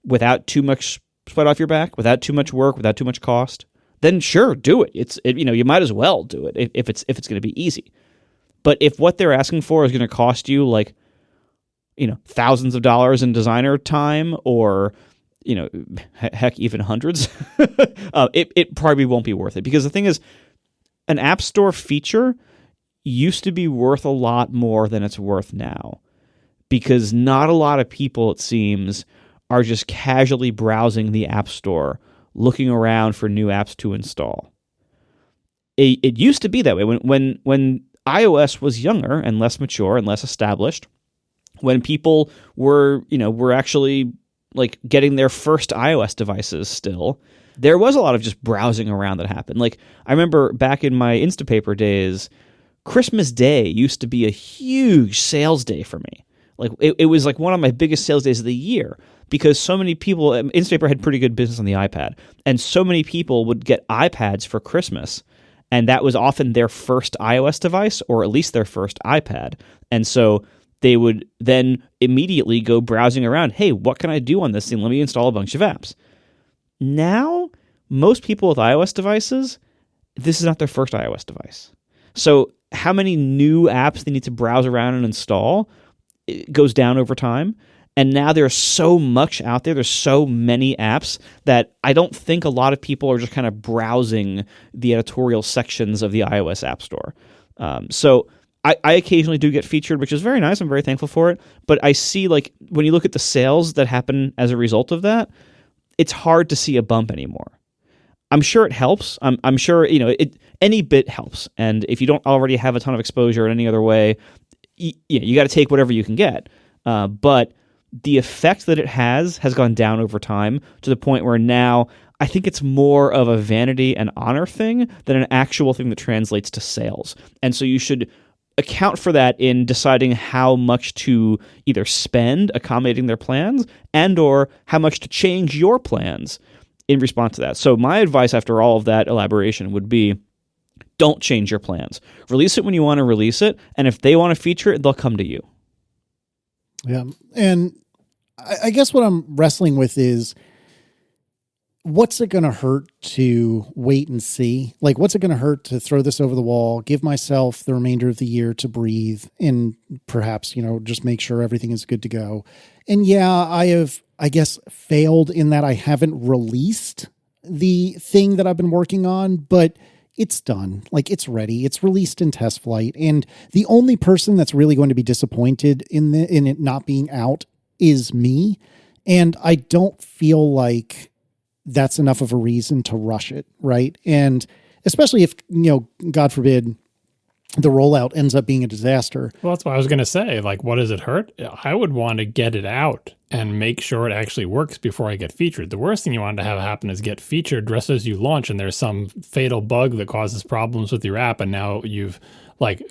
without too much sweat off your back, without too much work, without too much cost, then sure, do it. You might as well do it if it's going to be easy. But if what they're asking for is going to cost you like, thousands of dollars in designer time, or heck, even hundreds, it probably won't be worth it. Because the thing is, an App Store feature used to be worth a lot more than it's worth now, because not a lot of people, it seems, are just casually browsing the App Store looking around for new apps to install. It used to be that way when iOS was younger and less mature and less established, when people were actually like getting their first iOS devices still, there was a lot of just browsing around that happened. Like, I remember back in my Instapaper days, Christmas Day used to be a huge sales day for me. Like it was like one of my biggest sales days of the year, because so many people, Instapaper had pretty good business on the iPad, and so many people would get iPads for Christmas, and that was often their first iOS device, or at least their first iPad. And so they would then immediately go browsing around, hey, what can I do on this thing? Let me install a bunch of apps. Now, most people with iOS devices, this is not their first iOS device. So how many new apps they need to browse around and install, it goes down over time. And now there's so much out there. There's so many apps that I don't think a lot of people are just kind of browsing the editorial sections of the iOS App Store. So I occasionally do get featured, which is very nice. I'm very thankful for it. But I see, like, when you look at the sales that happen as a result of that, it's hard to see a bump anymore. I'm sure it helps. I'm sure, any bit helps. And if you don't already have a ton of exposure in any other way, you got to take whatever you can get. But the effect that it has gone down over time, to the point where now I think it's more of a vanity and honor thing than an actual thing that translates to sales. And so you should account for that in deciding how much to either spend accommodating their plans and or how much to change your plans in response to that. So my advice after all of that elaboration would be, don't change your plans. Release it when you want to release it, and if they want to feature it, they'll come to you. Yeah. And I guess what I'm wrestling with is, what's it going to hurt to wait and see? Like, what's it going to hurt to throw this over the wall, give myself the remainder of the year to breathe, and perhaps, just make sure everything is good to go? And yeah, I have, I guess, failed in that I haven't released the thing that I've been working on, but it's done. Like, it's ready. It's released in test flight. And the only person that's really going to be disappointed in it not being out is me. And I don't feel like that's enough of a reason to rush it, right? And especially if, God forbid, the rollout ends up being a disaster. Well, that's what I was going to say. Like, what does it hurt? I would want to get it out and make sure it actually works before I get featured. The worst thing you want to have happen is get featured just as you launch and there's some fatal bug that causes problems with your app, and now you've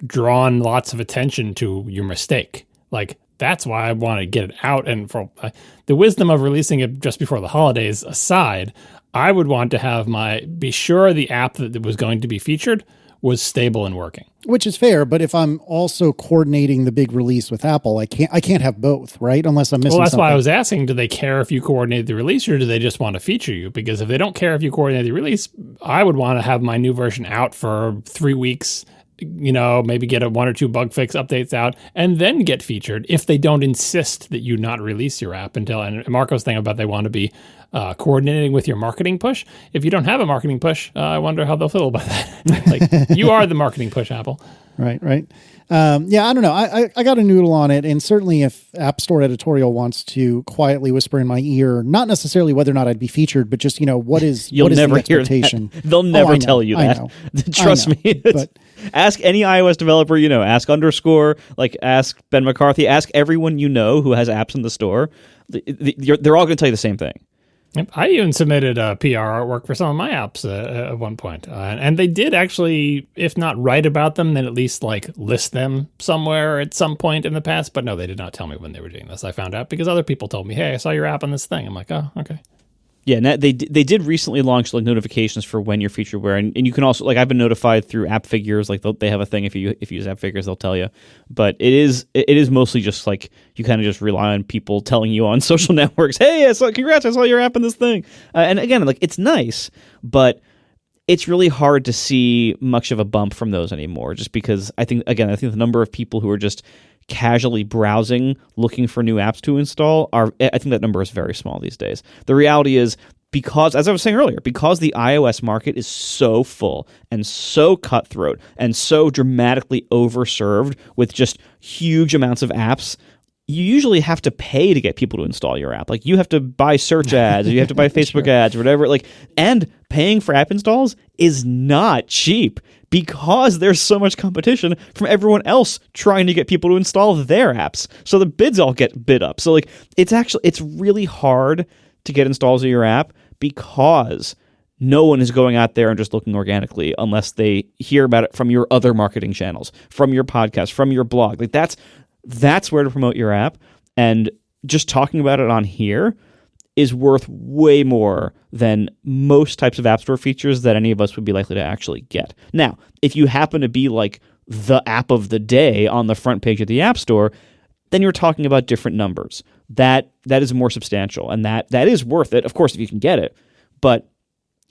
drawn lots of attention to your mistake. That's why I want to get it out. And for the wisdom of releasing it just before the holidays aside, I would want to be sure the app that was going to be featured was stable and working. Which is fair, but if I'm also coordinating the big release with Apple, I can't have both, right? Unless I'm missing Well, that's something. why I was asking, do they care if you coordinate the release, or do they just want to feature you? Because if they don't care if you coordinate the release, I would want to have my new version out for 3 weeks, maybe get a 1 or 2 bug fix updates out, and then get featured if they don't insist that you not release your app until, and Marco's thing about they want to be coordinating with your marketing push. If you don't have a marketing push, I wonder how they'll feel about that. You are the marketing push, Apple. Right. Yeah, I don't know. I got a noodle on it. And certainly if App Store editorial wants to quietly whisper in my ear, not necessarily whether or not I'd be featured, but just, what is You'll never the hear expectation? that. They'll never tell you that. Trust me. But ask any iOS developer ask Underscore, ask Ben McCarthy, ask everyone who has apps in the store. They're all going to tell you the same thing. I even submitted PR artwork for some of my apps at one point. And they did actually, if not write about them, then at least list them somewhere at some point in the past. But no, they did not tell me when they were doing this. I found out because other people told me, hey, I saw your app on this thing. I'm like, oh, okay. Yeah, and they did recently launch notifications for when you're featured where, and you can also I've been notified through App Figures. They have a thing if you use App Figures, they'll tell you. But it is mostly just you kind of just rely on people telling you on social networks, hey, congrats, I saw your app in this thing. And again, it's nice, but it's really hard to see much of a bump from those anymore. Just because I think the number of people who are just casually browsing, looking for new apps to install, I think that number is very small these days. The reality is, because, as I was saying earlier, because the iOS market is so full and so cutthroat and so dramatically overserved with just huge amounts of apps, you usually have to pay to get people to install your app. You have to buy search ads, or you have to buy Facebook ads, or whatever. And paying for app installs is not cheap because there's so much competition from everyone else trying to get people to install their apps. So the bids all get bid up. So it's really hard to get installs of your app because no one is going out there and just looking organically unless they hear about it from your other marketing channels, from your podcast, from your blog. That's where to promote your app, and just talking about it on here is worth way more than most types of App Store features that any of us would be likely to actually get. Now, if you happen to be the app of the day on the front page of the App Store, then you're talking about different numbers. That is more substantial, and that is worth it, of course, if you can get it. But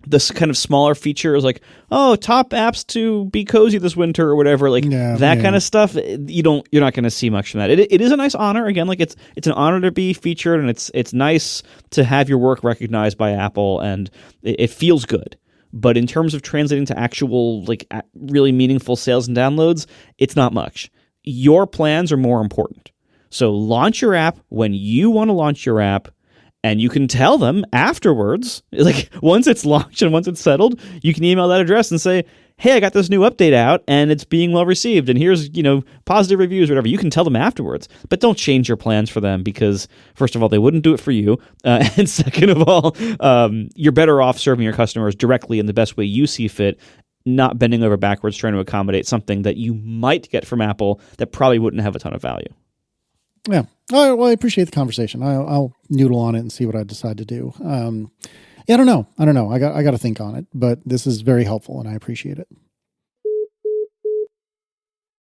this kind of smaller feature is top apps to be cozy this winter or whatever, kind of stuff. You're not going to see much from that. It is a nice honor. Again, it's an honor to be featured, and it's nice to have your work recognized by Apple, and it feels good. But in terms of translating to actual really meaningful sales and downloads, it's not much. Your plans are more important. So launch your app when you want to launch your app, And you can tell them afterwards, like once it's launched and once it's settled, you can email that address and say, hey, I got this new update out and it's being well received and here's, positive reviews or whatever. You can tell them afterwards, but don't change your plans for them because first of all, they wouldn't do it for you. And second of all, you're better off serving your customers directly in the best way you see fit, not bending over backwards trying to accommodate something that you might get from Apple that probably wouldn't have a ton of value. Yeah. All right, well, I appreciate the conversation. I'll noodle on it and see what I decide to do. I don't know. I got to think on it, but this is very helpful and I appreciate it.